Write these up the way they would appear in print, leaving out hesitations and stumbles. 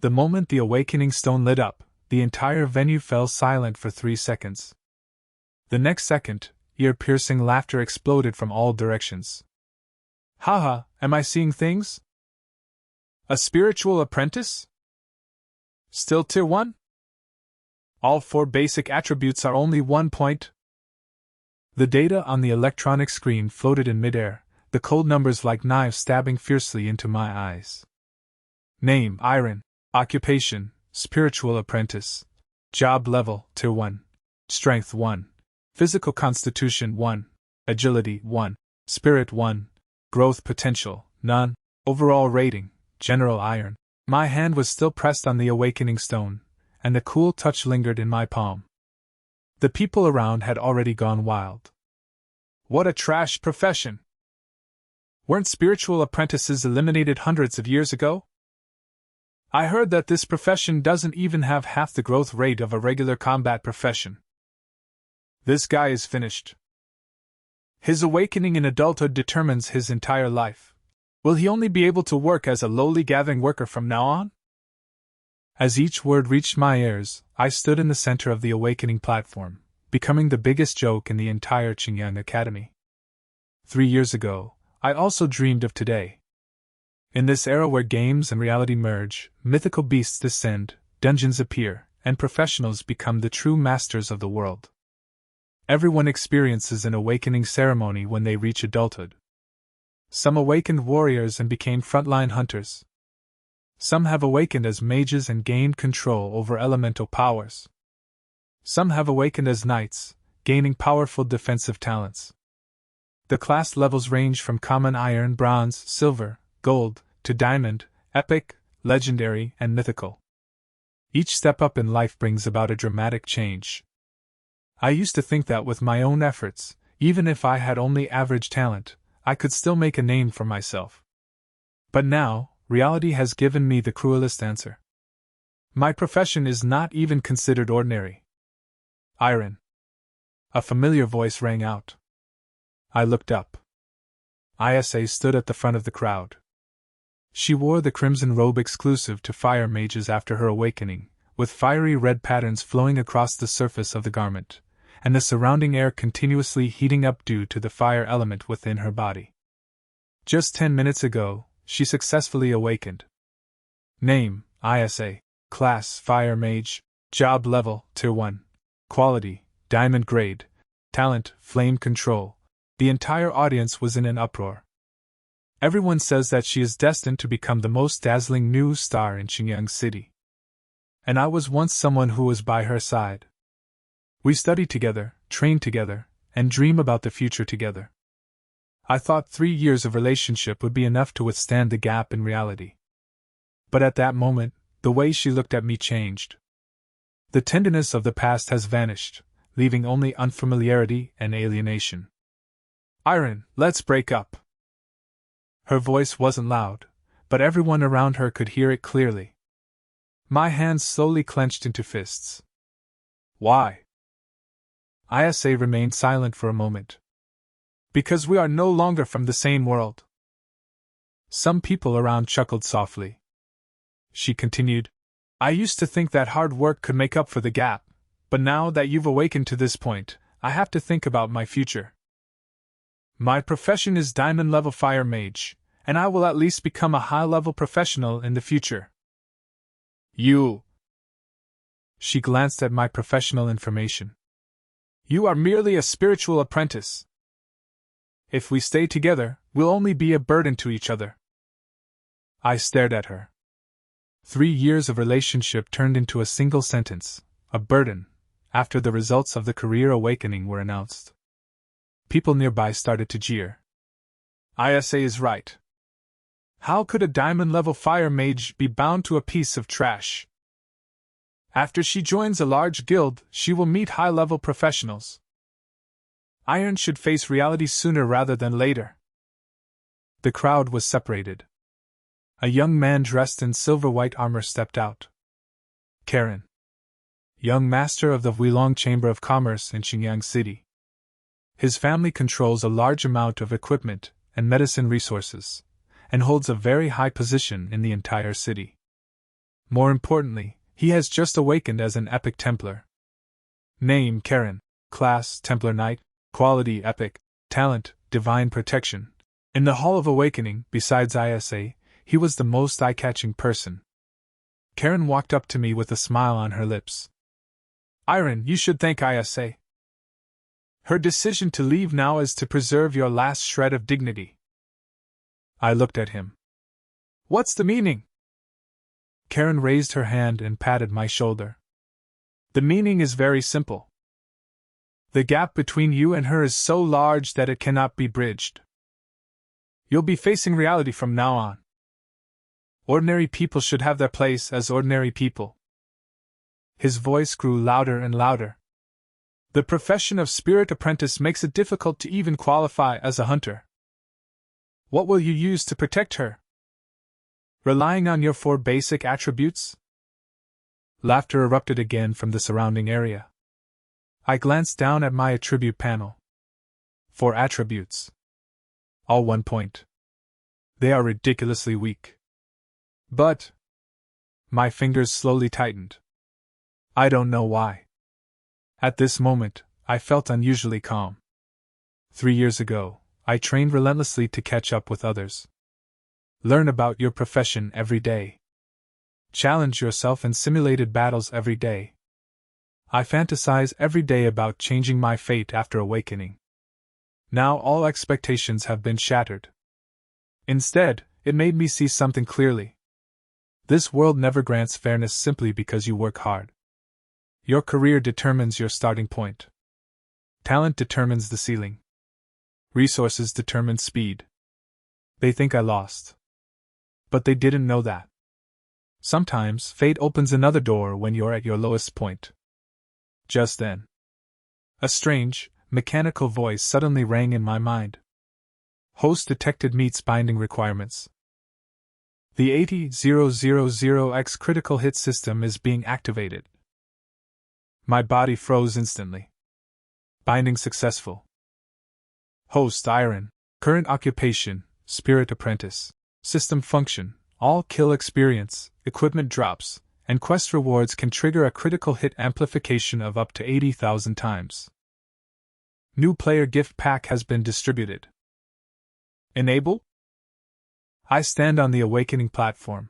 The moment the awakening stone lit up, the entire venue fell silent for 3 seconds. The next second, ear-piercing laughter exploded from all directions. Haha, am I seeing things? A spiritual apprentice? Still tier 1? All 4 basic attributes are only 1 point. The data on the electronic screen floated in midair, the cold numbers like knives stabbing fiercely into my eyes. Name, Iron. Occupation, spiritual apprentice. Job level, tier 1. Strength 1. Physical constitution 1. Agility 1. Spirit 1. Growth potential, none. Overall rating, General Iron. My hand was still pressed on the awakening stone, and the cool touch lingered in my palm. The people around had already gone wild. What a trash profession! Weren't spiritual apprentices eliminated hundreds of years ago? I heard that this profession doesn't even have half the growth rate of a regular combat profession. This guy is finished. His awakening in adulthood determines his entire life. Will he only be able to work as a lowly gathering worker from now on? As each word reached my ears, I stood in the center of the awakening platform, becoming the biggest joke in the entire Qingyang Academy. 3 years ago, I also dreamed of today. In this era where games and reality merge, mythical beasts descend, dungeons appear, and professionals become the true masters of the world. Everyone experiences an awakening ceremony when they reach adulthood. Some awakened warriors and became frontline hunters. Some have awakened as mages and gained control over elemental powers. Some have awakened as knights, gaining powerful defensive talents. The class levels range from common iron, bronze, silver, gold, to diamond, epic, legendary, and mythical. Each step up in life brings about a dramatic change. I used to think that with my own efforts, even if I had only average talent, I could still make a name for myself. But now, reality has given me the cruelest answer. My profession is not even considered ordinary. Iron. A familiar voice rang out. I looked up. Isa stood at the front of the crowd. She wore the crimson robe exclusive to fire mages after her awakening, with fiery red patterns flowing across the surface of the garment, and the surrounding air continuously heating up due to the fire element within her body. Just 10 minutes ago, she successfully awakened. Name, Isa. Class, Fire Mage. Job level, Tier 1. Quality, Diamond Grade. Talent, Flame Control. The entire audience was in an uproar. Everyone says that she is destined to become the most dazzling new star in Qingyang City. And I was once someone who was by her side. We study together, train together, and dream about the future together. I thought 3 years of relationship would be enough to withstand the gap in reality. But at that moment, the way she looked at me changed. The tenderness of the past has vanished, leaving only unfamiliarity and alienation. Iron, let's break up. Her voice wasn't loud, but everyone around her could hear it clearly. My hands slowly clenched into fists. Why? Isa remained silent for a moment. Because we are no longer from the same world. Some people around chuckled softly. She continued, I used to think that hard work could make up for the gap, but now that you've awakened to this point, I have to think about my future. My profession is Diamond Level Fire Mage, and I will at least become a high-level professional in the future. You. She glanced at my professional information. You are merely a spiritual apprentice. If we stay together, we'll only be a burden to each other. I stared at her. 3 years of relationship turned into a single sentence, a burden, after the results of the career awakening were announced. People nearby started to jeer. Isa is right. How could a diamond-level fire mage be bound to a piece of trash? After she joins a large guild, she will meet high-level professionals. Iron should face reality sooner rather than later. The crowd was separated. A young man dressed in silver-white armor stepped out. Karen. Young master of the Huilong Chamber of Commerce in Qingyang City. His family controls a large amount of equipment and medicine resources, and holds a very high position in the entire city. More importantly, he has just awakened as an epic Templar. Name Karen. Class Templar Knight. Quality Epic. Talent Divine Protection. In the Hall of Awakening, besides Isa, he was the most eye-catching person. Karen walked up to me with a smile on her lips. Iron, you should thank Isa. Her decision to leave now is to preserve your last shred of dignity. I looked at him. What's the meaning? Karen raised her hand and patted my shoulder. The meaning is very simple. The gap between you and her is so large that it cannot be bridged. You'll be facing reality from now on. Ordinary people should have their place as ordinary people. His voice grew louder and louder. The profession of spirit apprentice makes it difficult to even qualify as a hunter. What will you use to protect her? Relying on your 4 basic attributes? Laughter erupted again from the surrounding area. I glanced down at my attribute panel. 4 attributes. All 1 point. They are ridiculously weak. But... My fingers slowly tightened. I don't know why. At this moment, I felt unusually calm. 3 years ago, I trained relentlessly to catch up with others. Learn about your profession every day. Challenge yourself in simulated battles every day. I fantasize every day about changing my fate after awakening. Now all expectations have been shattered. Instead, it made me see something clearly. This world never grants fairness simply because you work hard. Your career determines your starting point. Talent determines the ceiling. Resources determine speed. They think I lost. But they didn't know that. Sometimes fate opens another door when you're at your lowest point. Just then, a strange, mechanical voice suddenly rang in my mind. Host detected meets binding requirements. The 80000X critical hit system is being activated. My body froze instantly. Binding successful. Host Iron. Current occupation, Spirit Apprentice. System function, all kill experience, equipment drops, and quest rewards can trigger a critical hit amplification of up to 80,000 times. New player gift pack has been distributed. Enable? I stand on the awakening platform.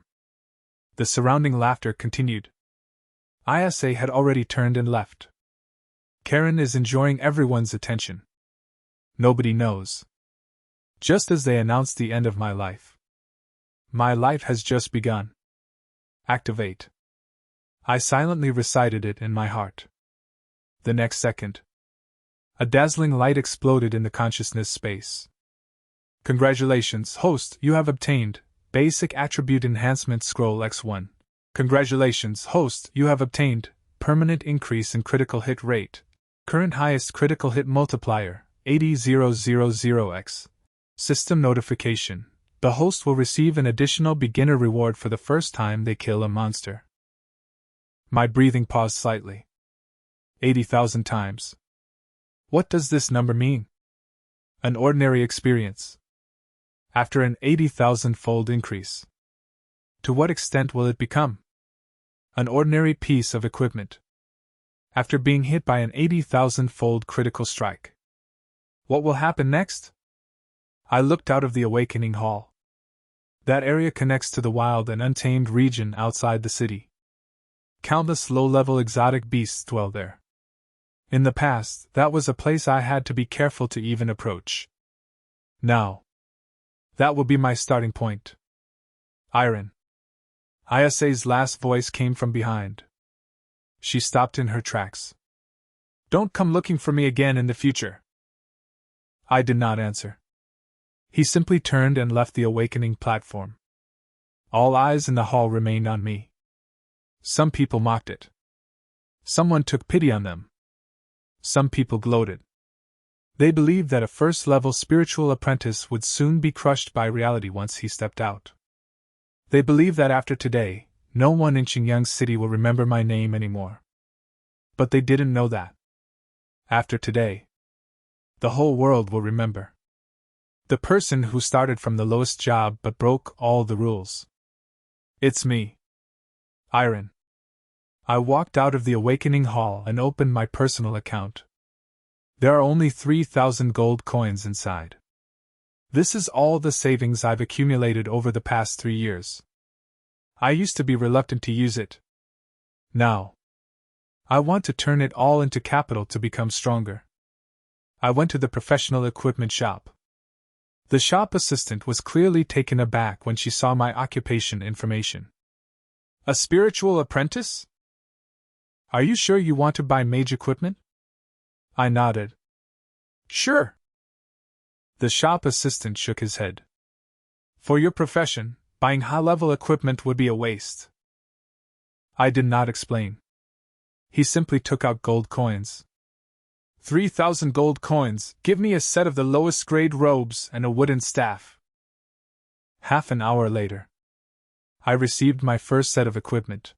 The surrounding laughter continued. Isa had already turned and left. Karen is enjoying everyone's attention. Nobody knows. Just as they announced the end of my life. My life has just begun. Activate. I silently recited it in my heart. The next second, a dazzling light exploded in the consciousness space. Congratulations, host, you have obtained Basic Attribute Enhancement Scroll X1. Congratulations, host, you have obtained Permanent Increase in Critical Hit Rate. Current Highest Critical Hit Multiplier, 80000X. System Notification. The host will receive an additional beginner reward for the first time they kill a monster. My breathing paused slightly. 80,000 times. What does this number mean? An ordinary experience. After an 80,000-fold increase. To what extent will it become? An ordinary piece of equipment. After being hit by an 80,000-fold critical strike. What will happen next? I looked out of the awakening hall. That area connects to the wild and untamed region outside the city. Countless low-level exotic beasts dwell there. In the past, that was a place I had to be careful to even approach. Now, that will be my starting point. Iron. Isa's last voice came from behind. She stopped in her tracks. Don't come looking for me again in the future. I did not answer. He simply turned and left the awakening platform. All eyes in the hall remained on me. Some people mocked it. Someone took pity on them. Some people gloated. They believed that a first-level spiritual apprentice would soon be crushed by reality once he stepped out. They believed that after today, no one in Qingyang City will remember my name anymore. But they didn't know that. After today, the whole world will remember. The person who started from the lowest job but broke all the rules. It's me. Iron. I walked out of the awakening hall and opened my personal account. There are only 3,000 gold coins inside. This is all the savings I've accumulated over the past 3 years. I used to be reluctant to use it. Now, I want to turn it all into capital to become stronger. I went to the professional equipment shop. The shop assistant was clearly taken aback when she saw my occupation information. A spiritual apprentice? Are you sure you want to buy mage equipment? I nodded. Sure. The shop assistant shook his head. For your profession, buying high-level equipment would be a waste. I did not explain. He simply took out gold coins. 3,000 gold coins, give me a set of the lowest grade robes and a wooden staff. Half an hour later, I received my first set of equipment.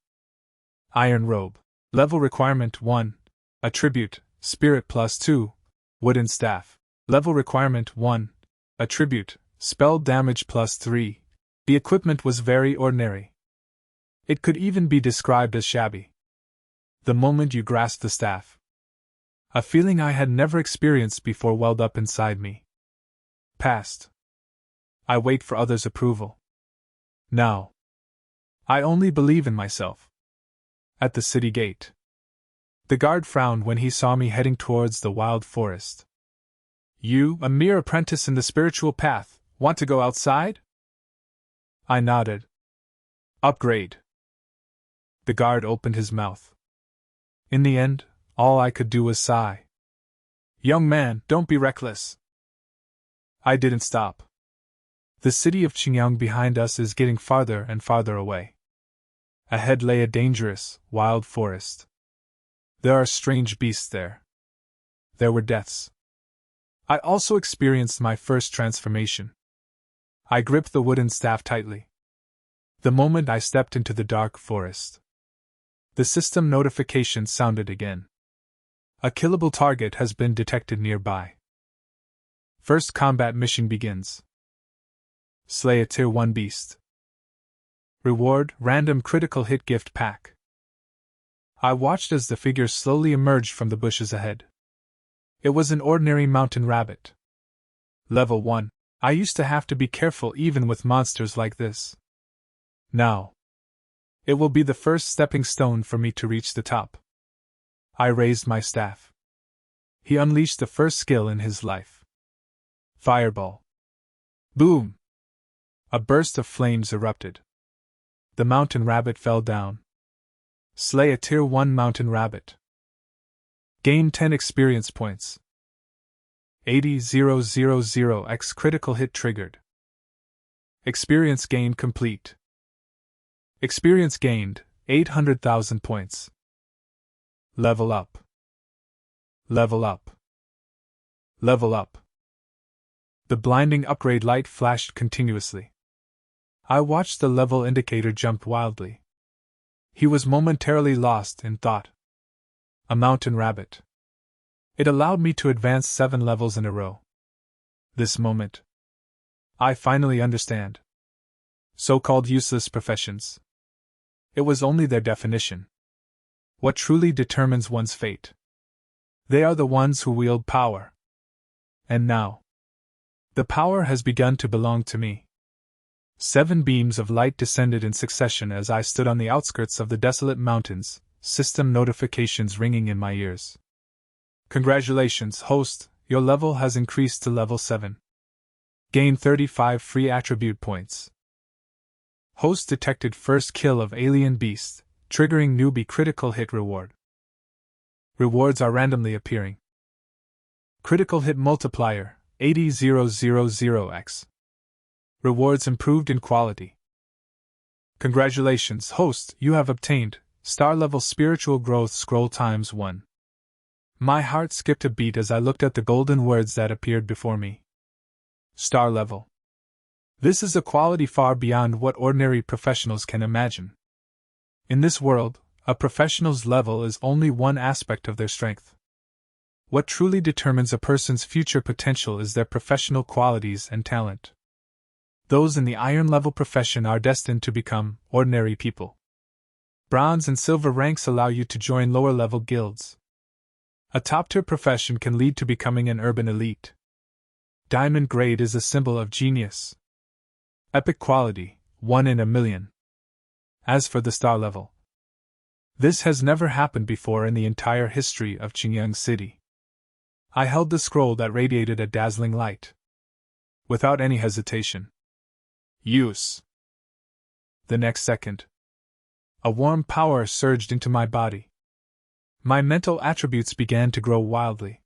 Iron robe. Level requirement 1. Attribute, spirit +2. Wooden staff. Level requirement 1. Attribute, spell damage +3. The equipment was very ordinary. It could even be described as shabby. The moment you grasped the staff, a feeling I had never experienced before welled up inside me. Passed. I wait for others' approval. Now, I only believe in myself. At the city gate, the guard frowned when he saw me heading towards the wild forest. You, a mere apprentice in the spiritual path, want to go outside? I nodded. Upgrade. The guard opened his mouth. In the end, all I could do was sigh. Young man, don't be reckless. I didn't stop. The city of Qingyang behind us is getting farther and farther away. Ahead lay a dangerous, wild forest. There are strange beasts there. There were deaths. I also experienced my first transformation. I gripped the wooden staff tightly. The moment I stepped into the dark forest, the system notification sounded again. A killable target has been detected nearby. First combat mission begins. Slay a Tier 1 beast. Reward, random critical hit gift pack. I watched as the figure slowly emerged from the bushes ahead. It was an ordinary mountain rabbit. Level 1. I used to have to be careful even with monsters like this. Now, it will be the first stepping stone for me to reach the top. I raised my staff. He unleashed the first skill in his life. Fireball. Boom! A burst of flames erupted. The mountain rabbit fell down. Slay a Tier 1 mountain rabbit. Gain 10 experience points. 80,000x critical hit triggered. Experience gain complete. Experience gained, 800,000 points. Level up. Level up. Level up. The blinding upgrade light flashed continuously. I watched the level indicator jump wildly. He was momentarily lost in thought. A mountain rabbit. It allowed me to advance 7 levels in a row. This moment, I finally understand. So-called useless professions. It was only their definition. What truly determines one's fate? They are the ones who wield power. And now, the power has begun to belong to me. 7 beams of light descended in succession as I stood on the outskirts of the desolate mountains, system notifications ringing in my ears. Congratulations, host, your level has increased to level 7. Gain 35 free attribute points. Host detected first kill of alien beast, triggering newbie critical hit reward. Rewards are randomly appearing. Critical hit multiplier, 80,000x. Rewards improved in quality. Congratulations, host, you have obtained star level spiritual growth scroll ×1. My heart skipped a beat as I looked at the golden words that appeared before me. Star level. This is a quality far beyond what ordinary professionals can imagine. In this world, a professional's level is only one aspect of their strength. What truly determines a person's future potential is their professional qualities and talent. Those in the iron level profession are destined to become ordinary people. Bronze and silver ranks allow you to join lower-level guilds. A top-tier profession can lead to becoming an urban elite. Diamond grade is a symbol of genius. Epic quality, 1 in a million. As for the star level, this has never happened before in the entire history of Qingyang City. I held the scroll that radiated a dazzling light. Without any hesitation. Use. The next second, a warm power surged into my body. My mental attributes began to grow wildly.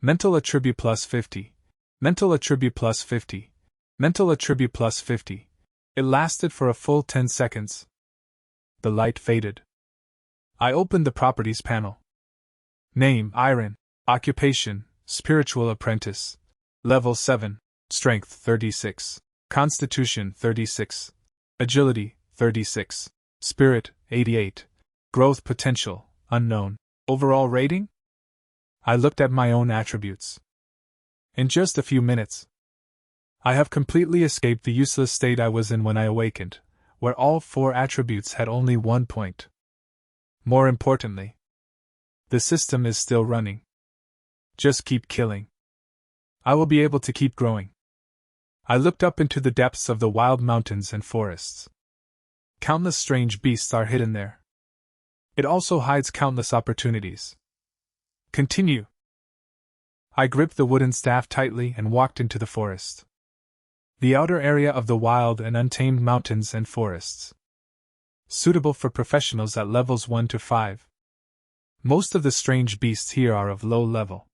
Mental attribute plus 50. Mental attribute plus 50. Mental attribute plus 50. It lasted for a full 10 seconds. The light faded. I opened the properties panel. Name, Iron. Occupation, Spiritual Apprentice. Level 7. Strength, 36. Constitution, 36. Agility, 36. Spirit, 88. Growth potential, unknown. Overall rating? I looked at my own attributes. In just a few minutes, I have completely escaped the useless state I was in when I awakened, where all 4 attributes had only 1 point. More importantly, the system is still running. Just keep killing. I will be able to keep growing. I looked up into the depths of the wild mountains and forests. Countless strange beasts are hidden there. It also hides countless opportunities. Continue. I gripped the wooden staff tightly and walked into the forest. The outer area of the wild and untamed mountains and forests. Suitable for professionals at levels 1 to 5. Most of the strange beasts here are of low level.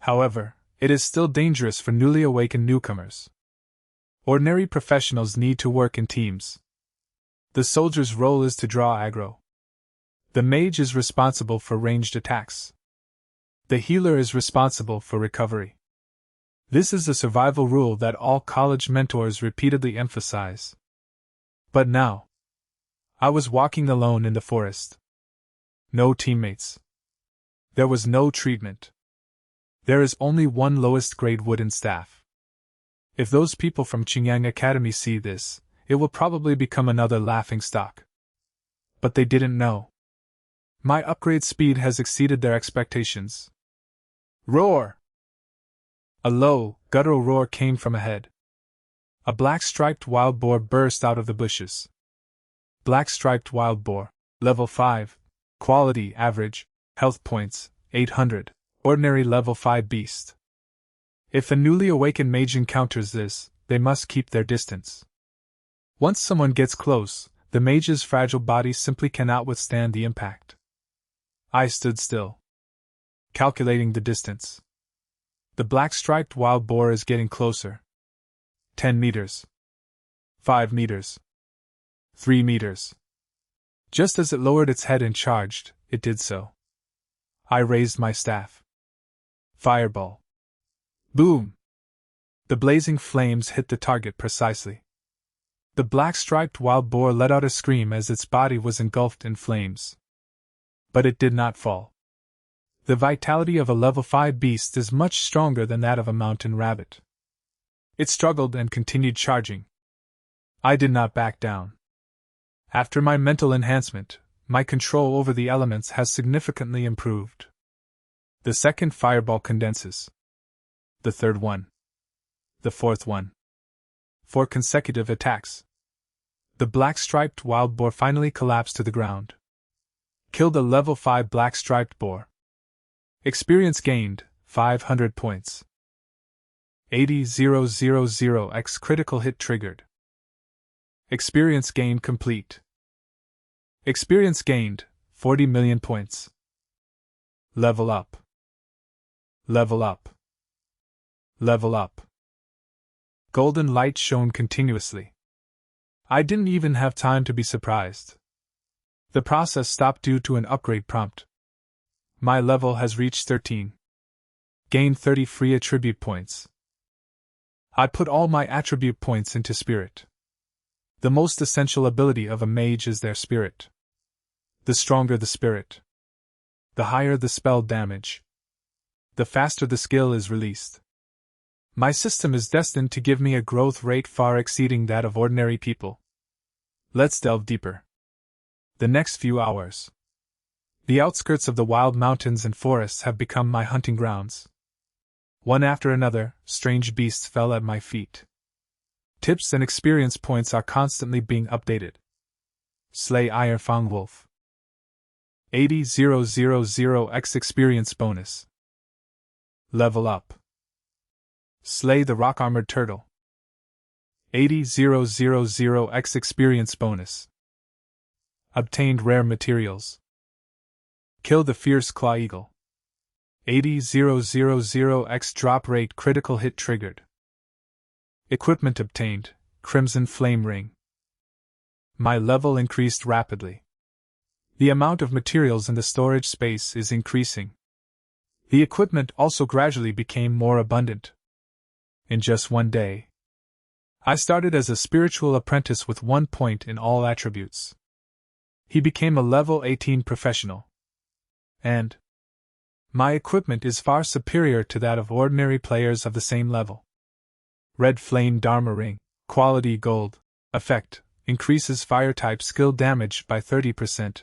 However, it is still dangerous for newly awakened newcomers. Ordinary professionals need to work in teams. The soldier's role is to draw aggro. The mage is responsible for ranged attacks. The healer is responsible for recovery. This is a survival rule that all college mentors repeatedly emphasize. But now, I was walking alone in the forest. No teammates. There was no treatment. There is only one lowest grade wooden staff. If those people from Qingyang Academy see this, it will probably become another laughingstock. But they didn't know. My upgrade speed has exceeded their expectations. Roar! A low, guttural roar came from ahead. A black-striped wild boar burst out of the bushes. Black-striped wild boar, level 5, quality average, health points, 800, ordinary level 5 beast. If a newly awakened mage encounters this, they must keep their distance. Once someone gets close, the mage's fragile body simply cannot withstand the impact. I stood still, calculating the distance. The black-striped wild boar is getting closer. 10 meters. 5 meters. 3 meters. Just as it lowered its head and charged, it did so. I raised my staff. Fireball. Boom! The blazing flames hit the target precisely. The black-striped wild boar let out a scream as its body was engulfed in flames. But it did not fall. The vitality of a level 5 beast is much stronger than that of a mountain rabbit. It struggled and continued charging. I did not back down. After my mental enhancement, my control over the elements has significantly improved. The second fireball condenses. The third one. The fourth one. 4 consecutive attacks. The black-striped wild boar finally collapsed to the ground. Killed a level 5 black-striped boar. Experience gained, 500 points. 80,000x critical hit triggered. Experience gained complete. Experience gained, 40 million points. Level up. Level up. Level up. Golden light shone continuously. I didn't even have time to be surprised. The process stopped due to an upgrade prompt. My level has reached 13. Gained 30 free attribute points. I put all my attribute points into spirit. The most essential ability of a mage is their spirit. The stronger the spirit, the higher the spell damage, the faster the skill is released. My system is destined to give me a growth rate far exceeding that of ordinary people. Let's delve deeper. The next few hours. The outskirts of the wild mountains and forests have become my hunting grounds. One after another, strange beasts fell at my feet. Tips and experience points are constantly being updated. Slay Ironfang Wolf. 80,000x experience bonus. Level up. Slay the rock-armored turtle. 80,000x experience bonus. Obtained rare materials. Kill the fierce claw eagle. 80,000x drop rate critical hit triggered. Equipment obtained, Crimson Flame Ring. My level increased rapidly. The amount of materials in the storage space is increasing. The equipment also gradually became more abundant. In just one day, I started as a spiritual apprentice with 1 point in all attributes. He became a level 18 professional. And my equipment is far superior to that of ordinary players of the same level. Red Flame Dharma Ring, quality gold, effect, increases fire-type skill damage by 30%.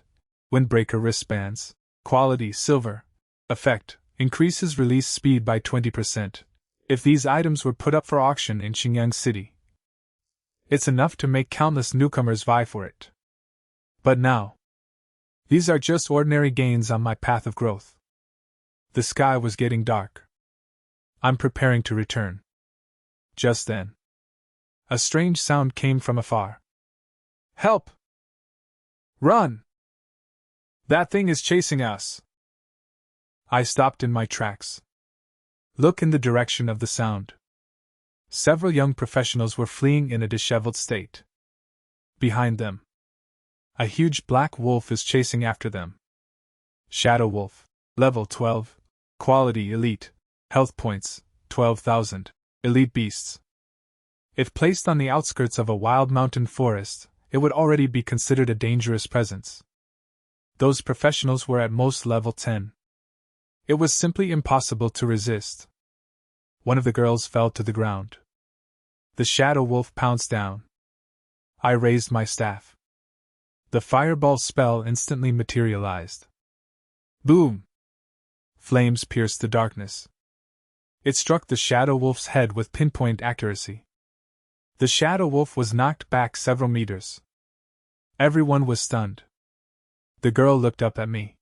Windbreaker wristbands, quality silver, effect, increases release speed by 20%. If these items were put up for auction in Xingyang City, it's enough to make countless newcomers vie for it. But now, these are just ordinary gains on my path of growth. The sky was getting dark. I'm preparing to return. Just then, a strange sound came from afar. Help! Run! That thing is chasing us! I stopped in my tracks. Look in the direction of the sound. Several young professionals were fleeing in a disheveled state. Behind them, a huge black wolf is chasing after them. Shadow Wolf, level 12, quality elite, health points, 12,000, elite beasts. If placed on the outskirts of a wild mountain forest, it would already be considered a dangerous presence. Those professionals were at most level 10. It was simply impossible to resist. One of the girls fell to the ground. The shadow wolf pounced down. I raised my staff. The fireball spell instantly materialized. Boom! Flames pierced the darkness. It struck the shadow wolf's head with pinpoint accuracy. The shadow wolf was knocked back several meters. Everyone was stunned. The girl looked up at me.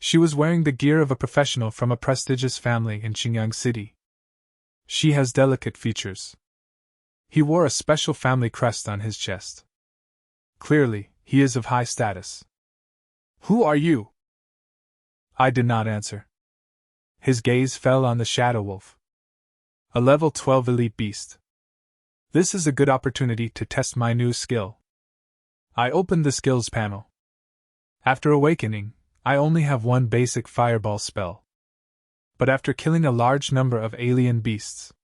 She was wearing the gear of a professional from a prestigious family in Xingyang City. She has delicate features. He wore a special family crest on his chest. Clearly, he is of high status. Who are you? I did not answer. His gaze fell on the shadow wolf. A level 12 elite beast. This is a good opportunity to test my new skill. I opened the skills panel. After awakening, I only have one basic fireball spell. But after killing a large number of alien beasts,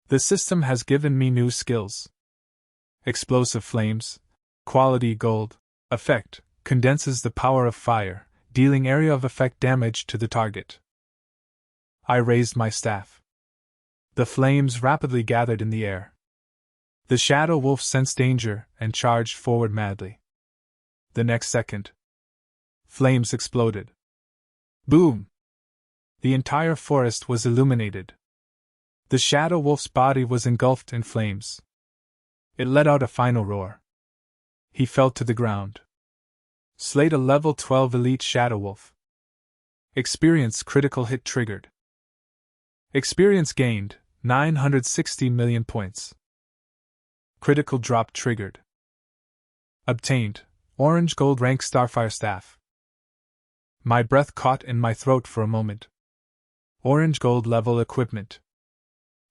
the system has given me new skills. Explosive flames, quality gold, effect, condenses the power of fire, dealing area of effect damage to the target. I raised my staff. The flames rapidly gathered in the air. The shadow wolf sensed danger and charged forward madly. The next second, flames exploded. Boom! The entire forest was illuminated. The shadow wolf's body was engulfed in flames. It let out a final roar. He fell to the ground. Slayed a level 12 elite shadow wolf. Experience critical hit triggered. Experience gained, 960 million points. Critical drop triggered. Obtained, orange gold rank Starfire Staff. My breath caught in my throat for a moment. Orange gold level equipment.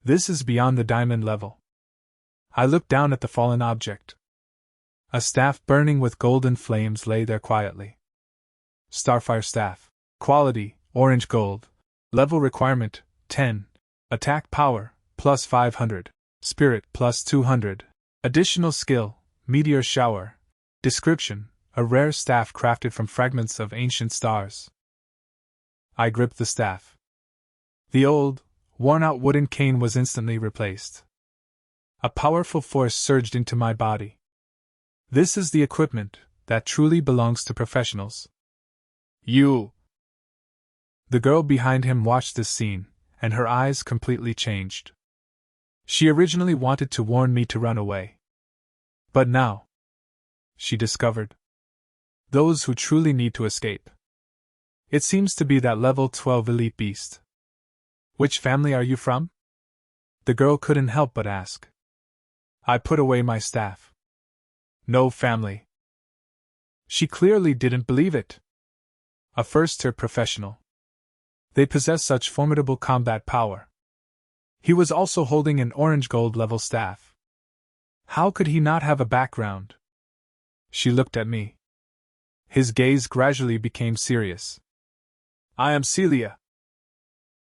This is beyond the diamond level. I looked down at the fallen object. A staff burning with golden flames lay there quietly. Starfire Staff. Quality, orange gold. Level requirement, 10. Attack power, plus 500. Spirit, plus 200. Additional skill, Meteor Shower. Description, a rare staff crafted from fragments of ancient stars. I gripped the staff. The old, worn-out wooden cane was instantly replaced. A powerful force surged into my body. This is the equipment, that truly belongs to professionals. You! The girl behind him watched this scene, and her eyes completely changed. She originally wanted to warn me to run away. But now, she discovered, those who truly need to escape. It seems to be that level 12 elite beast. Which family are you from? The girl couldn't help but ask. I put away my staff. No family. She clearly didn't believe it. A first-tier professional. They possess such formidable combat power. He was also holding an orange gold level staff. How could he not have a background? She looked at me. His gaze gradually became serious. I am Celia.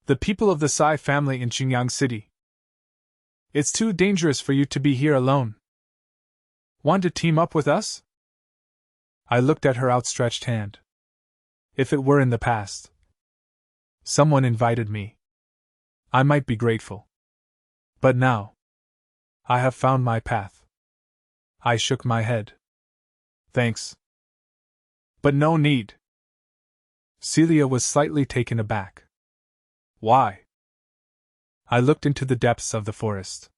The people of the Sai family in Qingyang City. It's too dangerous for you to be here alone. Want to team up with us? I looked at her outstretched hand. If it were in the past, someone invited me, I might be grateful. But now, I have found my path. I shook my head. Thanks. But no need. Celia was slightly taken aback. Why? I looked into the depths of the forest.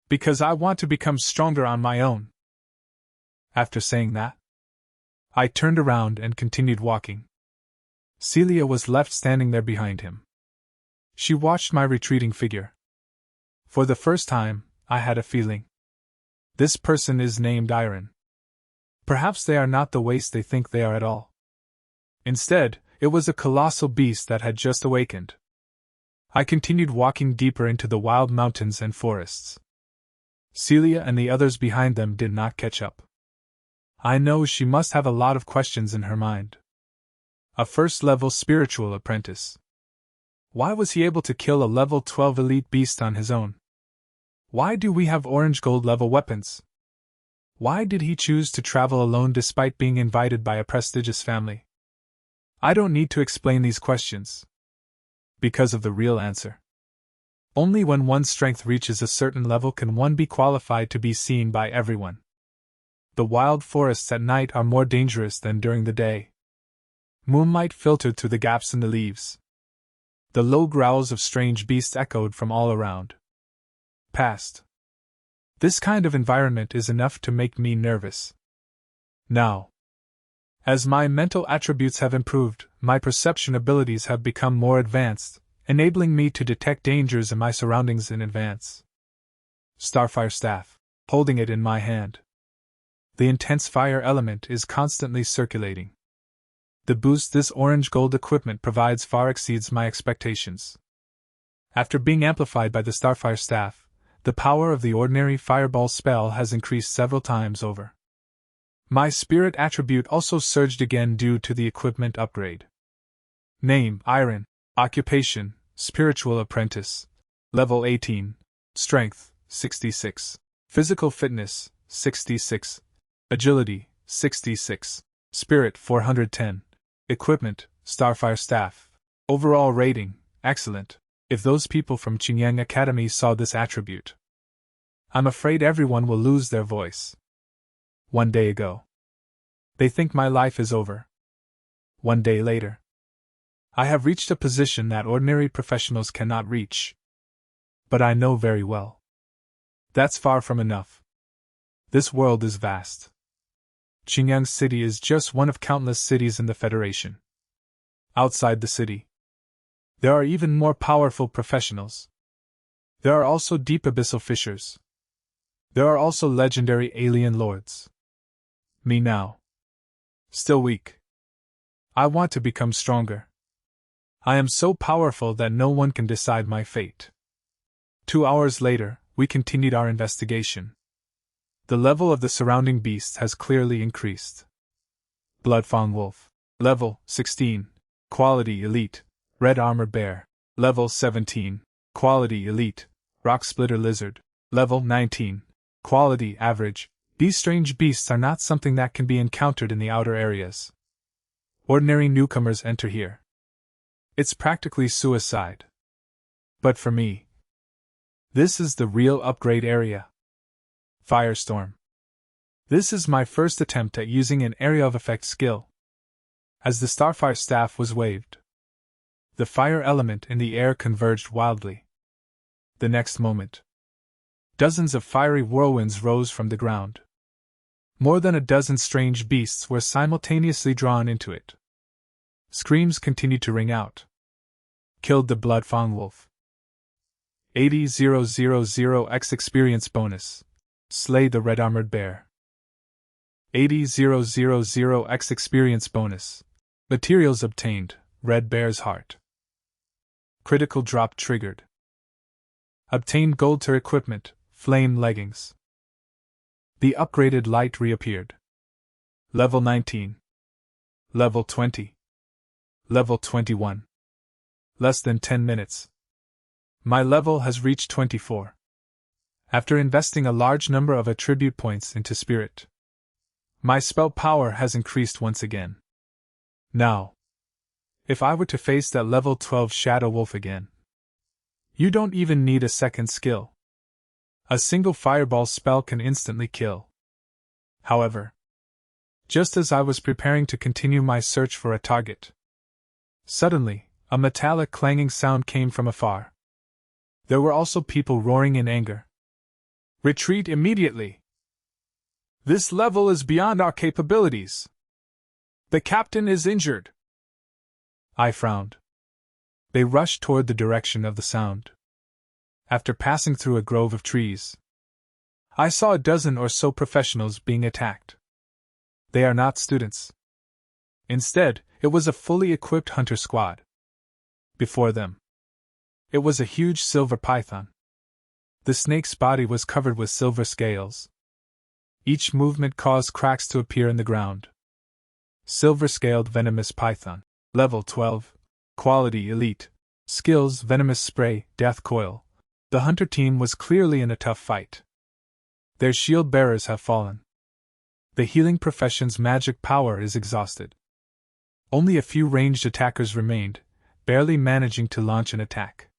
Because I want to become stronger on my own. After saying that, I turned around and continued walking. Celia was left standing there behind him. She watched my retreating figure. For the first time, I had a feeling. This person is named Iron. Perhaps they are not the waste they think they are at all. Instead, it was a colossal beast that had just awakened. I continued walking deeper into the wild mountains and forests. Celia and the others behind them did not catch up. I know she must have a lot of questions in her mind. A first-level spiritual apprentice. Why was he able to kill a level 12 elite beast on his own? Why do we have orange gold level weapons? Why did he choose to travel alone despite being invited by a prestigious family? I don't need to explain these questions. Because of the real answer. Only when one's strength reaches a certain level can one be qualified to be seen by everyone. The wild forests at night are more dangerous than during the day. Moonlight filtered through the gaps in the leaves. The low growls of strange beasts echoed from all around. Past. This kind of environment is enough to make me nervous. Now, as my mental attributes have improved, my perception abilities have become more advanced, enabling me to detect dangers in my surroundings in advance. Starfire staff, holding it in my hand. The intense fire element is constantly circulating. The boost this orange-gold equipment provides far exceeds my expectations. After being amplified by the Starfire staff, the power of the ordinary fireball spell has increased several times over. My spirit attribute also surged again due to the equipment upgrade. Name, Iron. Occupation, Spiritual Apprentice. Level 18. Strength, 66. Physical Fitness, 66. Agility, 66. Spirit, 410. Equipment, Starfire Staff. Overall rating, excellent. If those people from Qingyang Academy saw this attribute, I'm afraid everyone will lose their voice. One day ago, they think my life is over. One day later, I have reached a position that ordinary professionals cannot reach. But I know very well, that's far from enough. This world is vast. Qingyang City is just one of countless cities in the Federation. Outside the city, there are even more powerful professionals. There are also deep abyssal fissures. There are also legendary alien lords. Me now. Still weak. I want to become stronger. I am so powerful that no one can decide my fate. 2 hours later, we continued our investigation. The level of the surrounding beasts has clearly increased. Bloodfang Wolf. Level 16. Quality Elite. Red Armor Bear. Level 17. Quality Elite. Rock Splitter Lizard. Level 19. Quality Average. These strange beasts are not something that can be encountered in the outer areas. Ordinary newcomers enter here. It's practically suicide. But for me, this is the real upgrade area. Firestorm. This is my first attempt at using an area of effect skill. As the starfire staff was waved, the fire element in the air converged wildly. The next moment, dozens of fiery whirlwinds rose from the ground. More than a dozen strange beasts were simultaneously drawn into it. Screams continued to ring out. Killed the blood-fang wolf. 80,000x experience bonus. Slay the red-armored bear. 80,000x experience bonus. Materials obtained, red bear's heart. Critical drop triggered. Obtained gold tier equipment, flame leggings. The upgraded light reappeared. Level 19. Level 20. Level 21. Less than 10 minutes. My level has reached 24. After investing a large number of attribute points into spirit, my spell power has increased once again. Now, if I were to face that level 12 Shadow Wolf again, you don't even need a second skill. A single fireball spell can instantly kill. However, just as I was preparing to continue my search for a target, suddenly, a metallic clanging sound came from afar. There were also people roaring in anger. Retreat immediately! This level is beyond our capabilities. The captain is injured. I frowned. They rushed toward the direction of the sound. After passing through a grove of trees, I saw a dozen or so professionals being attacked. They are not students. Instead, it was a fully equipped hunter squad. Before them, it was a huge silver python. The snake's body was covered with silver scales. Each movement caused cracks to appear in the ground. Silver-scaled venomous python. Level 12. Quality elite. Skills venomous spray, death coil. The hunter team was clearly in a tough fight. Their shield bearers have fallen. The healing profession's magic power is exhausted. Only a few ranged attackers remained, barely managing to launch an attack.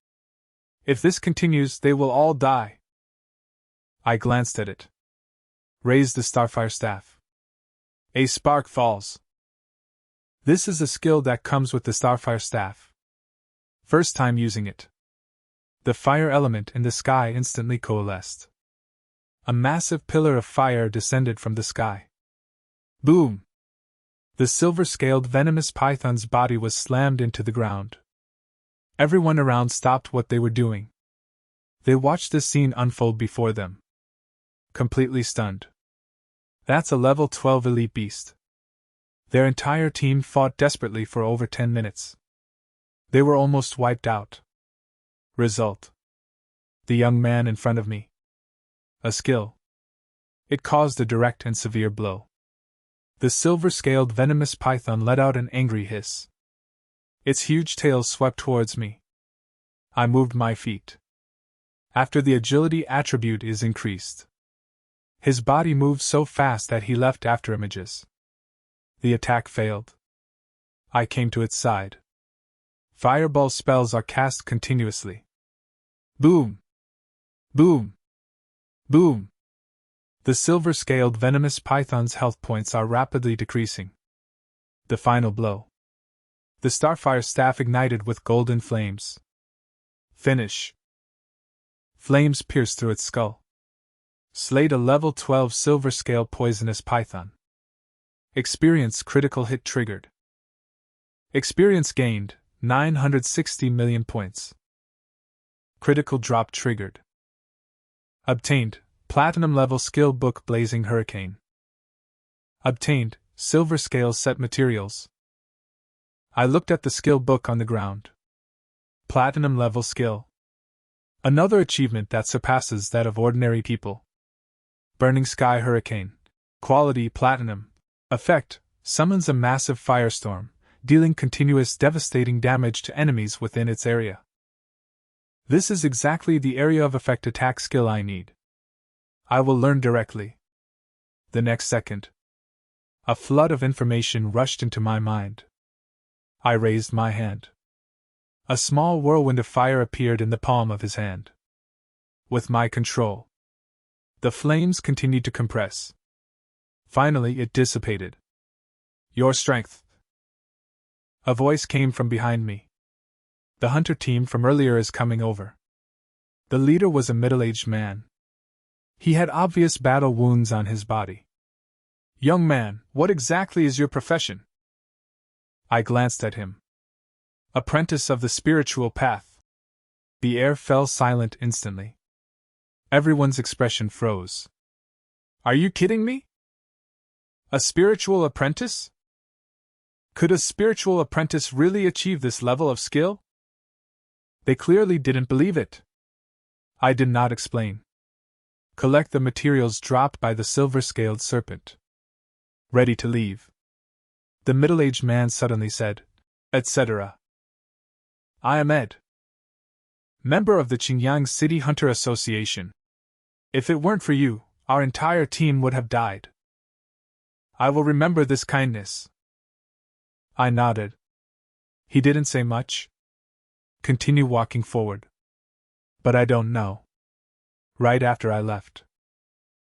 If this continues, they will all die. I glanced at it. Raise the starfire staff. A spark falls. This is a skill that comes with the starfire staff. First time using it. The fire element in the sky instantly coalesced. A massive pillar of fire descended from the sky. Boom! The silver-scaled venomous python's body was slammed into the ground. Everyone around stopped what they were doing. They watched the scene unfold before them. Completely stunned. That's a level 12 elite beast. Their entire team fought desperately for over 10 minutes. They were almost wiped out. Result: the young man in front of me. A skill. It caused a direct and severe blow. The silver-scaled venomous python let out an angry hiss. Its huge tail swept towards me. I moved my feet. After the agility attribute is increased, his body moved so fast that he left after images. The attack failed. I came to its side. Fireball spells are cast continuously. Boom! Boom! Boom! The silver-scaled venomous python's health points are rapidly decreasing. The final blow. The starfire staff ignited with golden flames. Finish. Flames pierced through its skull. Slayed a level 12 silver-scale poisonous python. Experience critical hit triggered. Experience gained, 960 million points. Critical drop triggered. Obtained, Platinum level skill book Blazing Hurricane. Obtained, silver scale set materials. I looked at the skill book on the ground. Platinum level skill. Another achievement that surpasses that of ordinary people. Burning Sky Hurricane. Quality Platinum. Effect: summons a massive firestorm, dealing continuous devastating damage to enemies within its area. This is exactly the area of effect attack skill I need. I will learn directly. The next second, a flood of information rushed into my mind. I raised my hand. A small whirlwind of fire appeared in the palm of his hand. With my control, the flames continued to compress. Finally, it dissipated. Your strength. A voice came from behind me. The hunter team from earlier is coming over. The leader was a middle-aged man. He had obvious battle wounds on his body. Young man, what exactly is your profession? I glanced at him. Apprentice of the spiritual path. The air fell silent instantly. Everyone's expression froze. Are you kidding me? A spiritual apprentice? Could a spiritual apprentice really achieve this level of skill? They clearly didn't believe it. I did not explain. Collect the materials dropped by the silver-scaled serpent. Ready to leave. The middle-aged man suddenly said, etc. I am Ed. Member of the Qingyang City Hunter Association. If it weren't for you, our entire team would have died. I will remember this kindness. I nodded. He didn't say much. Continue walking forward. But I don't know. Right after I left.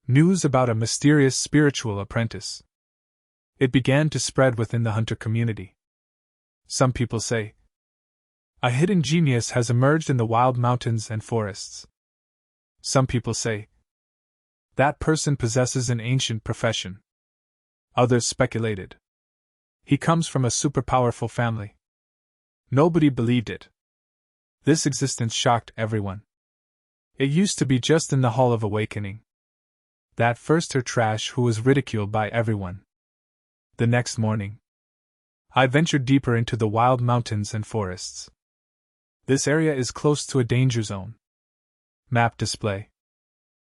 News about a mysterious spiritual apprentice. It began to spread within the hunter community. Some people say, a hidden genius has emerged in the wild mountains and forests. Some people say, that person possesses an ancient profession. Others speculated, he comes from a super-powerful family. Nobody believed it. This existence shocked everyone. It used to be just in the Hall of Awakening. That first her trash who was ridiculed by everyone. The next morning, I ventured deeper into the wild mountains and forests. This area is close to a danger zone. Map display.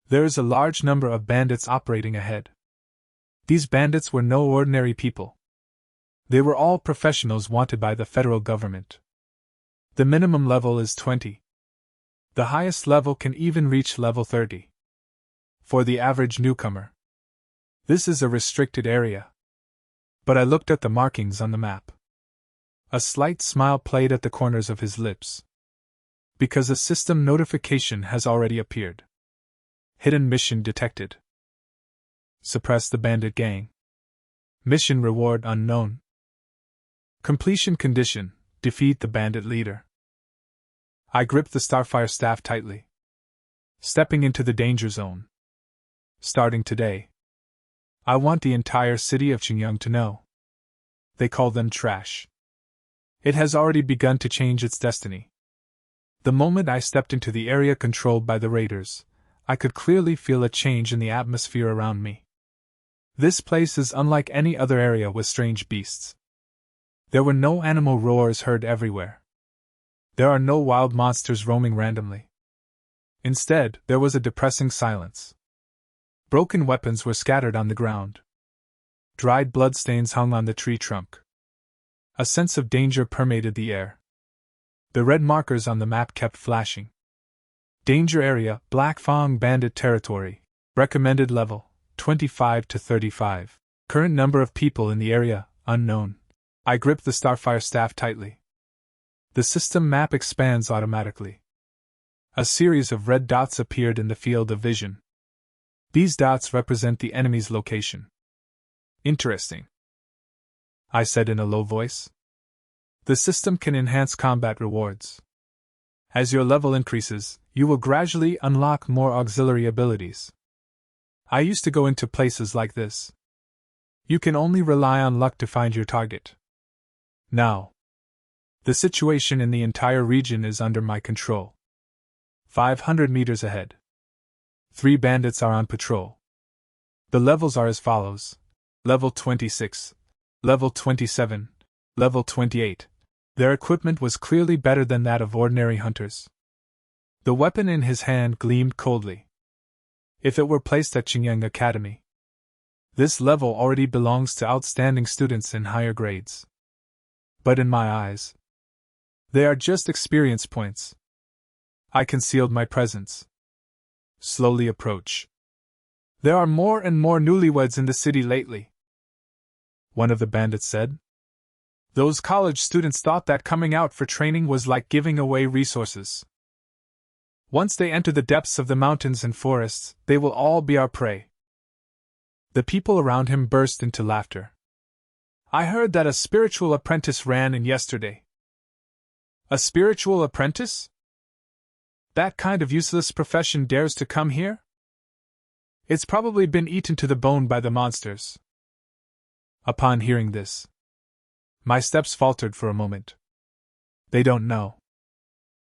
There is a large number of bandits operating ahead. These bandits were no ordinary people. They were all professionals wanted by the federal government. The minimum level is 20. The highest level can even reach level 30. For the average newcomer. This is a restricted area. But I looked at the markings on the map. A slight smile played at the corners of his lips. Because a system notification has already appeared. Hidden mission detected. Suppress the bandit gang. Mission reward unknown. Completion condition: defeat the bandit leader. I gripped the Starfire staff tightly. Stepping into the danger zone. Starting today. I want the entire city of Qingyang to know. They call them trash. It has already begun to change its destiny. The moment I stepped into the area controlled by the raiders, I could clearly feel a change in the atmosphere around me. This place is unlike any other area with strange beasts. There were no animal roars heard everywhere. There are no wild monsters roaming randomly. Instead, there was a depressing silence. Broken weapons were scattered on the ground. Dried bloodstains hung on the tree trunk. A sense of danger permeated the air. The red markers on the map kept flashing. Danger area: Black Fang Bandit Territory. Recommended level: 25 to 35. Current number of people in the area: unknown. I gripped the Starfire staff tightly. The system map expands automatically. A series of red dots appeared in the field of vision. These dots represent the enemy's location. Interesting, I said in a low voice. The system can enhance combat rewards. As your level increases, you will gradually unlock more auxiliary abilities. I used to go into places like this. You can only rely on luck to find your target. Now, the situation in the entire region is under my control. 500 meters ahead. 3 bandits are on patrol. The levels are as follows: Level 26, Level 27, Level 28. Their equipment was clearly better than that of ordinary hunters. The weapon in his hand gleamed coldly. If it were placed at Qingyang Academy, this level already belongs to outstanding students in higher grades. But in my eyes, they are just experience points. I concealed my presence. Slowly approach. There are more and more newlyweds in the city lately, one of the bandits said. Those college students thought that coming out for training was like giving away resources. Once they enter the depths of the mountains and forests, they will all be our prey. The people around him burst into laughter. I heard that a spiritual apprentice ran in yesterday. A spiritual apprentice? That kind of useless profession dares to come here? It's probably been eaten to the bone by the monsters. Upon hearing this, my steps faltered for a moment. They don't know.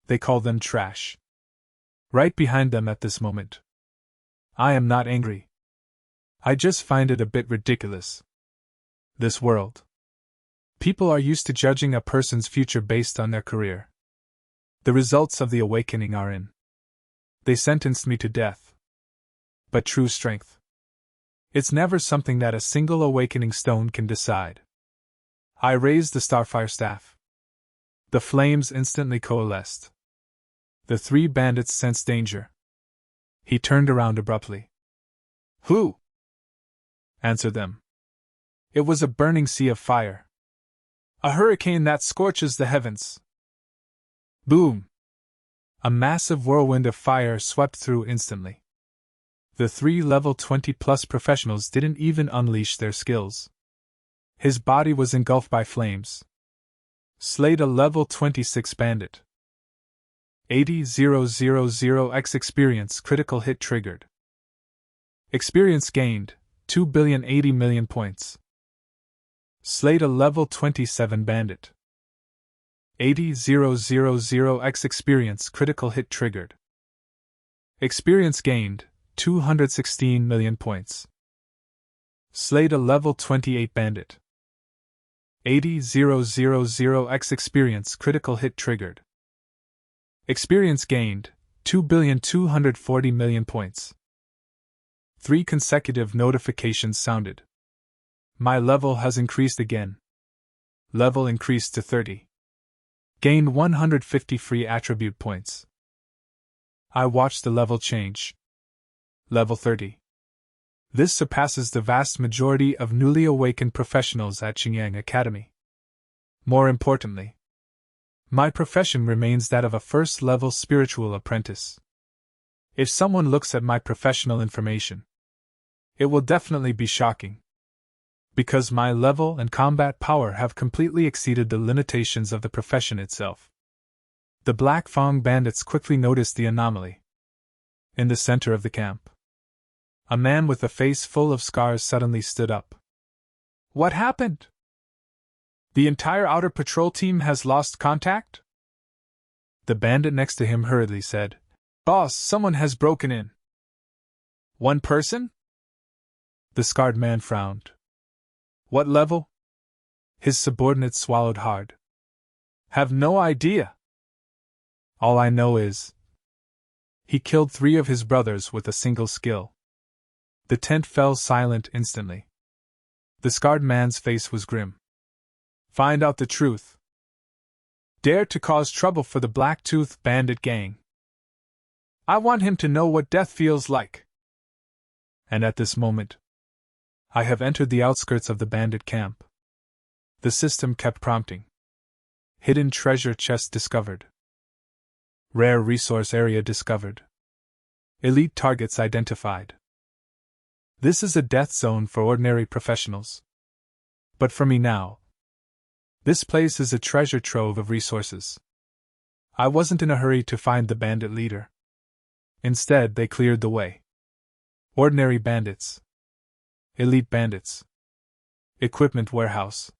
They call them trash. Right behind them at this moment. I am not angry. I just find it a bit ridiculous. This world. People are used to judging a person's future based on their career. The results of the awakening are in. They sentenced me to death. But true strength. It's never something that a single awakening stone can decide. I raised the starfire staff. The flames instantly coalesced. The three bandits sensed danger. He turned around abruptly. Who? Answer them. It was a burning sea of fire. A hurricane that scorches the heavens. Boom! A massive whirlwind of fire swept through instantly. The three level 20+ professionals didn't even unleash their skills. His body was engulfed by flames. Slayed a level 26 bandit. 80,000x experience critical hit triggered. Experience gained, 2,080,000,000 points. Slayed a level 27 bandit. 80,000x experience critical hit triggered. Experience gained, 216 million points. Slayed a level 28 bandit. 80,000x experience critical hit triggered. Experience gained, 2,240,000,000 points. 3 consecutive notifications sounded. My level has increased again. Level increased to 30. Gained 150 free attribute points. I watched the level change. Level 30. This surpasses the vast majority of newly awakened professionals at Xingyang Academy. More importantly, my profession remains that of a first-level spiritual apprentice. If someone looks at my professional information, it will definitely be shocking. Because my level and combat power have completely exceeded the limitations of the profession itself. The Black Fang bandits quickly noticed the anomaly. In the center of the camp, a man with a face full of scars suddenly stood up. What happened? The entire outer patrol team has lost contact? The bandit next to him hurriedly said, Boss, someone has broken in. One person? The scarred man frowned. What level? His subordinate swallowed hard. Have no idea. All I know is, he killed 3 of his brothers with a single skill. The tent fell silent instantly. The scarred man's face was grim. Find out the truth. Dare to cause trouble for the Blacktooth bandit gang. I want him to know what death feels like. And at this moment, I have entered the outskirts of the bandit camp. The system kept prompting. Hidden treasure chest discovered. Rare resource area discovered. Elite targets identified. This is a death zone for ordinary professionals. But for me now, this place is a treasure trove of resources. I wasn't in a hurry to find the bandit leader. Instead, they cleared the way. Ordinary bandits. Elite bandits. Equipment warehouse.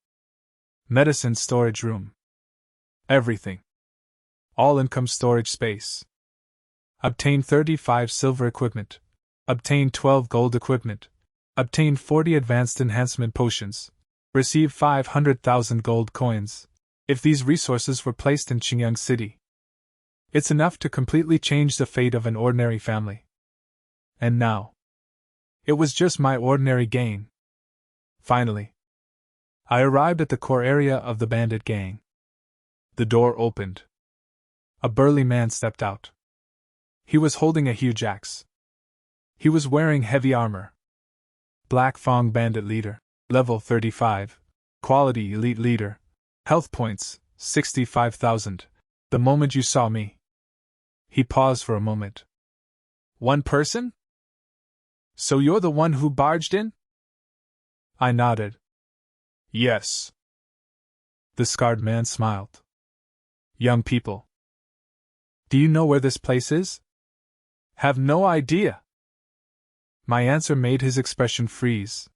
Medicine storage room. Everything. All income storage space. Obtain 35 silver equipment. Obtain 12 gold equipment. Obtain 40 advanced enhancement potions. Receive 500,000 gold coins. If these resources were placed in Xingyang City, it's enough to completely change the fate of an ordinary family. And now, it was just my ordinary gain. Finally, I arrived at the core area of the bandit gang. The door opened. A burly man stepped out. He was holding a huge axe. He was wearing heavy armor. Black Fang bandit leader, level 35, quality elite leader, health points, 65,000. The moment you saw me. He paused for a moment. One person? So you're the one who barged in? I nodded. Yes. The scarred man smiled. Young people. Do you know where this place is? Have no idea. My answer made his expression freeze.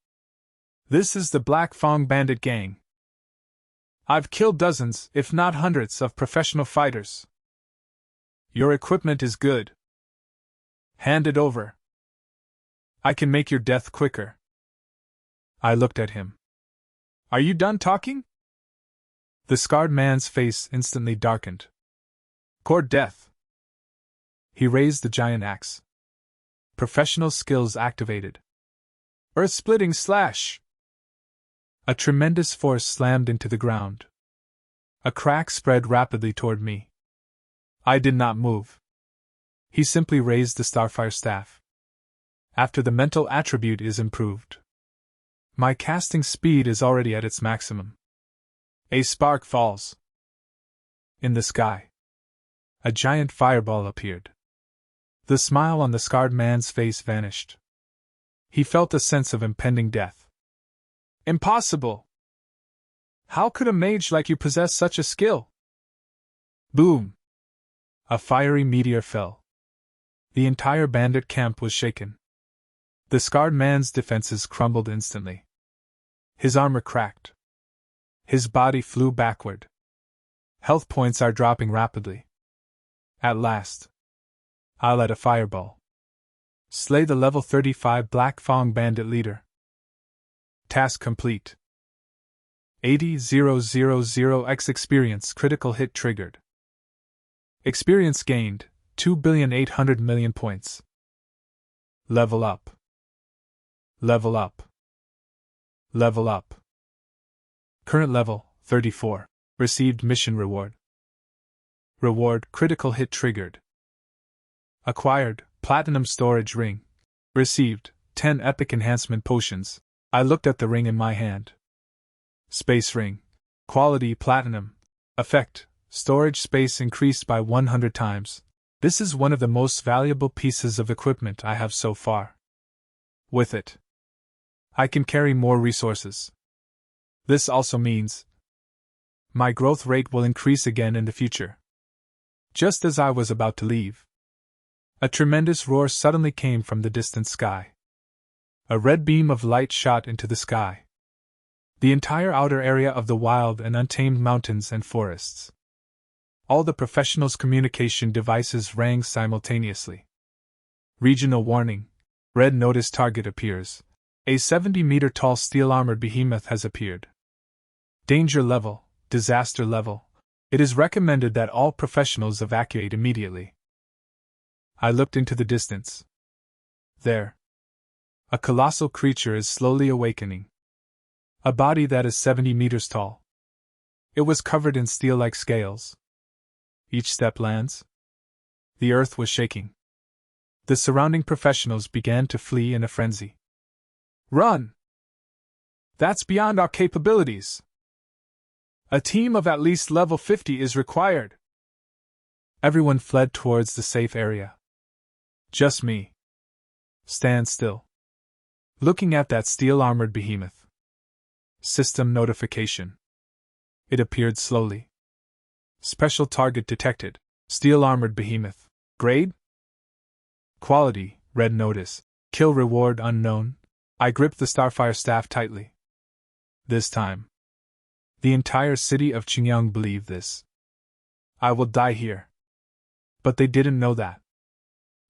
This is the Black Fong Bandit Gang. I've killed dozens, if not hundreds, of professional fighters. Your equipment is good. Hand it over. I can make your death quicker. I looked at him. Are you done talking? The scarred man's face instantly darkened. Court death. He raised the giant axe. Professional skills activated. Earth-splitting slash. A tremendous force slammed into the ground. A crack spread rapidly toward me. I did not move. He simply raised the Starfire staff. After the mental attribute is improved, my casting speed is already at its maximum. A spark falls. In the sky, a giant fireball appeared. The smile on the scarred man's face vanished. He felt a sense of impending death. Impossible! How could a mage like you possess such a skill? Boom! A fiery meteor fell. The entire bandit camp was shaken. The scarred man's defenses crumbled instantly. His armor cracked. His body flew backward. Health points are dropping rapidly. At last, I let a fireball slay the level 35 Black Fong bandit leader. Task complete. 80,000x experience critical hit triggered. Experience gained, 2,800,000,000 points. Level up. Level up. Level up. Current level, 34. Received mission reward. Reward, critical hit triggered. Acquired, platinum storage ring. Received, 10 epic enhancement potions. I looked at the ring in my hand. Space ring. Quality platinum. Effect. Storage space increased by 100 times. This is one of the most valuable pieces of equipment I have so far. With it, I can carry more resources. This also means my growth rate will increase again in the future. Just as I was about to leave, a tremendous roar suddenly came from the distant sky. A red beam of light shot into the sky. The entire outer area of the wild and untamed mountains and forests. All the professionals' communication devices rang simultaneously. Regional warning. Red notice target appears. A 70-meter tall steel-armored behemoth has appeared. Danger level, disaster level. It is recommended that all professionals evacuate immediately. I looked into the distance. There, a colossal creature is slowly awakening. A body that is 70 meters tall. It was covered in steel-like scales. Each step lands. The earth was shaking. The surrounding professionals began to flee in a frenzy. Run! That's beyond our capabilities. A team of at least level 50 is required. Everyone fled towards the safe area. Just me. Stand still. Looking at that steel-armored behemoth. System notification. It appeared slowly. Special target detected. Steel-armored behemoth. Grade? Quality, red notice. Kill reward unknown. I gripped the Starfire staff tightly. This time, the entire city of Qingyang believed this. I will die here. But they didn't know that.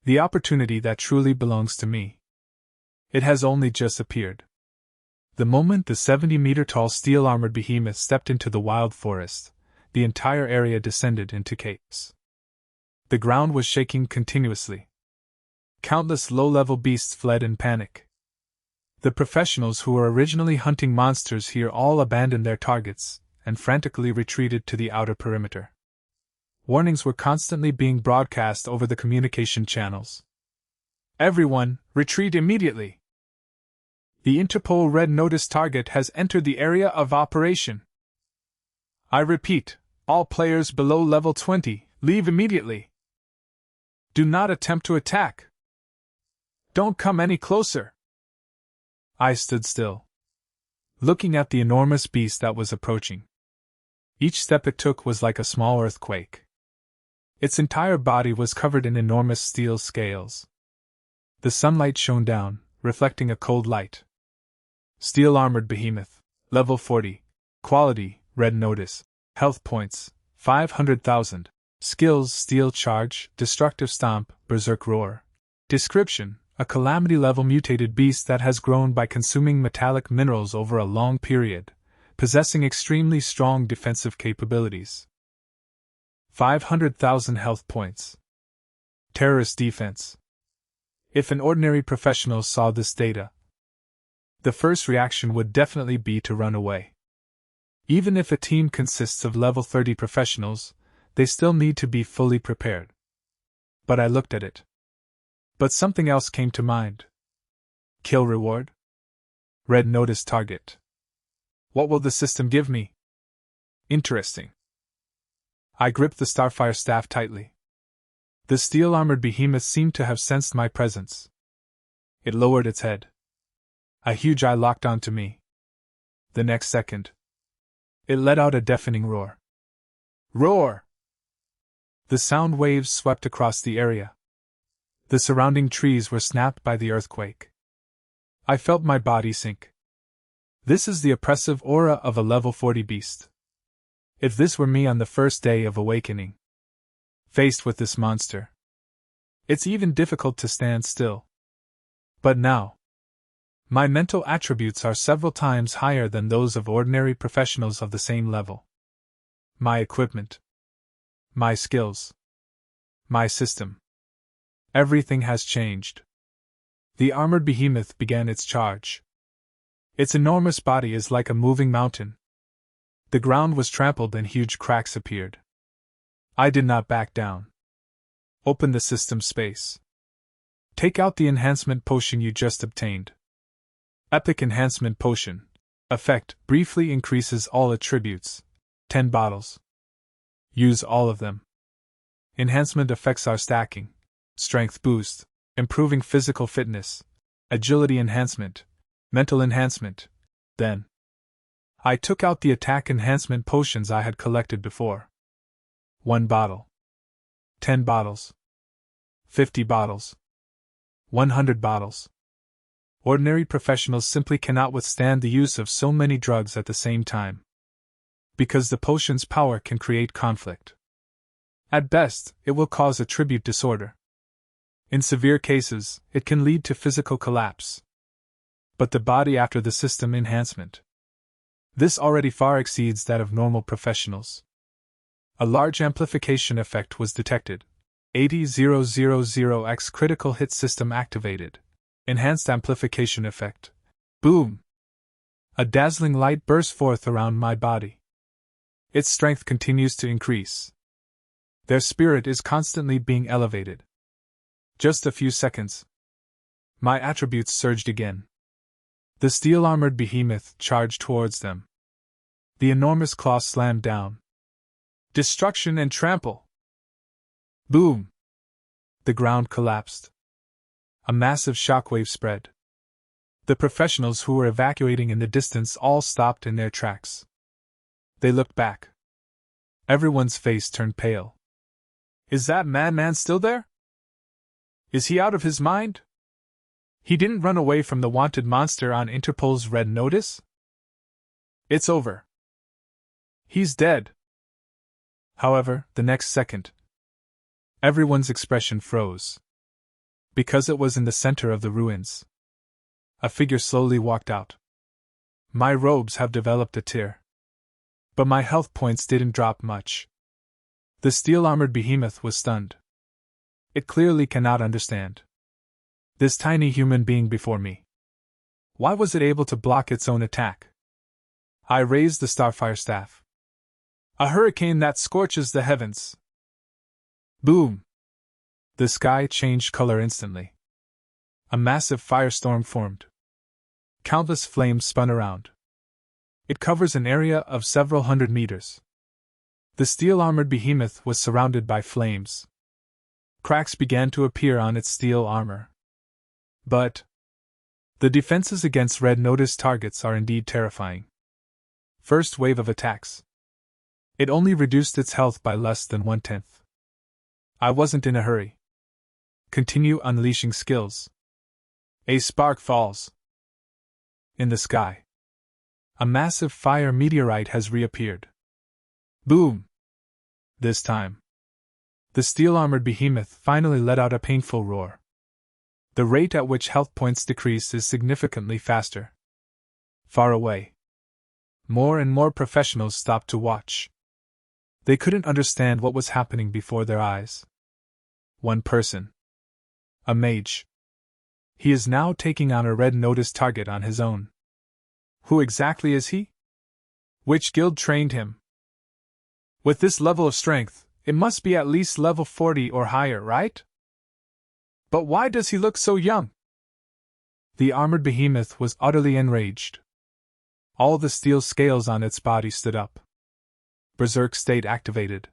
The opportunity that truly belongs to me. It has only just appeared. The moment the 70-meter tall steel-armored behemoth stepped into the wild forest, the entire area descended into chaos. The ground was shaking continuously. Countless low-level beasts fled in panic. The professionals who were originally hunting monsters here all abandoned their targets and frantically retreated to the outer perimeter. Warnings were constantly being broadcast over the communication channels. Everyone, retreat immediately! The Interpol red notice target has entered the area of operation. I repeat, all players below level 20, leave immediately. Do not attempt to attack. Don't come any closer. I stood still. looking at the enormous beast that was approaching. Each step it took was like a small earthquake. Its entire body was covered in enormous steel scales. The sunlight shone down, reflecting a cold light. Steel-armored behemoth, level 40, quality, red notice, health points, 500,000, skills, steel charge, destructive stomp, berserk roar. Description: a calamity-level mutated beast that has grown by consuming metallic minerals over a long period, possessing extremely strong defensive capabilities. 500,000 health points. Terrorist defense. If an ordinary professional saw this data, the first reaction would definitely be to run away. Even if a team consists of level 30 professionals, they still need to be fully prepared. But I looked at it. But something else came to mind. Kill reward? Red notice target. What will the system give me? Interesting. I gripped the Starfire staff tightly. The steel-armored behemoth seemed to have sensed my presence. It lowered its head. A huge eye locked onto me. The next second, it let out a deafening roar. Roar! The sound waves swept across the area. The surrounding trees were snapped by the earthquake. I felt my body sink. This is the oppressive aura of a level 40 beast. If this were me on the first day of awakening, faced with this monster, it's even difficult to stand still. But now, my mental attributes are several times higher than those of ordinary professionals of the same level. My equipment, my skills, my system. Everything has changed. The armored behemoth began its charge. Its enormous body is like a moving mountain. The ground was trampled and huge cracks appeared. I did not back down. Open the system space. Take out the enhancement potion you just obtained. Epic Enhancement Potion. Effect: briefly increases all attributes. 10 bottles. Use all of them. Enhancement effects are stacking. Strength boost, improving physical fitness, agility enhancement, mental enhancement. Then, I took out the attack enhancement potions I had collected before. 1 bottle. 10 bottles. 50 bottles. 100 bottles. Ordinary professionals simply cannot withstand the use of so many drugs at the same time, because the potion's power can create conflict. At best, it will cause attribute disorder. In severe cases, it can lead to physical collapse. But the body after the system enhancement. This already far exceeds that of normal professionals. A large amplification effect was detected. 80,000x critical hit system activated. Enhanced amplification effect. Boom! A dazzling light burst forth around my body. Its strength continues to increase. Their spirit is constantly being elevated. Just a few seconds. My attributes surged again. The steel-armored behemoth charged towards them. The enormous claw slammed down. Destruction and trample! Boom! The ground collapsed. A massive shockwave spread. The professionals who were evacuating in the distance all stopped in their tracks. They looked back. Everyone's face turned pale. Is that madman still there? Is he out of his mind? He didn't run away from the wanted monster on Interpol's red notice? It's over. He's dead. However, the next second, everyone's expression froze. Because it was in the center of the ruins. A figure slowly walked out. My robes have developed a tear. But my health points didn't drop much. The steel-armored behemoth was stunned. It clearly cannot understand. This tiny human being before me. Why was it able to block its own attack? I raised the Starfire staff. A hurricane that scorches the heavens. Boom! The sky changed color instantly. A massive firestorm formed. Countless flames spun around. It covers an area of several hundred meters. The steel-armored behemoth was surrounded by flames. Cracks began to appear on its steel armor. But The defenses against red notice targets are indeed terrifying. First wave of attacks. It only reduced its health by less than 1/10. I wasn't in a hurry. Continue unleashing skills. A spark falls. In the sky. A massive fire meteorite has reappeared. Boom! This time. The steel-armored behemoth finally let out a painful roar. The rate at which health points decrease is significantly faster. Far away. More and more professionals stopped to watch. They couldn't understand what was happening before their eyes. One person. A mage. He is now taking on a red notice target on his own. Who exactly is he? Which guild trained him? With this level of strength, it must be at least level 40 or higher, right? But why does he look so young? The armored behemoth was utterly enraged. All the steel scales on its body stood up. Berserk state activated.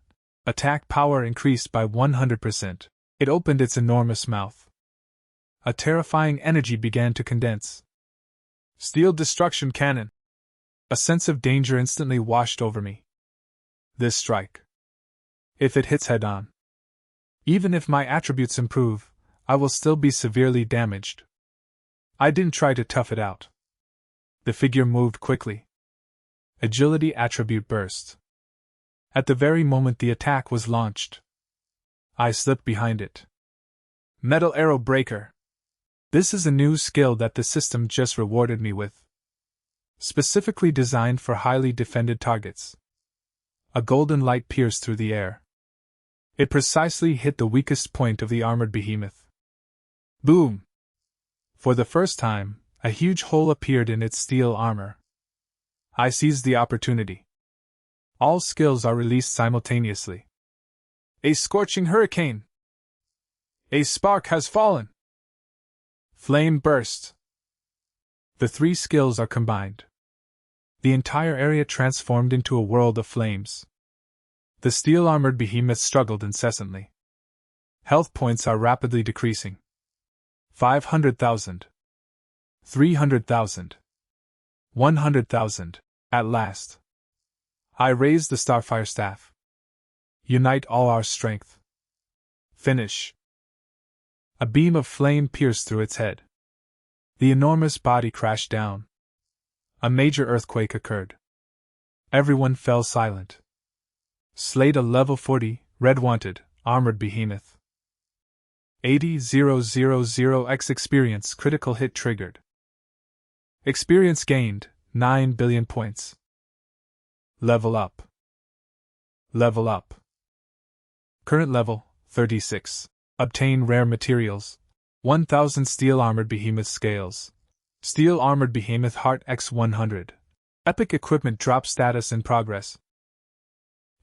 Attack power increased by 100%. It opened its enormous mouth. A terrifying energy began to condense. Steel destruction cannon. A sense of danger instantly washed over me. This strike. If it hits head-on. Even if my attributes improve, I will still be severely damaged. I didn't try to tough it out. The figure moved quickly. Agility attribute burst. At the very moment the attack was launched, I slipped behind it. Metal Arrow Breaker. This is a new skill that the system just rewarded me with. Specifically designed for highly defended targets. A golden light pierced through the air. It precisely hit the weakest point of the armored behemoth. Boom! For the first time, a huge hole appeared in its steel armor. I seized the opportunity. All skills are released simultaneously. A scorching hurricane! A spark has fallen! Flame burst! The three skills are combined. The entire area transformed into a world of flames. The steel-armored behemoth struggled incessantly. Health points are rapidly decreasing. 500,000. 300,000. 100,000. At last. I raised the Starfire Staff. Unite all our strength. Finish. A beam of flame pierced through its head. The enormous body crashed down. A major earthquake occurred. Everyone fell silent. Slayed a level 40, red wanted, armored behemoth. 80,000x experience critical hit triggered. Experience gained, 9 billion points. Level up. Level up. Current level, 36. Obtain rare materials. 1000 steel armored behemoth scales. Steel armored behemoth heart x100. Epic equipment drop status in progress.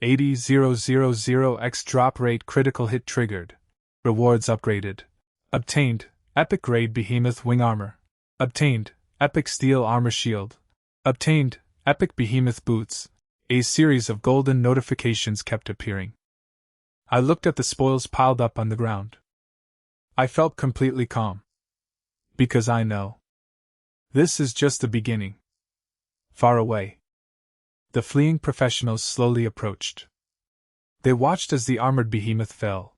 80,000x drop rate critical hit triggered. Rewards upgraded. Obtained, epic grade behemoth wing armor. Obtained, epic steel armor shield. Obtained, epic behemoth boots. A series of golden notifications kept appearing. I looked at the spoils piled up on the ground. I felt completely calm. Because I know. This is just the beginning. Far away. The fleeing professionals slowly approached. They watched as the armored behemoth fell.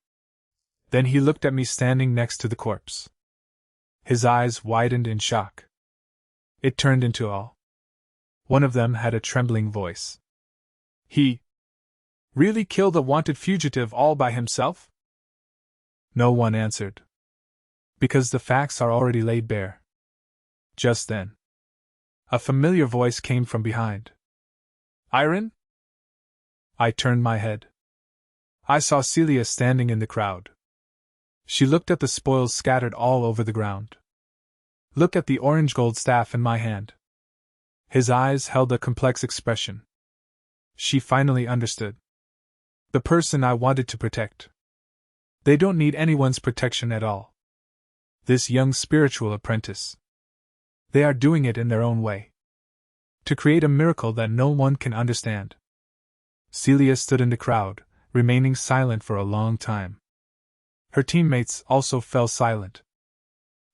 Then he looked at me standing next to the corpse. His eyes widened in shock. It turned into awe. One of them had a trembling voice. He really killed a wanted fugitive all by himself? No one answered. Because the facts are already laid bare. Just then, a familiar voice came from behind. Iron? I turned my head. I saw Celia standing in the crowd. She looked at the spoils scattered all over the ground. Look at the orange gold staff in my hand. His eyes held a complex expression. She finally understood. The person I wanted to protect. They don't need anyone's protection at all. This young spiritual apprentice. They are doing it in their own way. To create a miracle that no one can understand. Celia stood in the crowd, remaining silent for a long time. Her teammates also fell silent.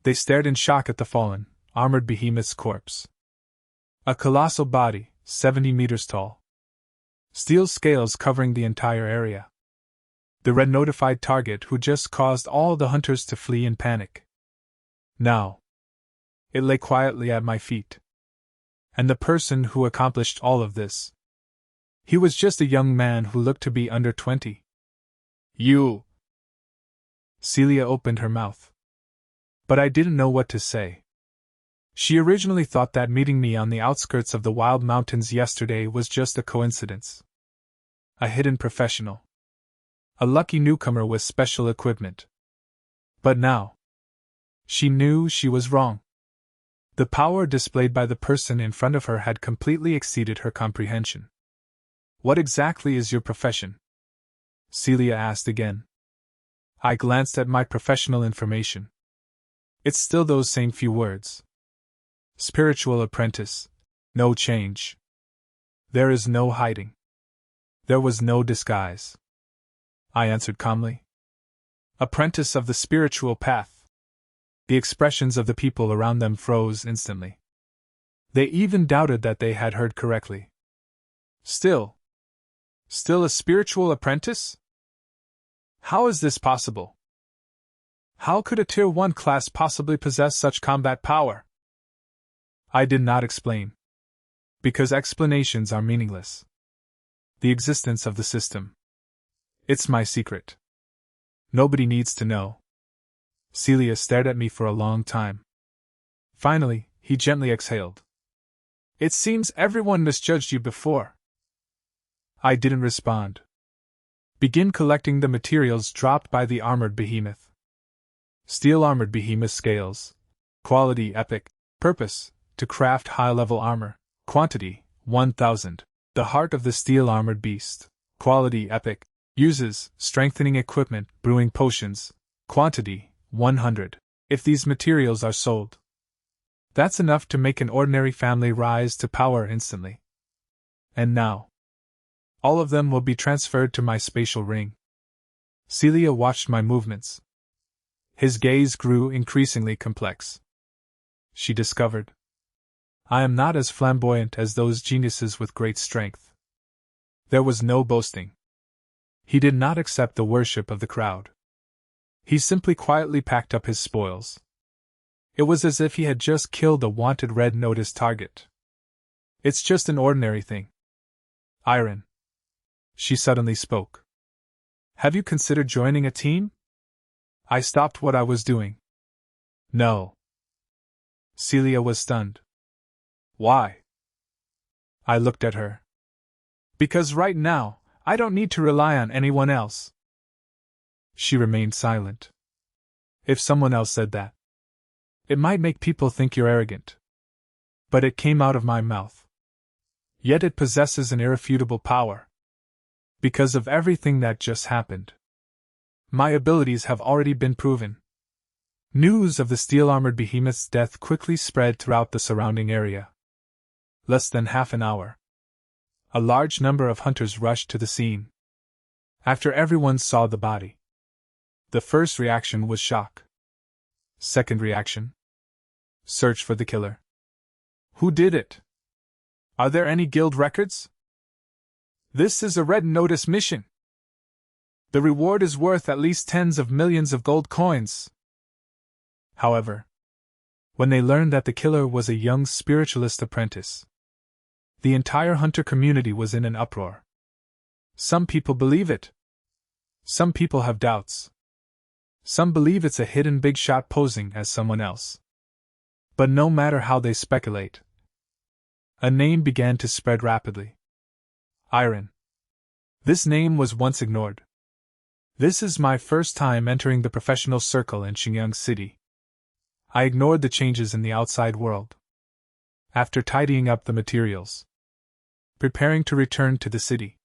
They stared in shock at the fallen, armored behemoth's corpse. A colossal body, 70 meters tall. Steel scales covering the entire area. The red notified target who just caused all the hunters to flee in panic. Now, it lay quietly at my feet. And the person who accomplished all of this. He was just a young man who looked to be under 20. You! Celia opened her mouth. But I didn't know what to say. She originally thought that meeting me on the outskirts of the wild mountains yesterday was just a coincidence. A hidden professional. A lucky newcomer with special equipment. But now, she knew she was wrong. The power displayed by the person in front of her had completely exceeded her comprehension. What exactly is your profession? Celia asked again. I glanced at my professional information. It's still those same few words. Spiritual apprentice. No change. There is no hiding. There was no disguise. I answered calmly. Apprentice of the spiritual path. The expressions of the people around them froze instantly. They even doubted that they had heard correctly. Still a spiritual apprentice? How is this possible? How could a Tier 1 class possibly possess such combat power? I did not explain. Because explanations are meaningless. The existence of the system. It's my secret. Nobody needs to know. Celia stared at me for a long time. Finally, he gently exhaled. It seems everyone misjudged you before. I didn't respond. Begin collecting the materials dropped by the armored behemoth. Steel armored behemoth scales. Quality epic. Purpose, to craft high-level armor. Quantity, 1000. The heart of the steel armored beast. Quality epic. Uses, strengthening equipment, brewing potions. Quantity, 100. If these materials are sold, that's enough to make an ordinary family rise to power instantly. And now, all of them will be transferred to my spatial ring. Celia watched my movements. His gaze grew increasingly complex. She discovered. I am not as flamboyant as those geniuses with great strength. There was no boasting. He did not accept the worship of the crowd. He simply quietly packed up his spoils. It was as if he had just killed a wanted red notice target. It's just an ordinary thing. Iron. She suddenly spoke. Have you considered joining a team? I stopped what I was doing. No. Celia was stunned. Why? I looked at her. Because right now, I don't need to rely on anyone else. She remained silent. If someone else said that, it might make people think you're arrogant. But it came out of my mouth. Yet it possesses an irrefutable power. Because of everything that just happened. My abilities have already been proven. News of the steel-armored behemoth's death quickly spread throughout the surrounding area. Less than half an hour. A large number of hunters rushed to the scene. After everyone saw the body, the first reaction was shock. Second reaction? Search for the killer. Who did it? Are there any guild records? This is a red notice mission. The reward is worth at least tens of millions of gold coins. However, when they learned that the killer was a young spiritualist apprentice, the entire hunter community was in an uproar. Some people believe it. Some people have doubts. Some believe it's a hidden big shot posing as someone else. But no matter how they speculate, a name began to spread rapidly. Iron. This name was once ignored. This is my first time entering the professional circle in Xingyang City. I ignored the changes in the outside world. After tidying up the materials, preparing to return to the city.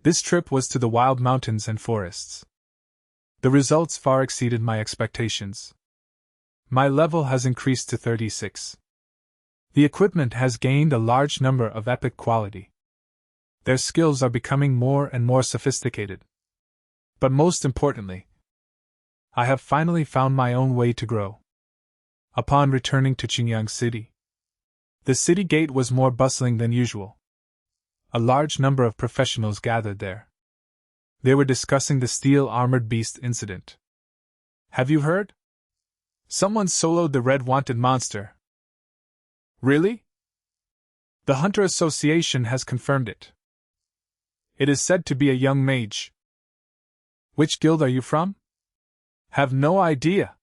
This trip was to the wild mountains and forests. The results far exceeded my expectations. My level has increased to 36. The equipment has gained a large number of epic quality. Their skills are becoming more and more sophisticated. But most importantly, I have finally found my own way to grow. Upon returning to Qingyang City, the city gate was more bustling than usual. A large number of professionals gathered there. They were discussing the steel-armored beast incident. Have you heard? Someone soloed the red wanted monster. Really? The Hunter Association has confirmed it. It is said to be a young mage. Which guild are you from? Have no idea.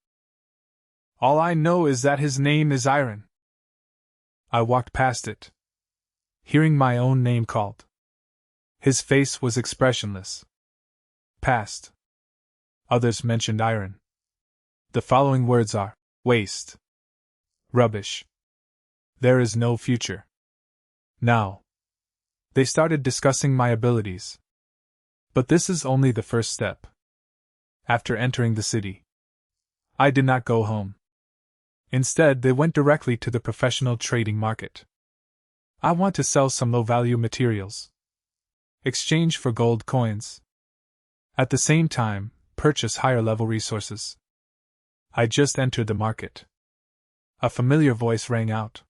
All I know is that his name is Iron. I walked past it, hearing my own name called. His face was expressionless. Past. Others mentioned Iron. The following words are: waste. Rubbish. There is no future. Now. They started discussing my abilities. But this is only the first step. After entering the city, I did not go home. Instead, they went directly to the professional trading market. I want to sell some low-value materials. Exchange for gold coins. At the same time, purchase higher-level resources. I just entered the market. A familiar voice rang out.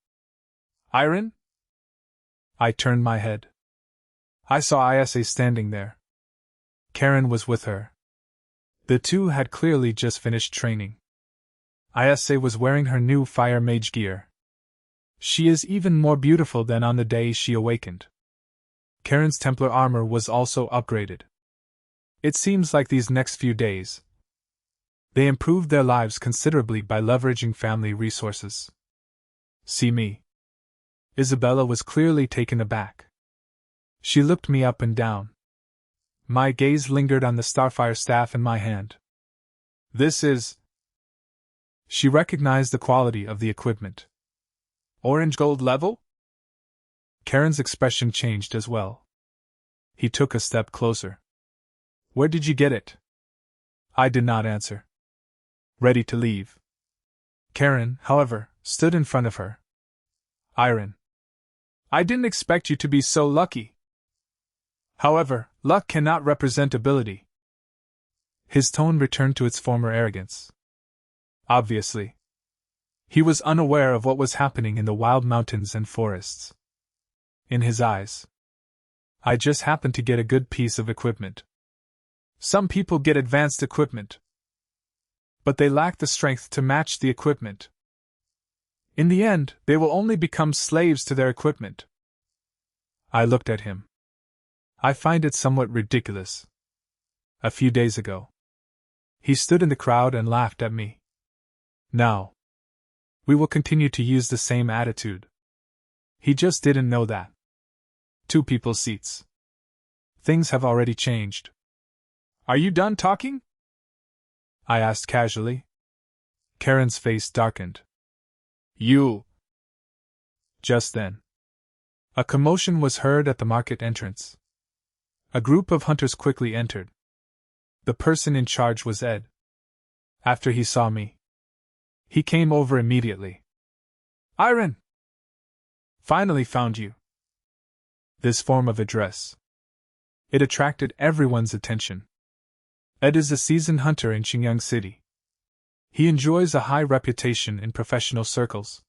Iron? I turned my head. I saw Isa standing there. Karen was with her. The two had clearly just finished training. Isa was wearing her new fire mage gear. She is even more beautiful than on the day she awakened. Karen's Templar armor was also upgraded. It seems like these next few days, they improved their lives considerably by leveraging family resources. See me. Isabella was clearly taken aback. She looked me up and down. My gaze lingered on the Starfire staff in my hand. This is... She recognized the quality of the equipment. Orange gold level? Karen's expression changed as well. He took a step closer. Where did you get it? I did not answer. Ready to leave. Karen, however, stood in front of her. Iron. I didn't expect you to be so lucky. However, luck cannot represent ability. His tone returned to its former arrogance. Obviously, he was unaware of what was happening in the wild mountains and forests. In his eyes, I just happened to get a good piece of equipment. Some people get advanced equipment, but they lack the strength to match the equipment. In the end, they will only become slaves to their equipment. I looked at him. I find it somewhat ridiculous. A few days ago, he stood in the crowd and laughed at me. Now, we will continue to use the same attitude. He just didn't know that. 2 people's seats. Things have already changed. Are you done talking? I asked casually. Karen's face darkened. You. Just then, a commotion was heard at the market entrance. A group of hunters quickly entered. The person in charge was Ed. After he saw me, he came over immediately. Iron! Finally found you. This form of address. It attracted everyone's attention. Ed is a seasoned hunter in Qingyang City. He enjoys a high reputation in professional circles.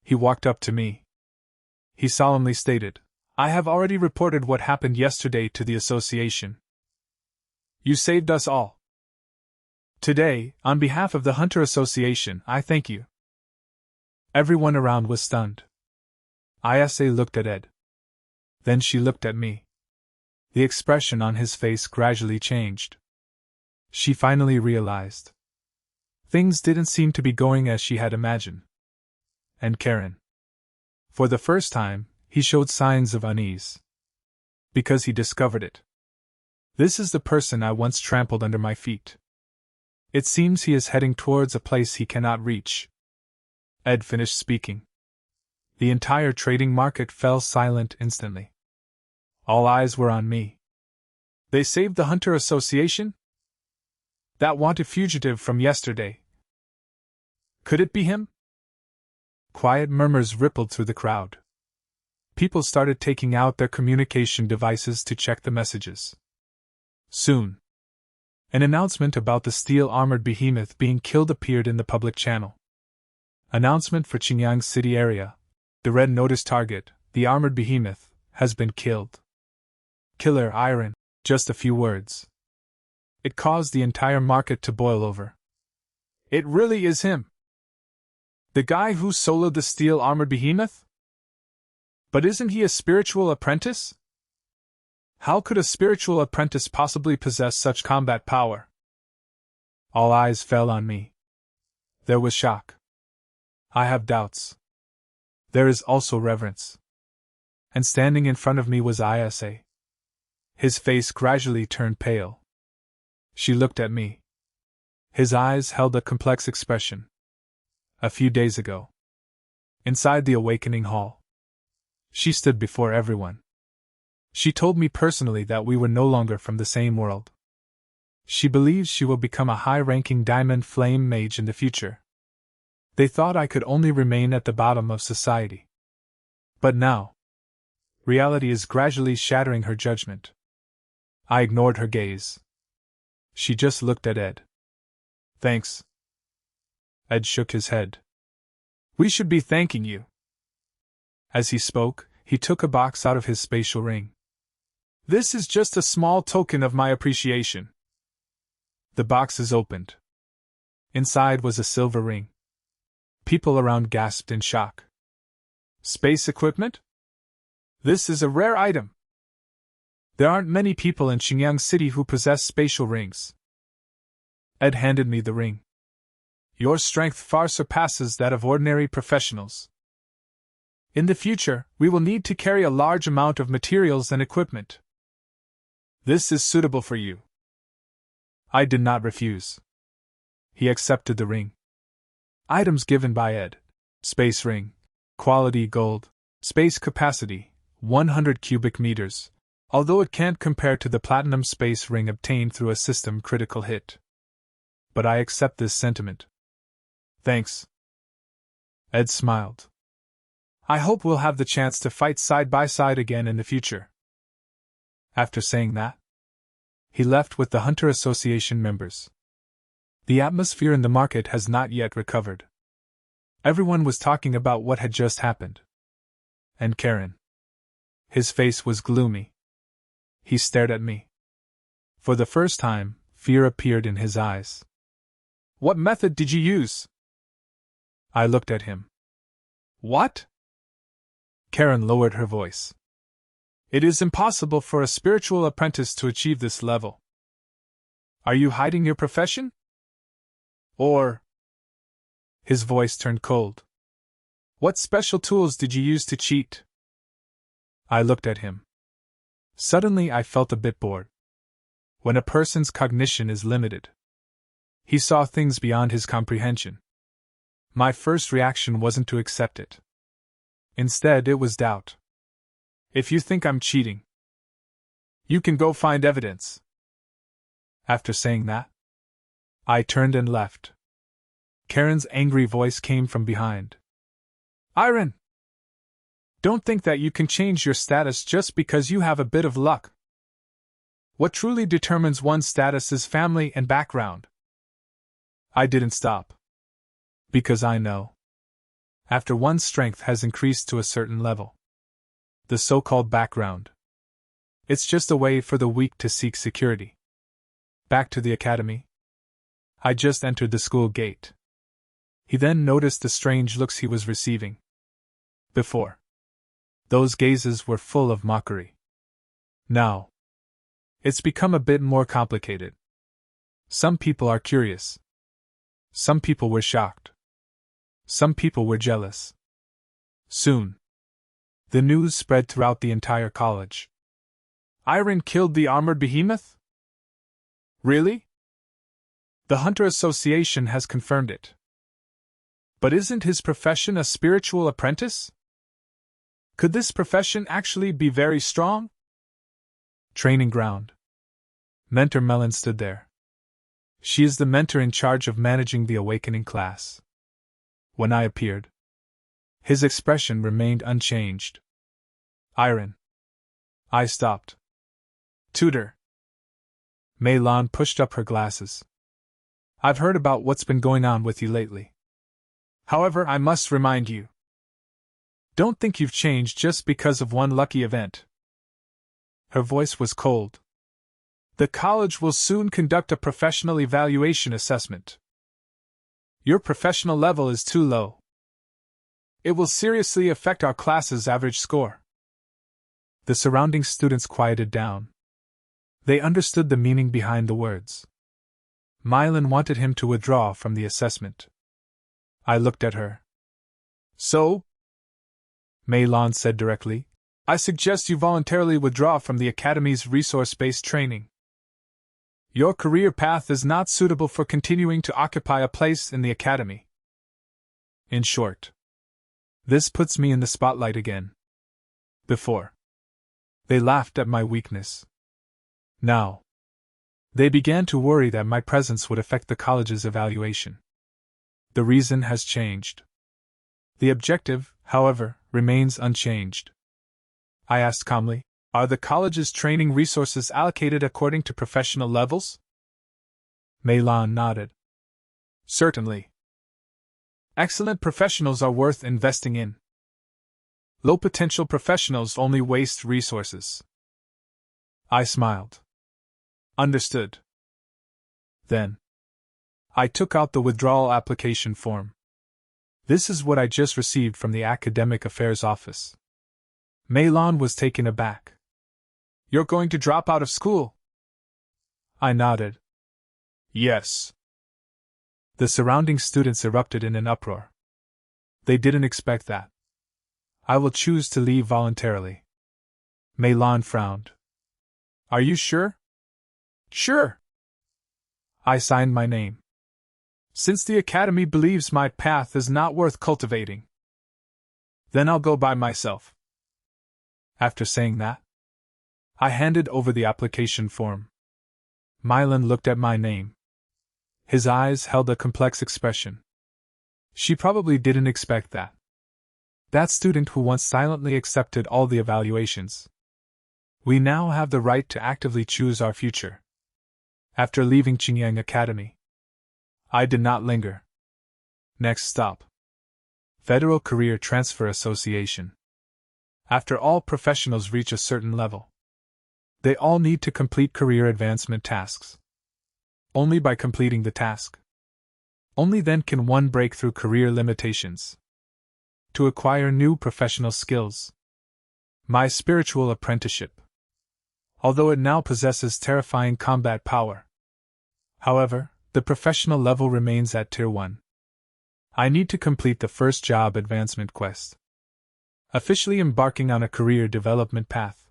He walked up to me. He solemnly stated, I have already reported what happened yesterday to the association. You saved us all. Today, on behalf of the Hunter Association, I thank you. Everyone around was stunned. Isa looked at Ed. Then she looked at me. The expression on his face gradually changed. She finally realized. Things didn't seem to be going as she had imagined. And Karen. For the first time, he showed signs of unease. Because he discovered it. This is the person I once trampled under my feet. It seems he is heading towards a place he cannot reach. Ed finished speaking. The entire trading market fell silent instantly. All eyes were on me. They saved the Hunter Association? That wanted fugitive from yesterday. Could it be him? Quiet murmurs rippled through the crowd. People started taking out their communication devices to check the messages. Soon, an announcement about the steel-armored behemoth being killed appeared in the public channel. Announcement for Qingyang City area. The red notice target, the armored behemoth, has been killed. Killer Iron. Just a few words. It caused the entire market to boil over. It really is him. The guy who soloed the steel armored behemoth? But isn't he a spiritual apprentice? How could a spiritual apprentice possibly possess such combat power? All eyes fell on me. There was shock. I have doubts. There is also reverence. And standing in front of me was Isa. His face gradually turned pale. She looked at me. His eyes held a complex expression. A few days ago, inside the awakening hall, she stood before everyone. She told me personally that we were no longer from the same world. She believes she will become a high-ranking diamond flame mage in the future. They thought I could only remain at the bottom of society. But now, reality is gradually shattering her judgment. I ignored her gaze. She just looked at Ed. Thanks. Ed shook his head. We should be thanking you. As he spoke, he took a box out of his spatial ring. This is just a small token of my appreciation. The box is opened. Inside was a silver ring. People around gasped in shock. Space equipment? This is a rare item. There aren't many people in Qingyang City who possess spatial rings. Ed handed me the ring. Your strength far surpasses that of ordinary professionals. In the future, we will need to carry a large amount of materials and equipment. This is suitable for you. I did not refuse. He accepted the ring. Items given by Ed. Space ring. Quality gold. Space capacity, 100 cubic meters, although it can't compare to the platinum space ring obtained through a system critical hit. But I accept this sentiment. Thanks. Ed smiled. I hope we'll have the chance to fight side by side again in the future. After saying that, he left with the Hunter Association members. The atmosphere in the market has not yet recovered. Everyone was talking about what had just happened. And Karen. His face was gloomy. He stared at me. For the first time, fear appeared in his eyes. What method did you use? I looked at him. What? Karen lowered her voice. It is impossible for a spiritual apprentice to achieve this level. Are you hiding your profession? Or... His voice turned cold. What special tools did you use to cheat? I looked at him. Suddenly I felt a bit bored. When a person's cognition is limited, he saw things beyond his comprehension. My first reaction wasn't to accept it. Instead, it was doubt. If you think I'm cheating, you can go find evidence. After saying that, I turned and left. Karen's angry voice came from behind. Iron! Don't think that you can change your status just because you have a bit of luck. What truly determines one's status is family and background. I didn't stop. Because I know. After one's strength has increased to a certain level, the so-called background, it's just a way for the weak to seek security. Back to the academy. I just entered the school gate. He then noticed the strange looks he was receiving. Before, those gazes were full of mockery. Now, it's become a bit more complicated. Some people are curious. Some people were shocked. Some people were jealous. Soon, the news spread throughout the entire college. Iron killed the armored behemoth? Really? The Hunter Association has confirmed it. But isn't his profession a spiritual apprentice? Could this profession actually be very strong? Training ground. Mentor Melon stood there. She is the mentor in charge of managing the awakening class. When I appeared, his expression remained unchanged. Iron. I stopped. Tutor. Meilon pushed up her glasses. I've heard about what's been going on with you lately. However, I must remind you. Don't think you've changed just because of one lucky event. Her voice was cold. The college will soon conduct a professional evaluation assessment. Your professional level is too low. It will seriously affect our class's average score. The surrounding students quieted down. They understood the meaning behind the words. Mylan wanted him to withdraw from the assessment. I looked at her. So? Mylan said directly, I suggest you voluntarily withdraw from the Academy's resource-based training. Your career path is not suitable for continuing to occupy a place in the Academy. In short, this puts me in the spotlight again. Before, they laughed at my weakness. Now, they began to worry that my presence would affect the college's evaluation. The reason has changed. The objective, however, remains unchanged. I asked calmly, are the college's training resources allocated according to professional levels? Mylan nodded. Certainly. Excellent professionals are worth investing in. Low-potential professionals only waste resources. I smiled. Understood. Then, I took out the withdrawal application form. This is what I just received from the Academic Affairs Office. Mylan was taken aback. You're going to drop out of school? I nodded. Yes. The surrounding students erupted in an uproar. They didn't expect that. I will choose to leave voluntarily. Mylan frowned. Are you sure? Sure. I signed my name. Since the Academy believes my path is not worth cultivating, then I'll go by myself. After saying that, I handed over the application form. Mylan looked at my name. His eyes held a complex expression. She probably didn't expect that. That student who once silently accepted all the evaluations. We now have the right to actively choose our future. After leaving Qingyang Academy, I did not linger. Next stop. Federal Career Transfer Association. After all professionals reach a certain level, they all need to complete career advancement tasks. Only by completing the task, only then can one break through career limitations. To acquire new professional skills. My spiritual apprenticeship. Although it now possesses terrifying combat power. However, the professional level remains at Tier 1. I need to complete the first job advancement quest. Officially embarking on a career development path.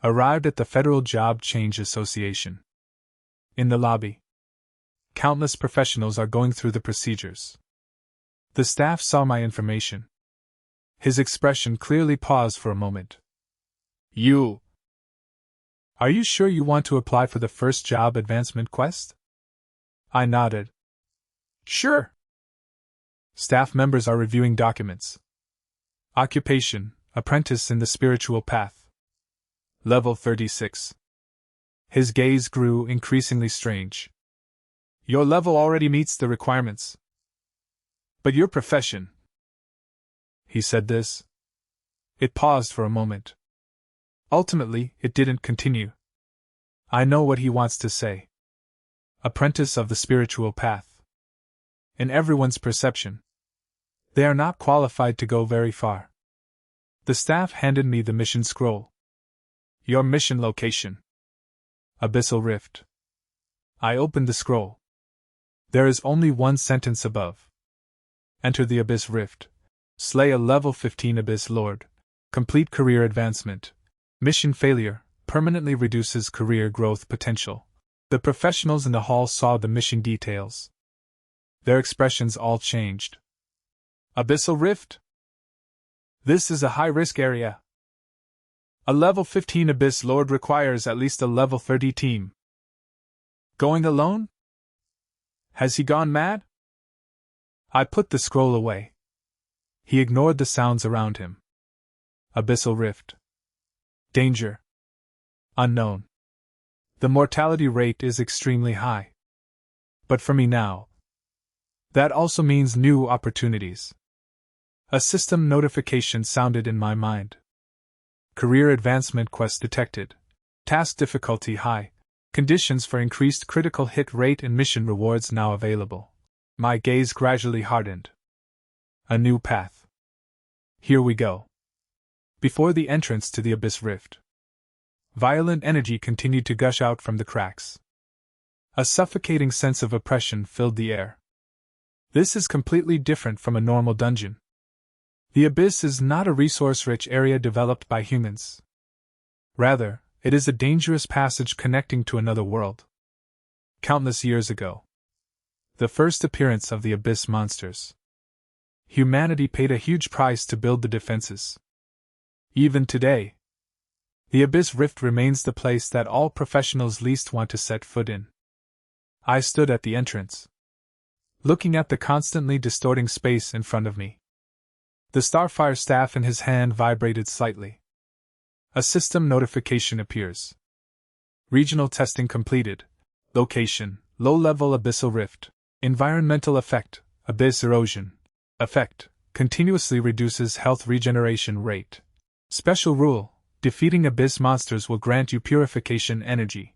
Arrived at the Federal Job Change Association. In the lobby, countless professionals are going through the procedures. The staff saw my information. His expression clearly paused for a moment. You. Are you sure you want to apply for the first job advancement quest? I nodded. Sure. Staff members are reviewing documents. Occupation, apprentice in the spiritual path. Level 36. His gaze grew increasingly strange. Your level already meets the requirements. But your profession. He said this. It paused for a moment. Ultimately, it didn't continue. I know what he wants to say. Apprentice of the spiritual path. In everyone's perception, they are not qualified to go very far. The staff handed me the mission scroll. Your mission location. Abyssal Rift. I opened the scroll. There is only one sentence above. Enter the Abyss Rift. Slay a level 15 Abyss Lord. Complete career advancement. Mission failure. Permanently reduces career growth potential. The professionals in the hall saw the mission details. Their expressions all changed. Abyssal Rift? This is a high-risk area. A level 15 Abyss Lord requires at least a level 30 team. Going alone? Has he gone mad? I put the scroll away. He ignored the sounds around him. Abyssal Rift. Danger. Unknown. The mortality rate is extremely high. But for me now, That also means new opportunities. A system notification sounded in my mind. Career advancement quest detected. Task difficulty high. Conditions for increased critical hit rate and mission rewards now available. My gaze gradually hardened. A new path. Here we go. Before the entrance to the abyss rift, violent energy continued to gush out from the cracks. A suffocating sense of oppression filled the air. This is completely different from a normal dungeon. The abyss is not a resource-rich area developed by humans. Rather, it is a dangerous passage connecting to another world. Countless years ago, the first appearance of the abyss monsters, humanity paid a huge price to build the defenses. Even today, the abyss rift remains the place that all professionals least want to set foot in. I stood at the entrance, looking at the constantly distorting space in front of me. The Starfire staff in his hand vibrated slightly. A system notification appears. Regional testing completed. Location: low-level abyssal rift. Environmental effect: abyss erosion. Effect: continuously reduces health regeneration rate. Special rule: defeating abyss monsters will grant you purification energy.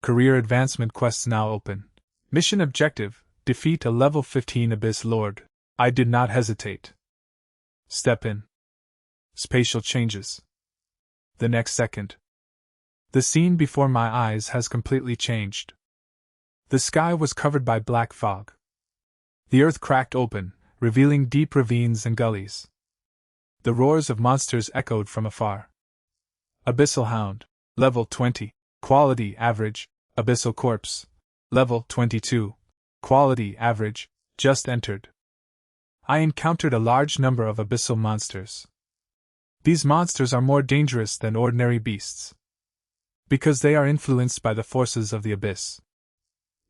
Career advancement quests now open. Mission objective: defeat a level 15 abyss lord. I did not hesitate. Step in. Spatial changes. The next second, the scene before my eyes has completely changed. The sky was covered by black fog. The earth cracked open, revealing deep ravines and gullies. The roars of monsters echoed from afar. Abyssal Hound, level 20, quality average. Abyssal Corpse, level 22, quality average, just entered. I encountered a large number of abyssal monsters. These monsters are more dangerous than ordinary beasts, because they are influenced by the forces of the abyss.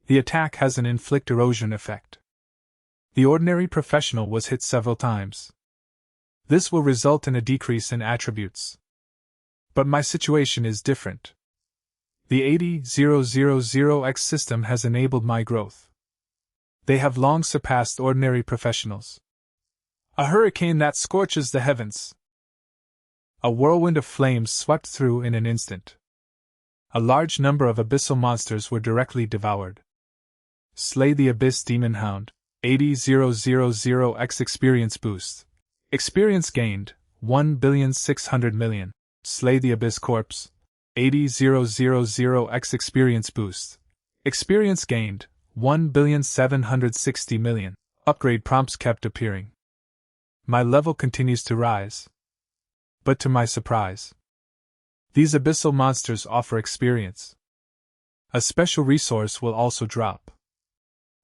The attack has an inflict erosion effect. The ordinary professional was hit several times. This will result in a decrease in attributes. But my situation is different. The 80000X system has enabled my growth. They have long surpassed ordinary professionals. A hurricane that scorches the heavens. A whirlwind of flames swept through in an instant. A large number of abyssal monsters were directly devoured. Slay the Abyss Demon Hound, 80000X experience boost. Experience gained, 1,600,000,000. Slay the Abyss Corpse, 80000X experience boost. Experience gained, 1,760,000,000. Upgrade prompts kept appearing. My level continues to rise. But to my surprise, these abyssal monsters offer experience. A special resource will also drop.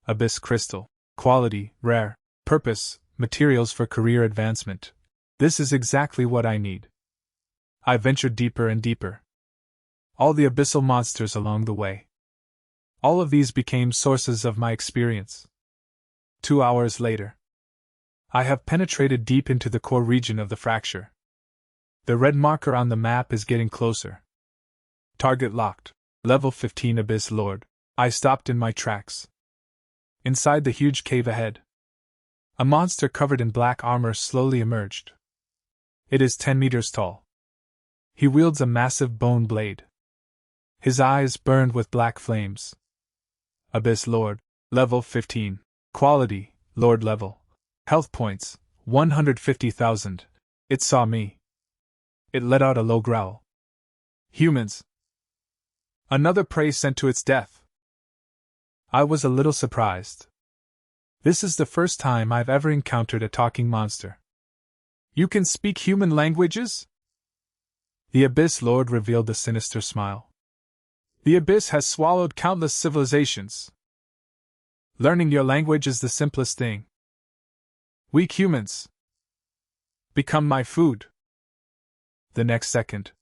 Abyss Crystal. Quality, rare. Purpose, materials for career advancement. This is exactly what I need. I ventured deeper and deeper. All the abyssal monsters along the way. All of these became sources of my experience. 2 hours later, I have penetrated deep into the core region of the fracture. The red marker on the map is getting closer. Target locked. Level 15 Abyss Lord. I stopped in my tracks. Inside the huge cave ahead, a monster covered in black armor slowly emerged. It is 10 meters tall. He wields a massive bone blade. His eyes burned with black flames. Abyss Lord. Level 15. Quality, Lord level. Health points, 150,000. It saw me. It let out a low growl. Humans. Another prey sent to its death. I was a little surprised. This is the first time I've ever encountered a talking monster. You can speak human languages? The Abyss Lord revealed a sinister smile. The Abyss has swallowed countless civilizations. Learning your language is the simplest thing. Weak humans. Become my food. The next second,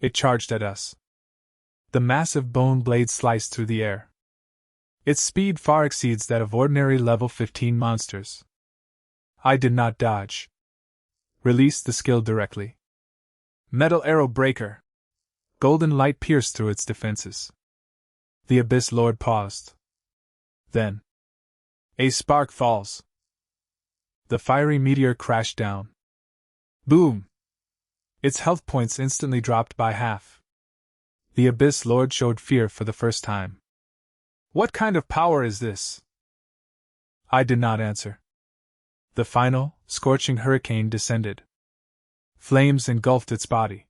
it charged at us. The massive bone blade sliced through the air. Its speed far exceeds that of ordinary level 15 monsters. I did not dodge. Released the skill directly. Metal Arrow Breaker. Golden light pierced through its defenses. The Abyss Lord paused. Then, A spark falls. The fiery meteor crashed down. Boom! Its health points instantly dropped by half. The Abyss Lord showed fear for the first time. What kind of power is this? I did not answer. The final, scorching hurricane descended. Flames engulfed its body.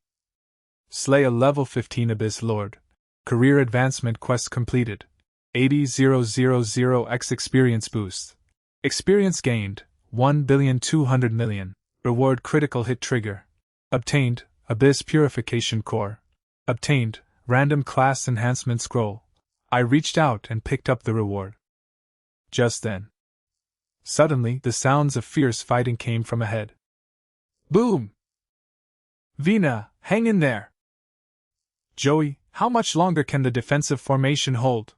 Slay a level 15 Abyss Lord. Career advancement quest completed. 80,000x experience boost. Experience gained, 1,200,000,000. Reward critical hit trigger. Obtained, Abyss Purification Core. Obtained, random class enhancement scroll. I reached out and picked up the reward. Just then, suddenly the sounds of fierce fighting came from ahead. Boom! Vina, hang in there! Joey, how much longer can the defensive formation hold?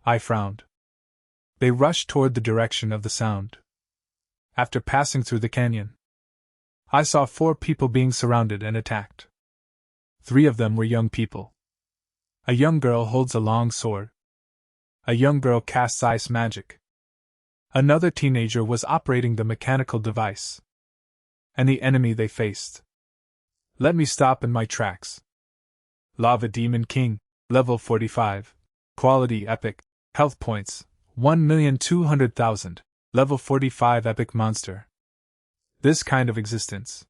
I frowned. They rushed toward the direction of the sound. After passing through the canyon, I saw 4 people being surrounded and attacked. 3 of them were young people. A young girl holds a long sword. A young girl casts ice magic. Another teenager was operating the mechanical device. And the enemy they faced. Let me stop in my tracks. Lava Demon King, level 45. Quality epic. Health points, 1,200,000. Level 45 epic monster. This kind of existence.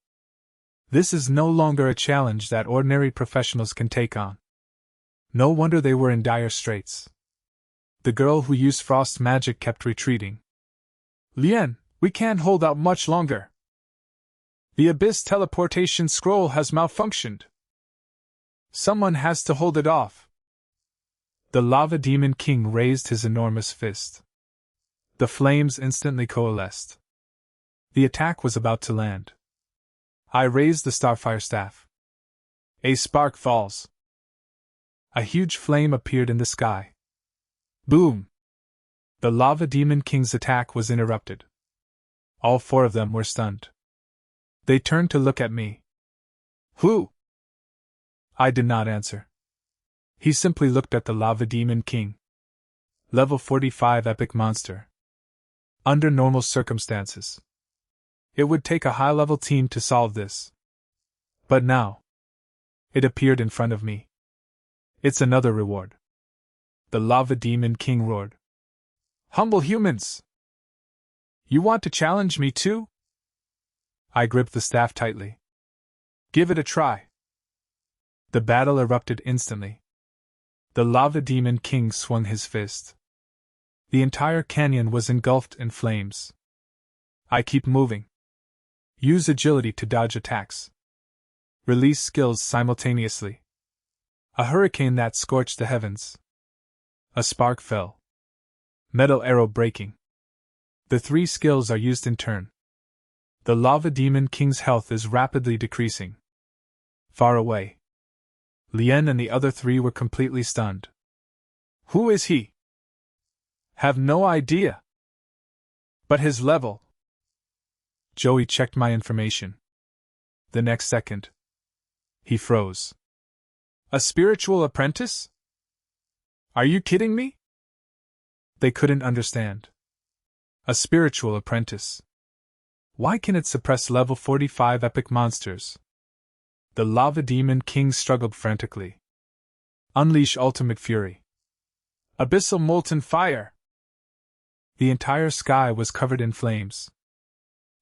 This is no longer a challenge that ordinary professionals can take on. No wonder they were in dire straits. The girl who used frost magic kept retreating. Lien, we can't hold out much longer. The Abyss teleportation scroll has malfunctioned. Someone has to hold it off. The Lava Demon King raised his enormous fist. The flames instantly coalesced. The attack was about to land. I raised the Starfire staff. A spark falls. A huge flame appeared in the sky. Boom! The Lava Demon King's attack was interrupted. All 4 of them were stunned. They turned to look at me. Who? I did not answer. He simply looked at the Lava Demon King. Level 45 epic monster. Under normal circumstances, it would take a high-level team to solve this. But now, it appeared in front of me. It's another reward. The Lava Demon King roared. Humble humans! You want to challenge me too? I gripped the staff tightly. Give it a try. The battle erupted instantly. The Lava Demon King swung his fist. The entire canyon was engulfed in flames. I keep moving. Use agility to dodge attacks. Release skills simultaneously. A hurricane that scorched the heavens. A spark fell. Metal arrow breaking. The 3 skills are used in turn. The Lava Demon King's health is rapidly decreasing. Far away, Lien and the other 3 were completely stunned. Who is he? Have no idea. But his level. Joey checked my information. The next second, he froze. A spiritual apprentice? Are you kidding me? They couldn't understand. A spiritual apprentice. Why can it suppress level 45 epic monsters? The Lava Demon King struggled frantically. Unleash ultimate fury. Abyssal molten fire. The entire sky was covered in flames.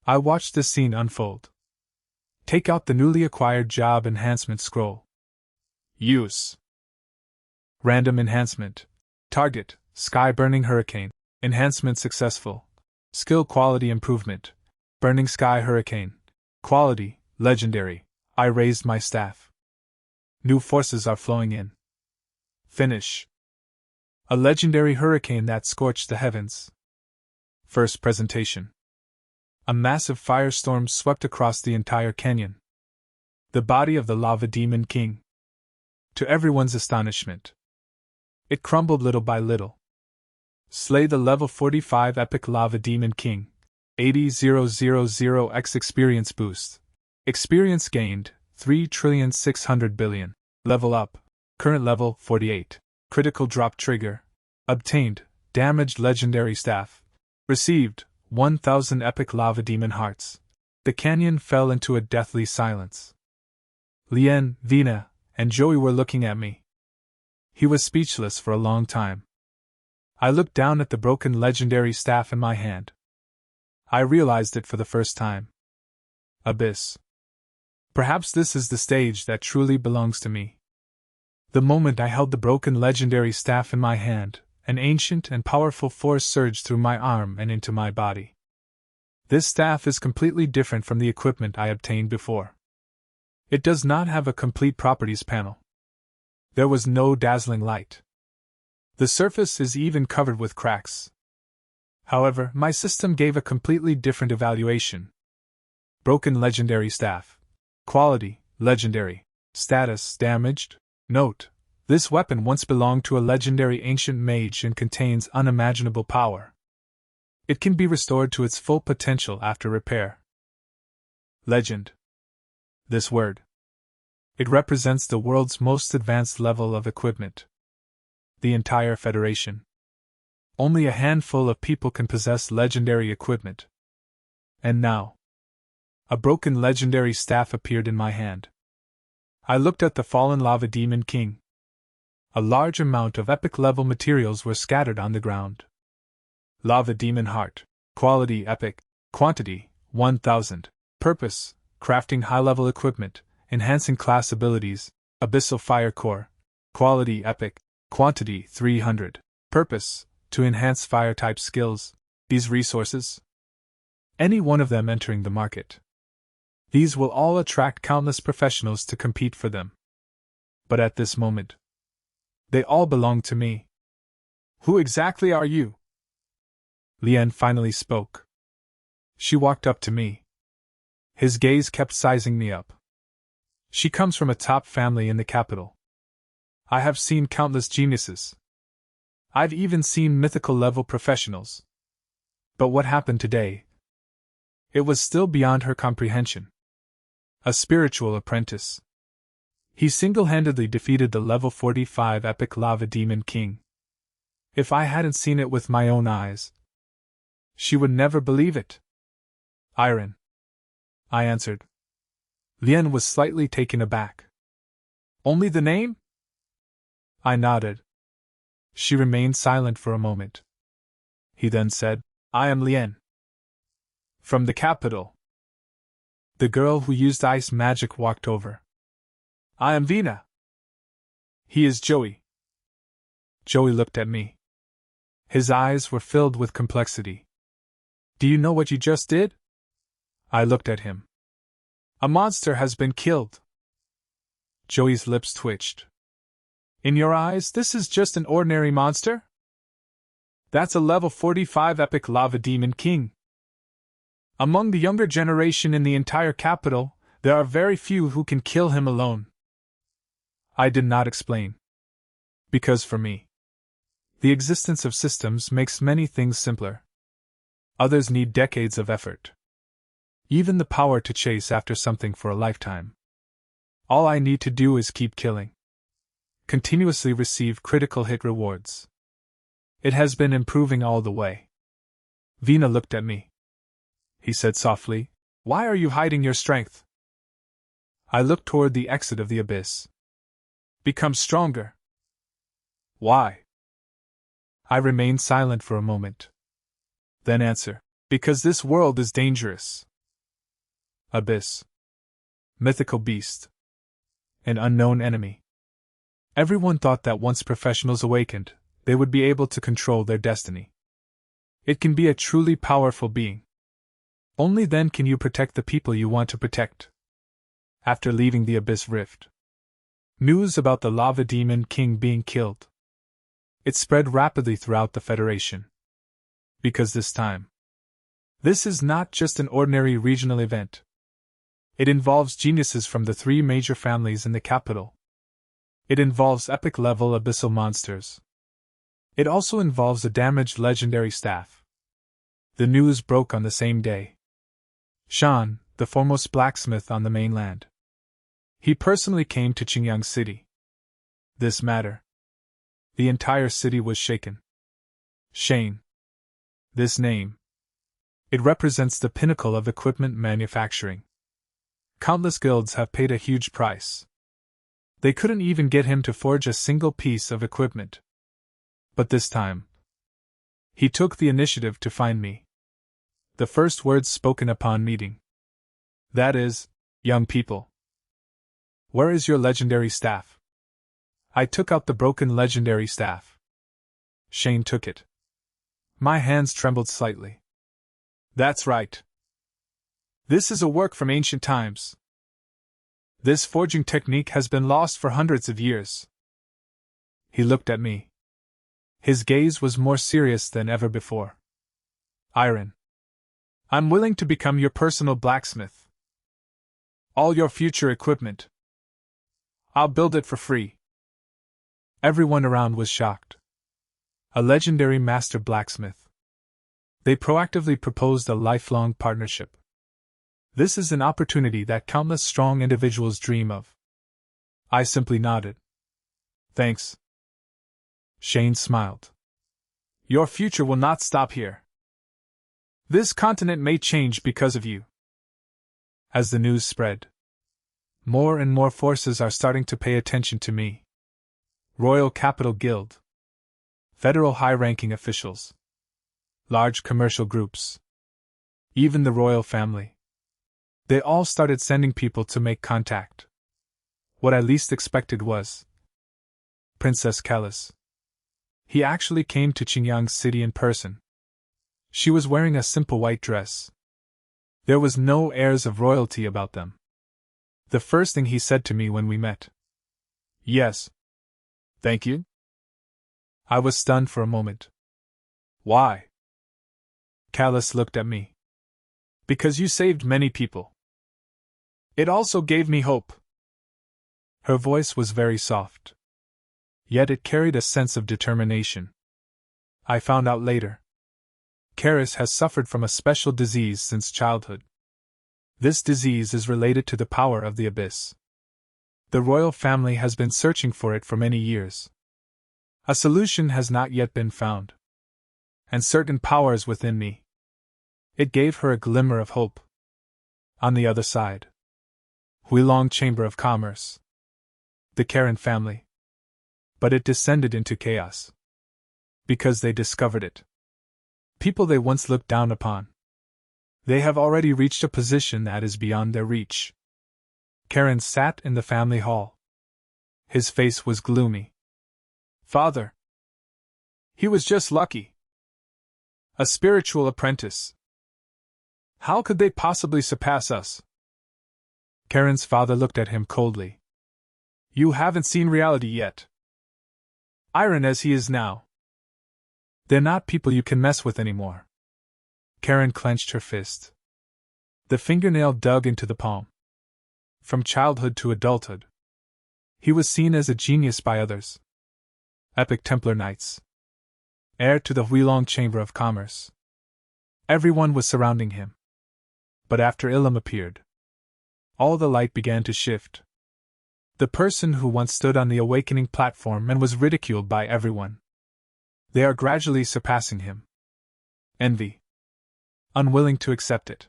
I watched this scene unfold. Take out the newly acquired job enhancement scroll. Use. Random enhancement. Target, sky burning hurricane. Enhancement successful. Skill quality improvement. Burning sky hurricane. Quality, legendary. I raised my staff. New forces are flowing in. Finish. A legendary hurricane that scorched the heavens. First presentation. A massive firestorm swept across the entire canyon. The body of the Lava Demon King. To everyone's astonishment, it crumbled little by little. Slay the level 45 epic Lava Demon King. 80,000x experience boost. Experience gained, 3,600,000,000,000. Level up. Current level, 48. Critical drop trigger. Obtained. damaged legendary staff. Received 1,000 epic lava demon hearts. The canyon fell into a deathly silence. Lien, Vina, and Joey were looking at me. He was speechless for a long time. I looked down at the broken legendary staff in my hand. I realized it for the first time. Abyss. Perhaps this is the stage that truly belongs to me. The moment I held the broken legendary staff in my hand, an ancient and powerful force surged through my arm and into my body. This staff is completely different from the equipment I obtained before. It does not have a complete properties panel. There was no dazzling light. The surface is even covered with cracks. However, my system gave a completely different evaluation. Broken legendary staff. Quality, legendary. Status, damaged. Note: this weapon once belonged to a legendary ancient mage and contains unimaginable power. It can be restored to its full potential after repair. Legend. This word. It represents the world's most advanced level of equipment. The entire Federation. Only a handful of people can possess legendary equipment. And now, a broken legendary staff appeared in my hand. I looked at the fallen lava demon king. A large amount of epic-level materials were scattered on the ground. Lava demon heart. Quality epic. Quantity 1,000. Purpose: crafting high-level equipment, enhancing class abilities. Abyssal fire core. Quality epic. Quantity 300. Purpose: to enhance fire-type skills. These resources, any one of them entering the market, these will all attract countless professionals to compete for them. But at this moment, they all belong to me. Who exactly are you? Lien finally spoke. She walked up to me. His gaze kept sizing me up. She comes from a top family in the capital. I have seen countless geniuses. I've even seen mythical-level professionals. But what happened today? It was still beyond her comprehension. A spiritual apprentice. He single-handedly defeated the level 45 epic lava demon king. If I hadn't seen it with my own eyes, she would never believe it. Iron, I answered. Lien was slightly taken aback. Only the name? I nodded. She remained silent for a moment. He then said, I am Lien. From the capital. The girl who used ice magic walked over. I am Vina. He is Joey. Joey looked at me. His eyes were filled with complexity. Do you know what you just did? I looked at him. A monster has been killed. Joey's lips twitched. In your eyes, this is just an ordinary monster? That's a level 45 epic lava demon king. Among the younger generation in the entire capital, there are very few who can kill him alone. I did not explain. Because for me, the existence of systems makes many things simpler. Others need decades of effort. Even the power to chase after something for a lifetime. All I need to do is keep killing. Continuously receive critical hit rewards. It has been improving all the way. Vina looked at me. He said softly, Why are you hiding your strength? I looked toward the exit of the abyss. Become stronger. Why? I remained silent for a moment. Then answer, because this world is dangerous. Abyss. Mythical beast. An unknown enemy. Everyone thought that once professionals awakened, they would be able to control their destiny. It can be a truly powerful being. Only then can you protect the people you want to protect. After leaving the Abyss Rift, news about the Lava Demon King being killed. It spread rapidly throughout the Federation. Because this time, this is not just an ordinary regional event. It involves geniuses from the 3 major families in the capital. It involves epic-level abyssal monsters. It also involves a damaged legendary staff. The news broke on the same day. Shan, the foremost blacksmith on the mainland. He personally came to Qingyang City. This matter. The entire city was shaken. Shane. This name. It represents the pinnacle of equipment manufacturing. Countless guilds have paid a huge price. They couldn't even get him to forge a single piece of equipment. But this time, he took the initiative to find me. The first words spoken upon meeting. That is, young people. Where is your legendary staff? I took out the broken legendary staff. Shane took it. My hands trembled slightly. That's right. This is a work from ancient times. This forging technique has been lost for hundreds of years. He looked at me. His gaze was more serious than ever before. Iron. I'm willing to become your personal blacksmith. All your future equipment. I'll build it for free. Everyone around was shocked. A legendary master blacksmith. They proactively proposed a lifelong partnership. This is an opportunity that countless strong individuals dream of. I simply nodded. Thanks. Shane smiled. Your future will not stop here. This continent may change because of you. As the news spread, more and more forces are starting to pay attention to me. Royal Capital Guild. Federal high-ranking officials. Large commercial groups. Even the royal family. They all started sending people to make contact. What I least expected was Princess Callis. He actually came to Qingyang City in person. She was wearing a simple white dress. There was no airs of royalty about them. The first thing he said to me when we met. Yes. Thank you? I was stunned for a moment. Why? Callis looked at me. Because you saved many people. It also gave me hope. Her voice was very soft. Yet it carried a sense of determination. I found out later. Karis has suffered from a special disease since childhood. This disease is related to the power of the abyss. The royal family has been searching for it for many years. A solution has not yet been found. And certain powers within me. It gave her a glimmer of hope. On the other side. Huilong Chamber of Commerce. The Karen family. But it descended into chaos. Because they discovered it. People they once looked down upon. They have already reached a position that is beyond their reach. Karen sat in the family hall. His face was gloomy. Father. He was just lucky. A spiritual apprentice. How could they possibly surpass us? Karen's father looked at him coldly. You haven't seen reality yet. Iron as he is now. They're not people you can mess with anymore. Karen clenched her fist. The fingernail dug into the palm. From childhood to adulthood. He was seen as a genius by others. Epic Templar Knights. Heir to the Huilong Chamber of Commerce. Everyone was surrounding him. But after Ilum appeared, all the light began to shift. The person who once stood on the awakening platform and was ridiculed by everyone. They are gradually surpassing him. Envy. Unwilling to accept it.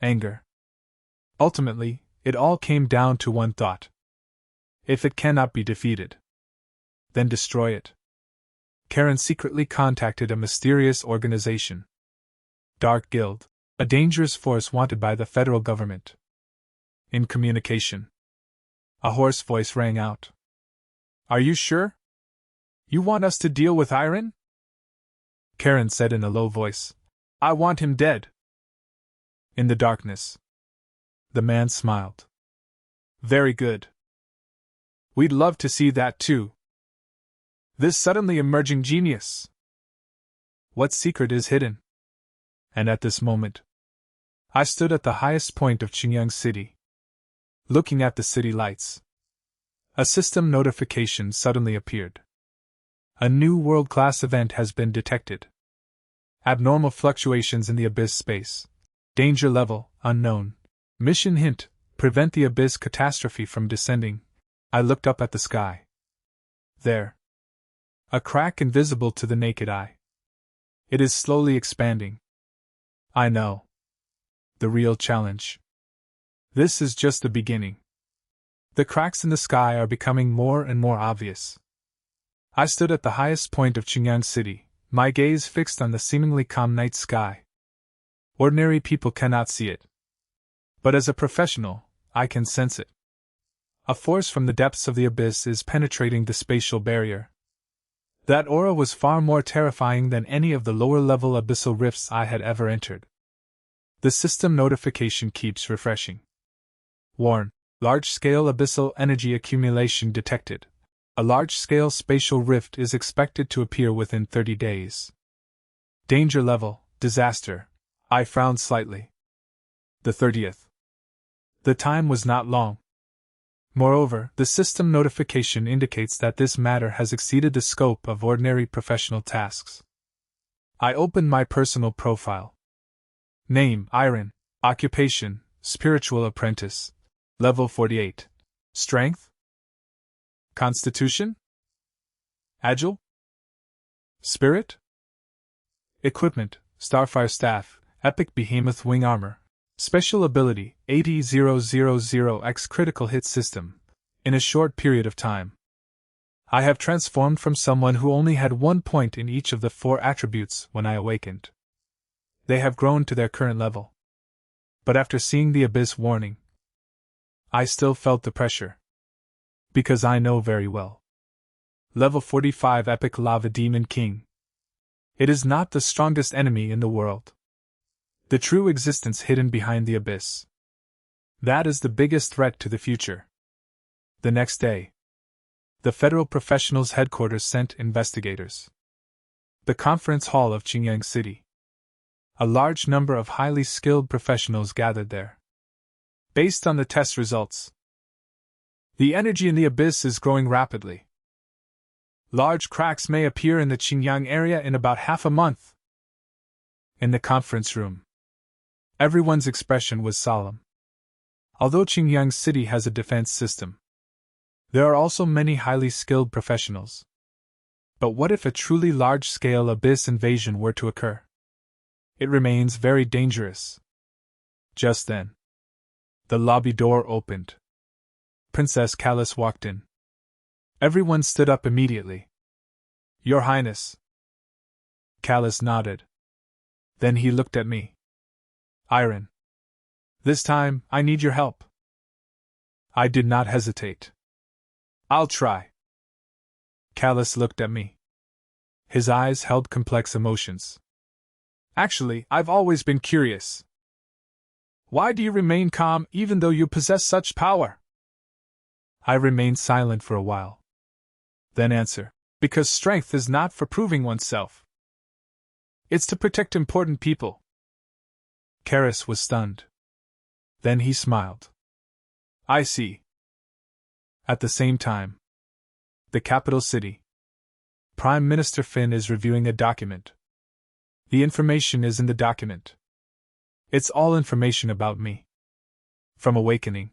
Anger. Ultimately, it all came down to one thought. If it cannot be defeated, then destroy it. Karen secretly contacted a mysterious organization. Dark Guild, a dangerous force wanted by the federal government. In communication. A hoarse voice rang out. Are you sure? You want us to deal with Iron? Karen said in a low voice. I want him dead. In the darkness. The man smiled. Very good. We'd love to see that too. This suddenly emerging genius. What secret is hidden? And at this moment, I stood at the highest point of Qingyang City. Looking at the city lights. A system notification suddenly appeared. A new world-class event has been detected. Abnormal fluctuations in the abyss space. Danger level, unknown. Mission hint, prevent the abyss catastrophe from descending. I looked up at the sky. There. A crack invisible to the naked eye. It is slowly expanding. I know. The real challenge. This is just the beginning. The cracks in the sky are becoming more and more obvious. I stood at the highest point of Qingyang City, my gaze fixed on the seemingly calm night sky. Ordinary people cannot see it. But as a professional, I can sense it. A force from the depths of the abyss is penetrating the spatial barrier. That aura was far more terrifying than any of the lower-level abyssal rifts I had ever entered. The system notification keeps refreshing. Warn: large-scale abyssal energy accumulation detected. A large-scale spatial rift is expected to appear within 30 days. Danger level: disaster. I frowned slightly. The 30th. The time was not long. Moreover, the system notification indicates that this matter has exceeded the scope of ordinary professional tasks. I opened my personal profile. Name: Iron. Occupation: spiritual apprentice. Level 48. Strength? Constitution? Agile? Spirit? Equipment: Starfire Staff, Epic Behemoth Wing Armor. Special ability: 80,000x critical hit system. In a short period of time, I have transformed from someone who only had 1 point in each of the 4 attributes when I awakened. They have grown to their current level. But after seeing the Abyss warning, I still felt the pressure. Because I know very well. Level 45 Epic Lava Demon King. It is not the strongest enemy in the world. The true existence hidden behind the abyss. That is the biggest threat to the future. The next day, the Federal Professionals Headquarters sent investigators. The conference hall of Qingyang City. A large number of highly skilled professionals gathered there. Based on the test results, the energy in the abyss is growing rapidly. Large cracks may appear in the Qingyang area in about half a month. In the conference room, everyone's expression was solemn. Although Qingyang City has a defense system, there are also many highly skilled professionals. But what if a truly large-scale abyss invasion were to occur? It remains very dangerous. Just then, the lobby door opened. Princess Callis walked in. Everyone stood up immediately. Your Highness. Callis nodded. Then he looked at me. Iron. This time, I need your help. I did not hesitate. I'll try. Callis looked at me. His eyes held complex emotions. Actually, I've always been curious. Why do you remain calm even though you possess such power? I remained silent for a while. Then answer: because strength is not for proving oneself. It's to protect important people. Karis was stunned. Then he smiled. I see. At the same time, the capital city. Prime Minister Finn is reviewing a document. The information is in the document. It's all information about me. From awakening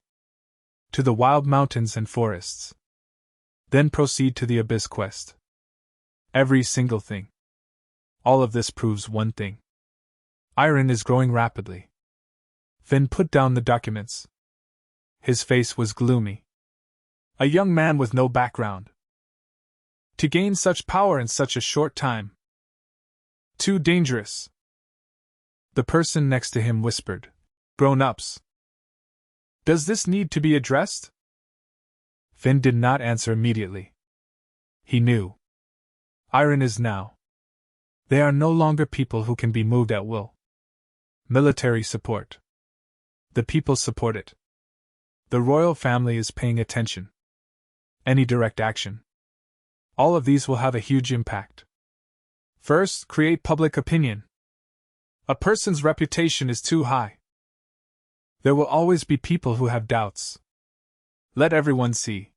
to the wild mountains and forests. Then proceed to the Abyss quest. Every single thing. All of this proves one thing. Iron is growing rapidly. Finn put down the documents. His face was gloomy. A young man with no background. To gain such power in such a short time. Too dangerous. The person next to him whispered, Grown-ups. Does this need to be addressed? Finn did not answer immediately. He knew. Iron is now. They are no longer people who can be moved at will. Military support. The people support it. The royal family is paying attention. Any direct action. All of these will have a huge impact. First, create public opinion. A person's reputation is too high. There will always be people who have doubts. Let everyone see.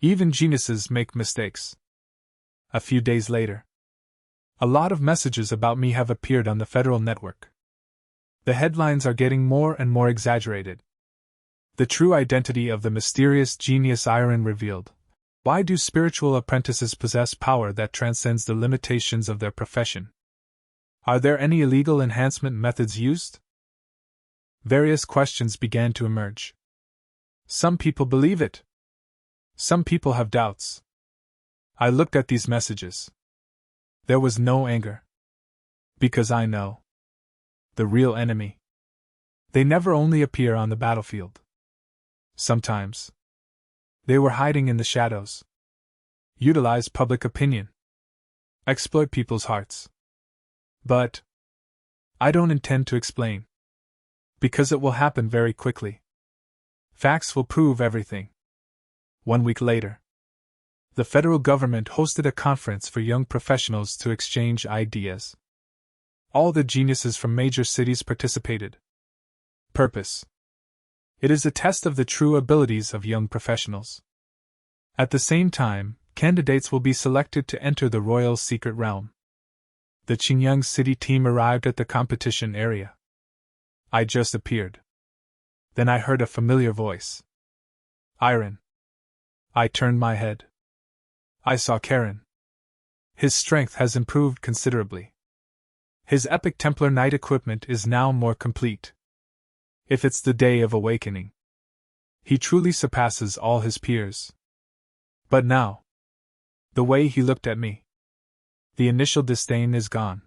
Even geniuses make mistakes. A few days later, a lot of messages about me have appeared on the federal network. The headlines are getting more and more exaggerated. The true identity of the mysterious genius Iron revealed. Why do spiritual apprentices possess power that transcends the limitations of their profession? Are there any illegal enhancement methods used? Various questions began to emerge. Some people believe it. Some people have doubts. I looked at these messages. There was no anger. Because I know the real enemy. They never only appear on the battlefield. Sometimes they were hiding in the shadows. Utilize public opinion. Exploit people's hearts. But I don't intend to explain. Because it will happen very quickly. Facts will prove everything. 1 week later, the federal government hosted a conference for young professionals to exchange ideas. All the geniuses from major cities participated. Purpose: it is a test of the true abilities of young professionals. At the same time, candidates will be selected to enter the royal secret realm. The Qingyang City team arrived at the competition area. I just appeared. Then I heard a familiar voice. Iron. I turned my head. I saw Karen. His strength has improved considerably. His epic Templar Knight equipment is now more complete. If it's the day of awakening, he truly surpasses all his peers. But now, the way he looked at me, the initial disdain is gone.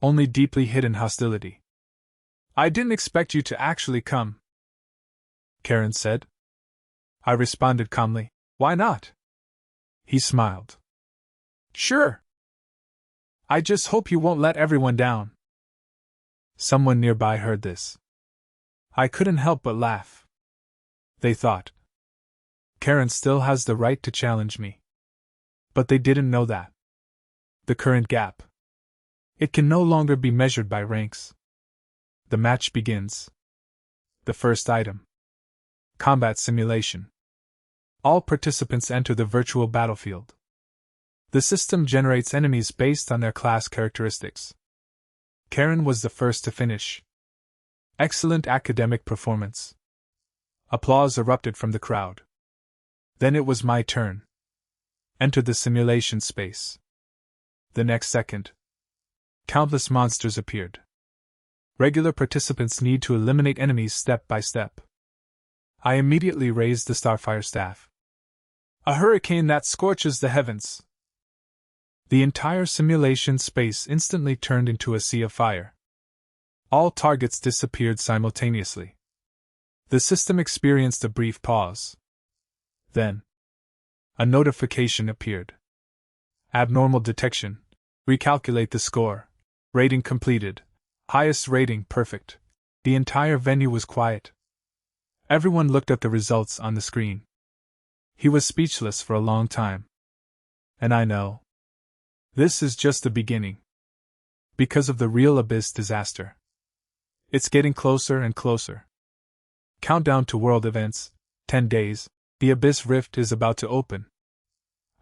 Only deeply hidden hostility. I didn't expect you to actually come, Karen said. I responded calmly, why not? He smiled. Sure. I just hope you won't let everyone down. Someone nearby heard this. I couldn't help but laugh. They thought, Karen still has the right to challenge me. But they didn't know that. The current gap. It can no longer be measured by ranks. The match begins. The first item. Combat simulation. All participants enter the virtual battlefield. The system generates enemies based on their class characteristics. Karen was the first to finish. Excellent academic performance. Applause erupted from the crowd. Then it was my turn. Enter the simulation space. The next second, countless monsters appeared. Regular participants need to eliminate enemies step by step. I immediately raised the Starfire staff. A hurricane that scorches the heavens. The entire simulation space instantly turned into a sea of fire. All targets disappeared simultaneously. The system experienced a brief pause. Then, a notification appeared. Abnormal detection. Recalculate the score. Rating completed. Highest rating perfect. The entire venue was quiet. Everyone looked at the results on the screen. He was speechless for a long time. And I know. This is just the beginning. Because of the real Abyss disaster. It's getting closer and closer. Countdown to world events, 10 days, the Abyss Rift is about to open.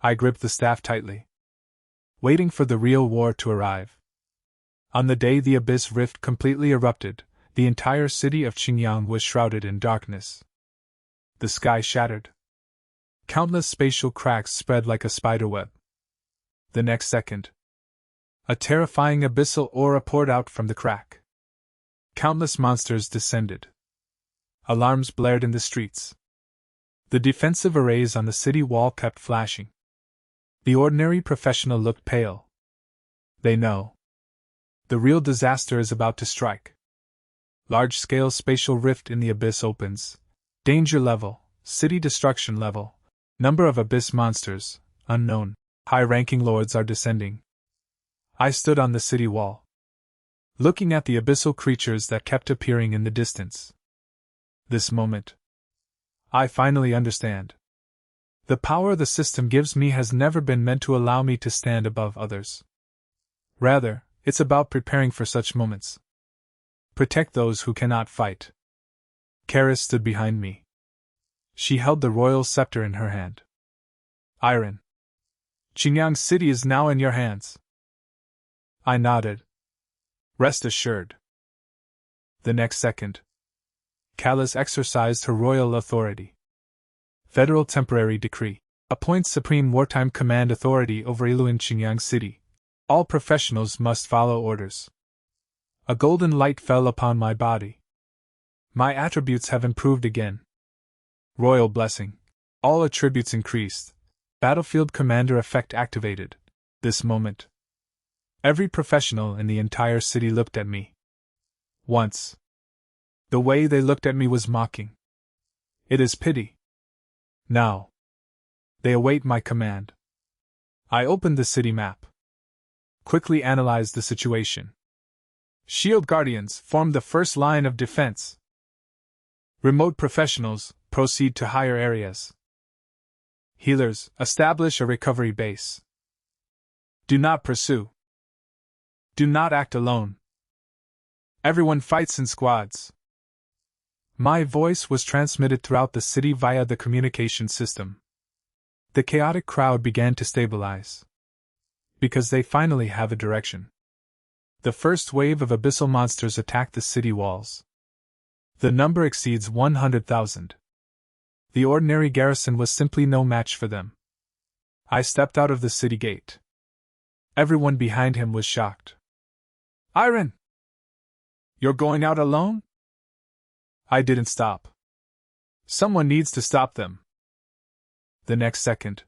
I gripped the staff tightly, waiting for the real war to arrive. On the day the Abyss Rift completely erupted, the entire city of Qingyang was shrouded in darkness. The sky shattered. Countless spatial cracks spread like a spiderweb. The next second, a terrifying abyssal aura poured out from the crack. Countless monsters descended. Alarms blared in the streets. The defensive arrays on the city wall kept flashing. The ordinary professional looked pale. They know. The real disaster is about to strike. Large-scale spatial rift in the abyss opens. Danger level, city destruction level. Number of abyss monsters, unknown. High-ranking lords are descending. I stood on the city wall, looking at the abyssal creatures that kept appearing in the distance. This moment, I finally understand. The power the system gives me has never been meant to allow me to stand above others. Rather, it's about preparing for such moments. Protect those who cannot fight. Karis stood behind me. She held the royal scepter in her hand. Iron. Qingyang City is now in your hands. I nodded. Rest assured. The next second, Kalis exercised her royal authority. Federal Temporary Decree. Appoints Supreme Wartime Command Authority over Ilu in Qingyang City. All professionals must follow orders. A golden light fell upon my body. My attributes have improved again. Royal blessing. All attributes increased. Battlefield commander effect activated. This moment. Every professional in the entire city looked at me. Once. The way they looked at me was mocking. It is pity. Now. They await my command. I opened the city map. Quickly analyzed the situation. Shield Guardians formed the first line of defense. Remote professionals proceed to higher areas. Healers establish a recovery base. Do not pursue. Do not act alone. Everyone fights in squads. My voice was transmitted throughout the city via the communication system. The chaotic crowd began to stabilize. Because they finally have a direction. The first wave of abyssal monsters attacked the city walls. The number exceeds 100,000. The ordinary garrison was simply no match for them. I stepped out of the city gate. Everyone behind him was shocked. Iron! You're going out alone? I didn't stop. Someone needs to stop them. The next second,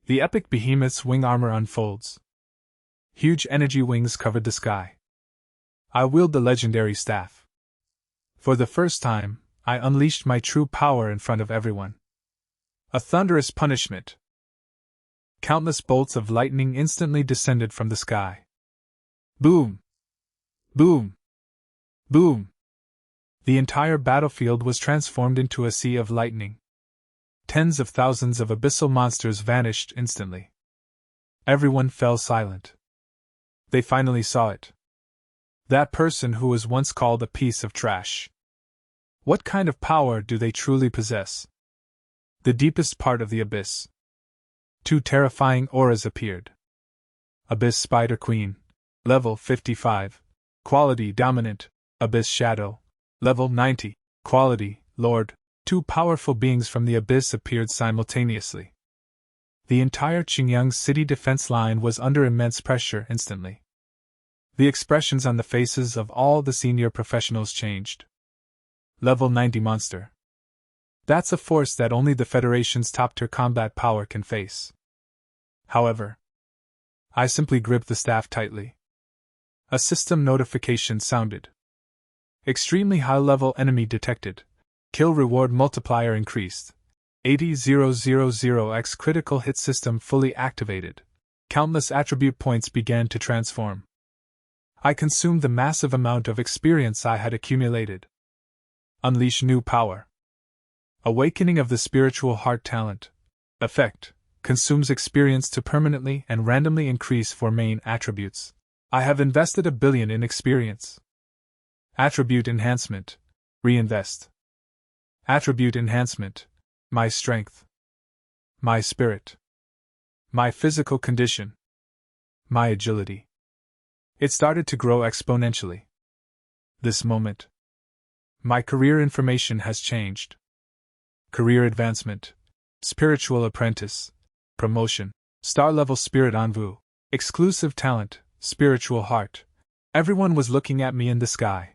the epic behemoth's wing armor unfolds. Huge energy wings covered the sky. I wield the legendary staff. For the first time, I unleashed my true power in front of everyone. A thunderous punishment. Countless bolts of lightning instantly descended from the sky. Boom! Boom! Boom! The entire battlefield was transformed into a sea of lightning. Tens of thousands of abyssal monsters vanished instantly. Everyone fell silent. They finally saw it. That person who was once called a piece of trash. What kind of power do they truly possess? The deepest part of the abyss. Two terrifying auras appeared. Abyss Spider Queen, level 55, quality dominant. Abyss Shadow, level 90, quality Lord. Two powerful beings from the abyss appeared simultaneously. The entire Qingyang city defense line was under immense pressure instantly. The expressions on the faces of all the senior professionals changed. Level 90 monster. That's a force that only the Federation's top-tier combat power can face. However, I simply gripped the staff tightly. A system notification sounded. Extremely high-level enemy detected. Kill reward multiplier increased. 80,000x critical hit system fully activated. Countless attribute points began to transform. I consumed the massive amount of experience I had accumulated. Unleash new power. Awakening of the spiritual heart talent. Effect. Consumes experience to permanently and randomly increase for main attributes. I have invested 1 billion in experience. Attribute enhancement. Reinvest. Attribute enhancement. My strength. My spirit. My physical condition. My agility. It started to grow exponentially. This moment. My career information has changed. Career advancement. Spiritual apprentice. Promotion. Star level spirit envoy. Exclusive talent. Spiritual heart. Everyone was looking at me in the sky.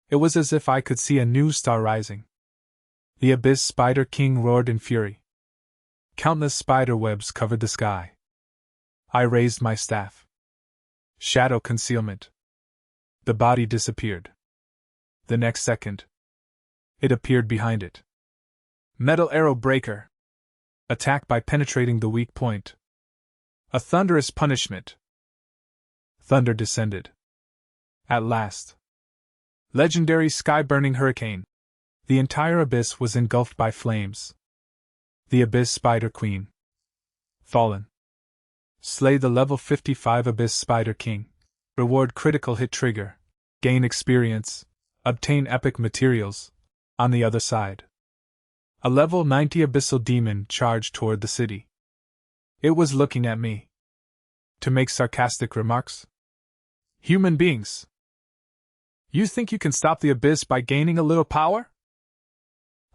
It was as if I could see a new star rising. The Abyss Spider King roared in fury. Countless spider webs covered the sky. I raised my staff. Shadow concealment. The body disappeared. The next second, it appeared behind it. Metal arrow breaker. Attack by penetrating the weak point. A thunderous punishment. Thunder descended. At last. Legendary sky-burning hurricane. The entire abyss was engulfed by flames. The Abyss Spider Queen. Fallen. Slay the level 55 Abyss Spider King. Reward critical hit trigger. Gain experience. Obtain epic materials. On the other side. A level 90 Abyssal Demon charged toward the city. It was looking at me. To make sarcastic remarks. Human beings. You think you can stop the abyss by gaining a little power?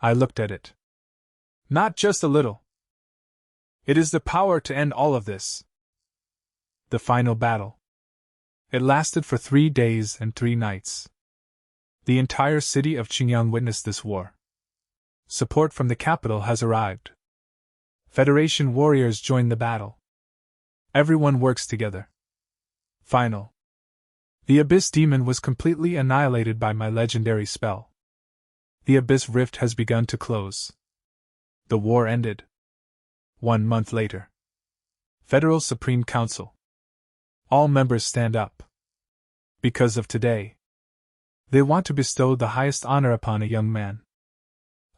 I looked at it. Not just a little. It is the power to end all of this. The final battle. It lasted for 3 days and 3 nights. The entire city of Qingyang witnessed this war. Support from the capital has arrived. Federation warriors join the battle. Everyone works together. Final. The Abyss Demon was completely annihilated by my legendary spell. The Abyss Rift has begun to close. The war ended. 1 month later. Federal Supreme Council. All members stand up. Because of today. They want to bestow the highest honor upon a young man.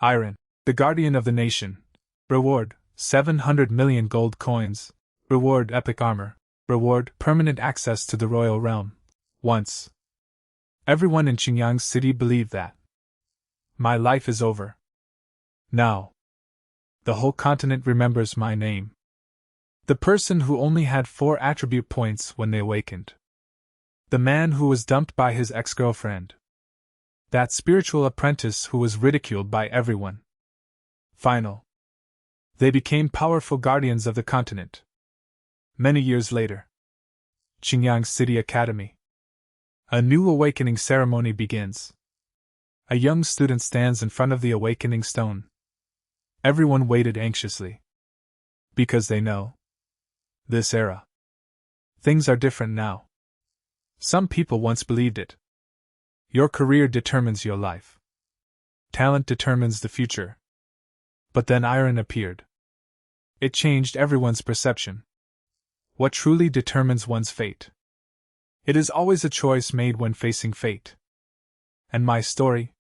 Iron, the guardian of the nation. Reward, 700 million gold coins. Reward, epic armor. Reward, permanent access to the royal realm. Once. Everyone in Qingyang City believed that. My life is over. Now. The whole continent remembers my name. The person who only had 4 attribute points when they awakened. The man who was dumped by his ex-girlfriend. That spiritual apprentice who was ridiculed by everyone. Final. They became powerful guardians of the continent. Many years later. Qingyang City Academy. A new awakening ceremony begins. A young student stands in front of the awakening stone. Everyone waited anxiously. Because they know. This era. Things are different now. Some people once believed it. Your career determines your life. Talent determines the future. But then Iron appeared. It changed everyone's perception. What truly determines one's fate? It is always a choice made when facing fate. And my story?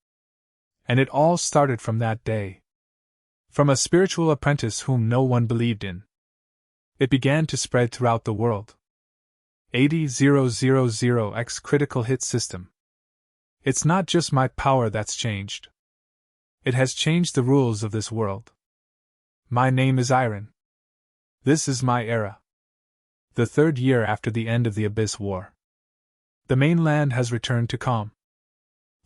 And it all started from that day. From a spiritual apprentice whom no one believed in. It began to spread throughout the world. 80,000X critical hit system. It's not just my power that's changed. It has changed the rules of this world. My name is Iron. This is my era. The 3rd year after the end of the Abyss War. The mainland has returned to calm.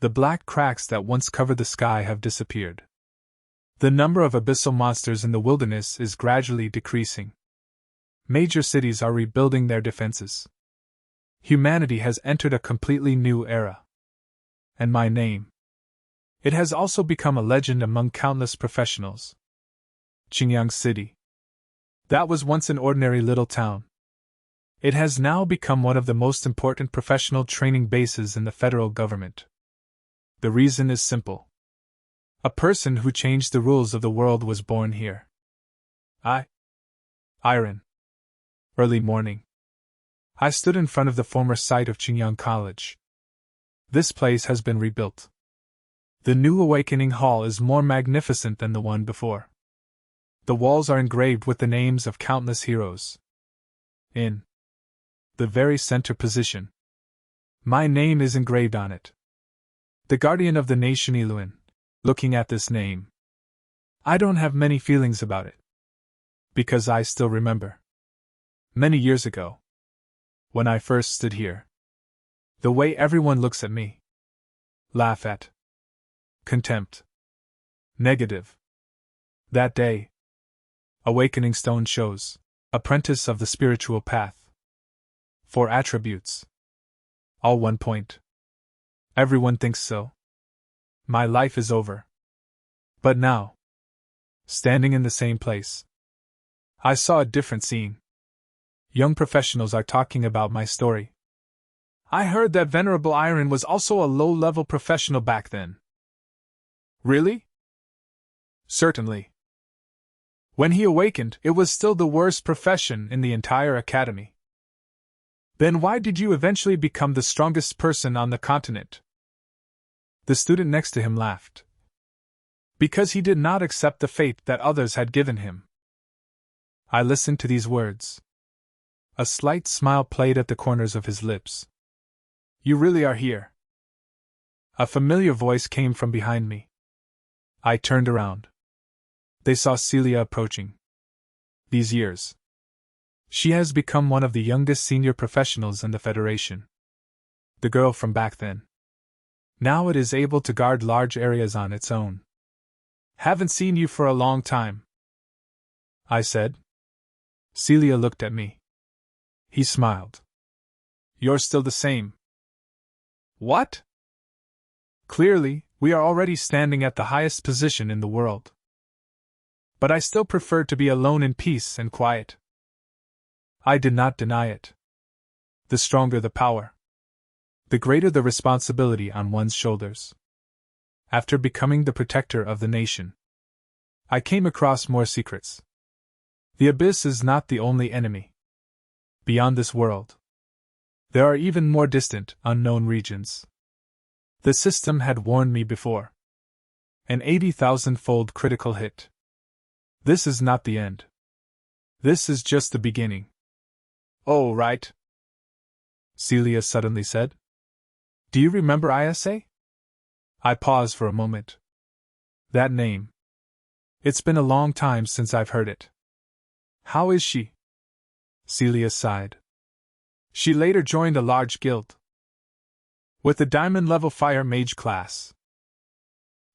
The black cracks that once covered the sky have disappeared. The number of abyssal monsters in the wilderness is gradually decreasing. Major cities are rebuilding their defenses. Humanity has entered a completely new era. And my name. It has also become a legend among countless professionals. Qingyang City. That was once an ordinary little town. It has now become one of the most important professional training bases in the federal government. The reason is simple. A person who changed the rules of the world was born here. Iron. Early morning. I stood in front of the former site of Qingyang College. This place has been rebuilt. The new Awakening Hall is more magnificent than the one before. The walls are engraved with the names of countless heroes. In the very center position, my name is engraved on it. The guardian of the nation Iluin. Looking at this name, I don't have many feelings about it. Because I still remember. Many years ago. When I first stood here. The way everyone looks at me. Laugh at. Contempt. Negative. That day. Awakening Stone shows. Apprentice of the spiritual path. 4 attributes. All 1 point. Everyone thinks so. My life is over. But now. Standing in the same place. I saw a different scene. Young professionals are talking about my story. I heard that Venerable Iron was also a low-level professional back then. Really? Certainly. When he awakened, it was still the worst profession in the entire academy. Then why did you eventually become the strongest person on the continent? The student next to him laughed. Because he did not accept the fate that others had given him. I listened to these words. A slight smile played at the corners of his lips. You really are here. A familiar voice came from behind me. I turned around. They saw Celia approaching. These years. She has become one of the youngest senior professionals in the Federation. The girl from back then. Now it is able to guard large areas on its own. Haven't seen you for a long time, I said. Celia looked at me. He smiled. You're still the same. What? Clearly, we are already standing at the highest position in the world. But I still prefer to be alone in peace and quiet. I did not deny it. The stronger the power, the greater the responsibility on one's shoulders. After becoming the protector of the nation, I came across more secrets. The abyss is not the only enemy. Beyond this world, there are even more distant, unknown regions. The system had warned me before. An 80,000-fold critical hit. This is not the end. This is just the beginning. Oh, right. Celia suddenly said. Do you remember Isa? I paused for a moment. That name. It's been a long time since I've heard it. How is she? Celia sighed. She later joined a large guild. With the diamond-level fire mage class.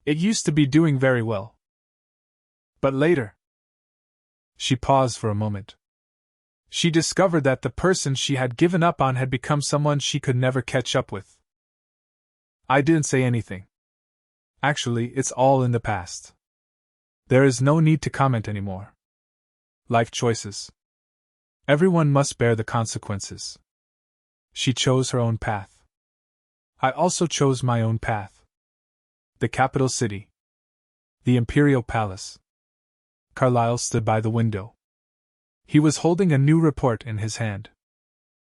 It used to be doing very well. But later. She paused for a moment. She discovered that the person she had given up on had become someone she could never catch up with. I didn't say anything. Actually, it's all in the past. There is no need to comment anymore. Life choices. Everyone must bear the consequences. She chose her own path. I also chose my own path. The capital city. The Imperial Palace. Carlyle stood by the window. He was holding a new report in his hand.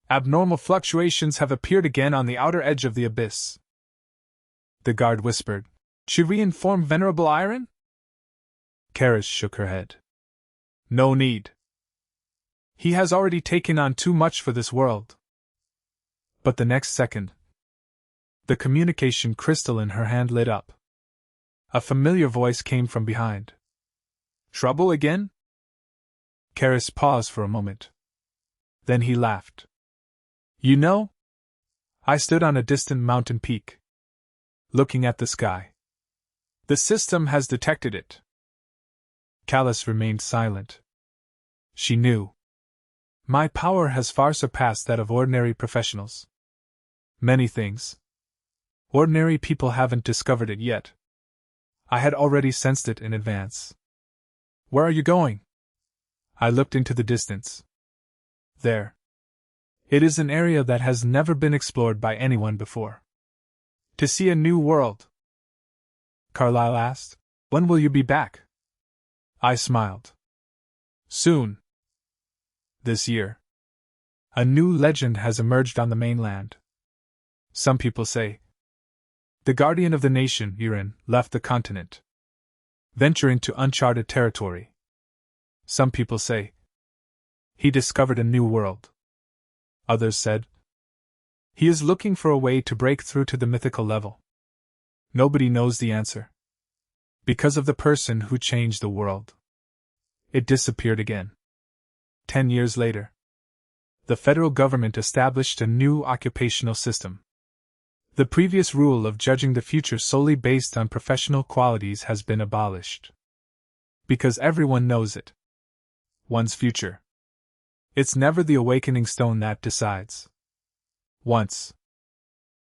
Abnormal fluctuations have appeared again on the outer edge of the abyss. The guard whispered. Should we inform Venerable Iron? Karis shook her head. No need. He has already taken on too much for this world. But the next second, the communication crystal in her hand lit up. A familiar voice came from behind. Trouble again? Karis paused for a moment. Then he laughed. You know, I stood on a distant mountain peak, looking at the sky. The system has detected it. Callus remained silent. She knew. My power has far surpassed that of ordinary professionals. Many things. Ordinary people haven't discovered it yet. I had already sensed it in advance. Where are you going? I looked into the distance. There. It is an area that has never been explored by anyone before. To see a new world. Carlyle asked, when will you be back? I smiled. Soon. This year. A new legend has emerged on the mainland. Some people say the guardian of the nation, Irin, left the continent, venturing to uncharted territory. Some people say he discovered a new world. Others said he is looking for a way to break through to the mythical level. Nobody knows the answer. Because of the person who changed the world. It disappeared again. 10 years later, the federal government established a new occupational system. The previous rule of judging the future solely based on professional qualities has been abolished. Because everyone knows it. One's future. It's never the awakening stone that decides. Once,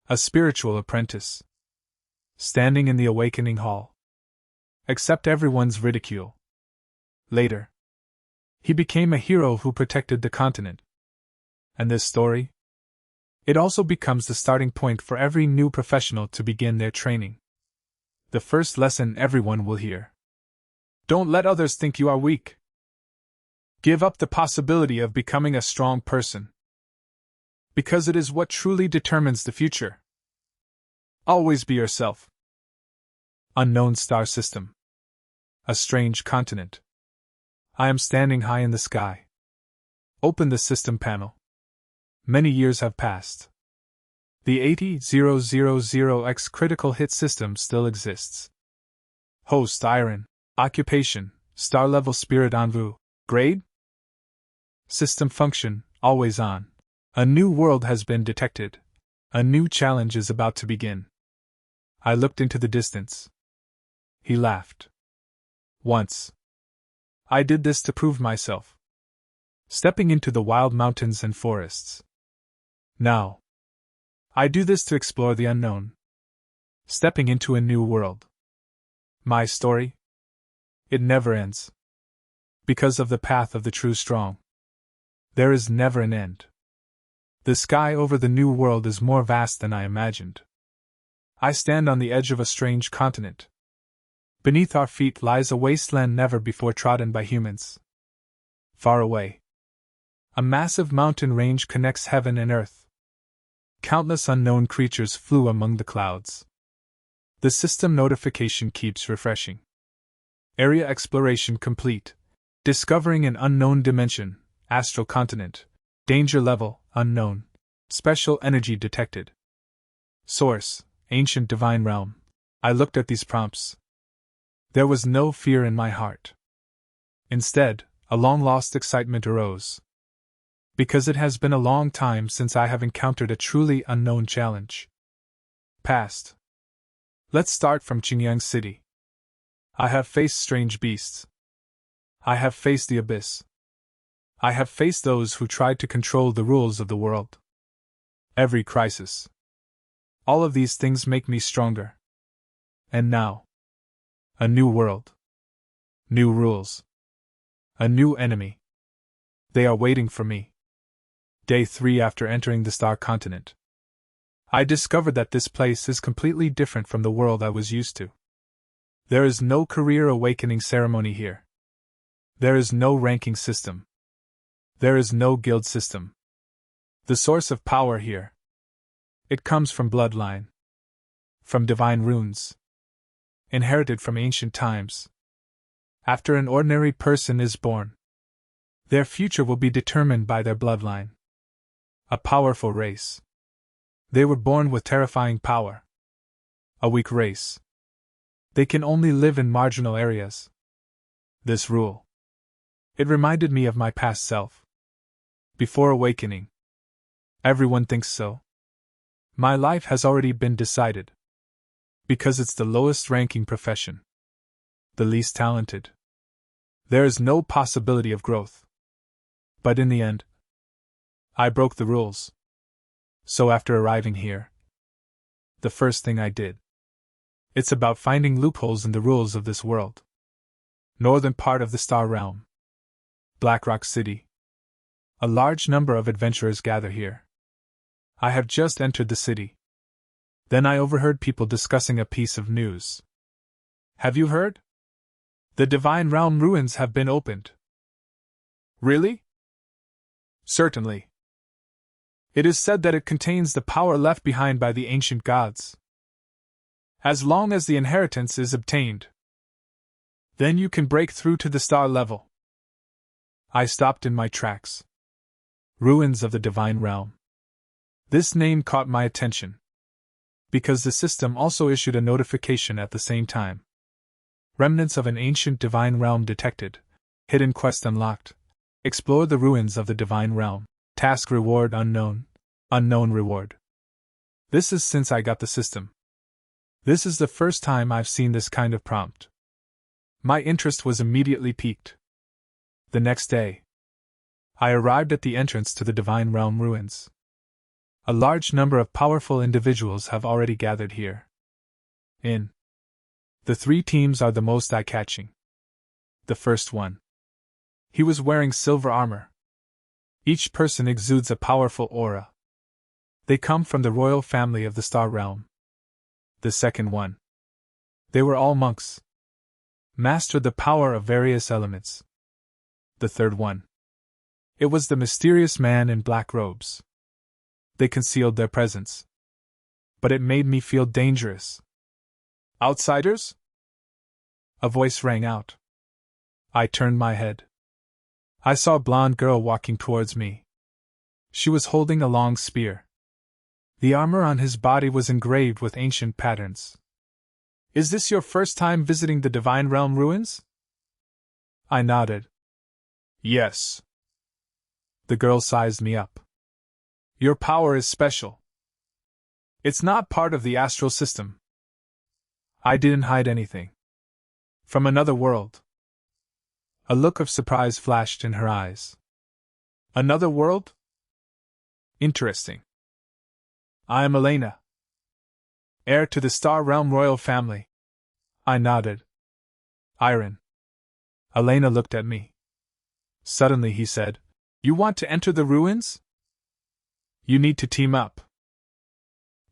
a spiritual apprentice, standing in the awakening hall. Accept everyone's ridicule. Later, he became a hero who protected the continent. And this story? It also becomes the starting point for every new professional to begin their training. The first lesson everyone will hear. Don't let others think you are weak. Give up the possibility of becoming a strong person. Because it is what truly determines the future. Always be yourself. Unknown star system. A strange continent. I am standing high in the sky. Open the system panel. Many years have passed. The 80000X critical hit system still exists. Host Iron. Occupation, star-level spirit envoy. Grade? System function, always on. A new world has been detected. A new challenge is about to begin. I looked into the distance. He laughed. Once. I did this to prove myself. stepping into the wild mountains and forests. Now, I do this to explore the unknown, stepping into a new world. My story? It never ends. Because of the path of the true strong. There is never an end. The sky over the new world is more vast than I imagined. I stand on the edge of a strange continent. Beneath our feet lies a wasteland never before trodden by humans. Far away, a massive mountain range connects heaven and earth. Countless unknown creatures flew among the clouds. The system notification keeps refreshing. Area exploration complete. Discovering an unknown dimension, astral continent. Danger level, unknown. Special energy detected. Source, ancient divine realm. I looked at these prompts. There was no fear in my heart. Instead, a long-lost excitement arose. Because it has been a long time since I have encountered a truly unknown challenge. Past. Let's start from Qingyang City. I have faced strange beasts. I have faced the abyss. I have faced those who tried to control the rules of the world. Every crisis. All of these things make me stronger. And now. A new world. New rules. A new enemy. They are waiting for me. Day 3 after entering the Star Continent. I discovered that this place is completely different from the world I was used to. There is no career awakening ceremony here. There is no ranking system. There is no guild system. The source of power here. It comes from bloodline. From divine runes. Inherited from ancient times. After an ordinary person is born, their future will be determined by their bloodline. A powerful race. They were born with terrifying power. A weak race. They can only live in marginal areas. This rule. It reminded me of my past self. Before awakening. Everyone thinks so. My life has already been decided. Because it's the lowest ranking profession. The least talented. There is no possibility of growth. But in the end, I broke the rules. So after arriving here, the first thing I did. It's about finding loopholes in the rules of this world. Northern part of the Star Realm. Blackrock City. A large number of adventurers gather here. I have just entered the city. Then I overheard people discussing a piece of news. Have you heard? The Divine Realm ruins have been opened. Really? Certainly. It is said that it contains the power left behind by the ancient gods. As long as the inheritance is obtained, then you can break through to the star level. I stopped in my tracks. Ruins of the Divine Realm. This name caught my attention. Because the system also issued a notification at the same time. Remnants of an ancient Divine Realm detected. Hidden quest unlocked. Explore the ruins of the Divine Realm. Task reward unknown. Unknown reward. This is since I got the system. This is the first time I've seen this kind of prompt. My interest was immediately piqued. The next day, I arrived at the entrance to the Divine Realm ruins. A large number of powerful individuals have already gathered here. The 3 teams are the most eye-catching. The first one. He was wearing silver armor. Each person exudes a powerful aura. They come from the royal family of the Star Realm. The second one. They were all monks. Mastered the power of various elements. The third one. It was the mysterious man in black robes. They concealed their presence. But it made me feel dangerous. Outsiders? A voice rang out. I turned my head. I saw a blonde girl walking towards me. She was holding a long spear. The armor on his body was engraved with ancient patterns. Is this your first time visiting the Divine Realm ruins? I nodded. Yes. The girl sized me up. Your power is special. It's not part of the astral system. I didn't hide anything. From another world. A look of surprise flashed in her eyes. Another world? Interesting. I am Elena, heir to the Star Realm royal family. I nodded. Iron. Elena looked at me. Suddenly he said, You want to enter the ruins? You need to team up.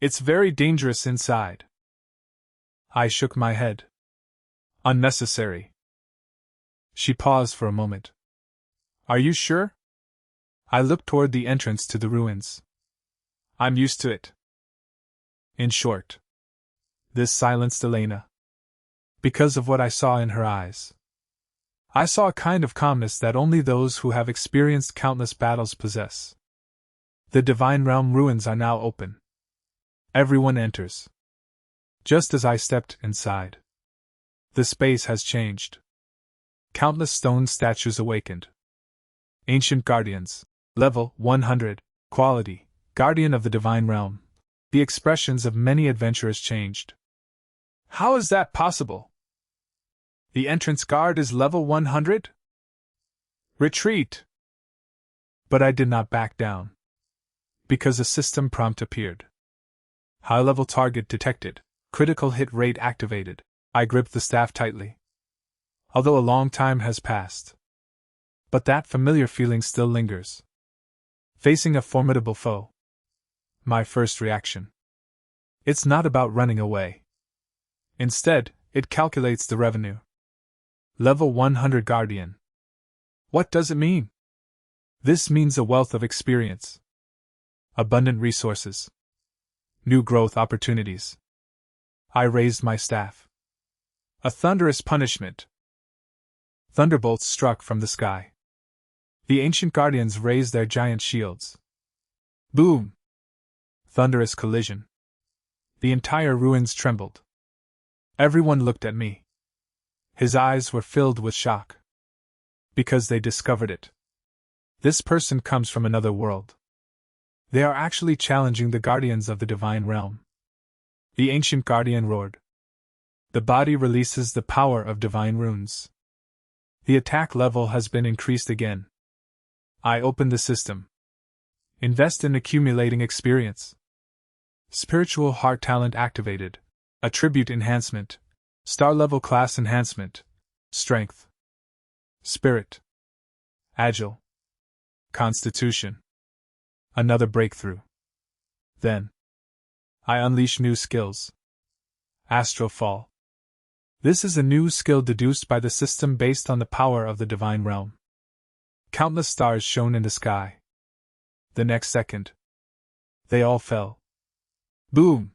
It's very dangerous inside. I shook my head. Unnecessary. She paused for a moment. Are you sure? I looked toward the entrance to the ruins. I'm used to it. In short. This silenced Elena. Because of what I saw in her eyes. I saw a kind of calmness that only those who have experienced countless battles possess. The Divine Realm ruins are now open. Everyone enters. Just as I stepped inside. The space has changed. Countless stone statues awakened. Ancient Guardians. Level 100. Quality. Guardian of the Divine Realm. The expressions of many adventurers changed. How is that possible? The entrance guard is level 100? Retreat! But I did not back down. Because a system prompt appeared. High-level target detected. Critical hit rate activated. I gripped the staff tightly. Although a long time has passed. But that familiar feeling still lingers. Facing a formidable foe. My first reaction. It's not about running away. Instead, it calculates the revenue. Level 100 Guardian. What does it mean? This means a wealth of experience. Abundant resources. New growth opportunities. I raised my staff. A thunderous punishment. Thunderbolts struck from the sky. The ancient guardians raised their giant shields. Boom! Thunderous collision. The entire ruins trembled. Everyone looked at me. His eyes were filled with shock. Because they discovered it. This person comes from another world. They are actually challenging the guardians of the Divine Realm. The ancient guardian roared. The body releases the power of divine runes. The attack level has been increased again. I opened the system. Invest in accumulating experience. Spiritual heart talent activated. Attribute enhancement. Star level class enhancement. Strength. Spirit. Agile. Constitution. Another breakthrough. Then. I unleash new skills. Astral Fall. This is a new skill deduced by the system based on the power of the Divine Realm. Countless stars shone in the sky. The next second. They all fell. Boom!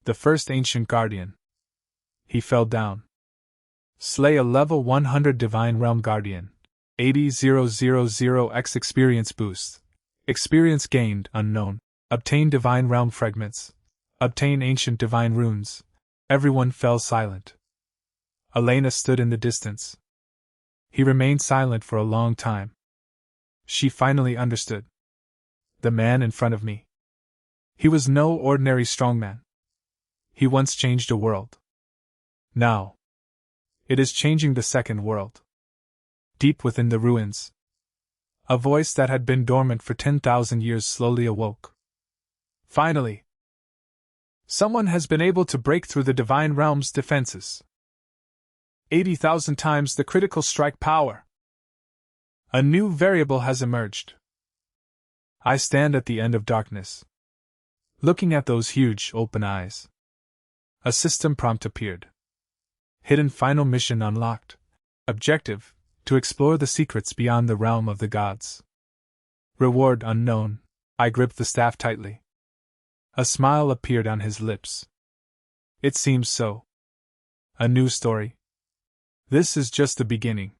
The first ancient guardian. He fell down. Slay a level 100 Divine Realm Guardian. 80,000x experience boost. Experience gained, unknown. Obtain Divine Realm fragments. Obtain ancient divine runes. Everyone fell silent. Elena stood in the distance. He remained silent for a long time. She finally understood. The man in front of me. He was no ordinary strongman. He once changed a world. Now. It is changing the second world. Deep within the ruins. A voice that had been dormant for 10,000 years slowly awoke. Finally. Someone has been able to break through the Divine Realm's defenses. 80,000 times the critical strike power. A new variable has emerged. I stand at the end of darkness. Looking at those huge, open eyes. A system prompt appeared. Hidden final mission unlocked. Objective, to explore the secrets beyond the realm of the gods. Reward unknown. I gripped the staff tightly. A smile appeared on his lips. It seems so. A new story. This is just the beginning.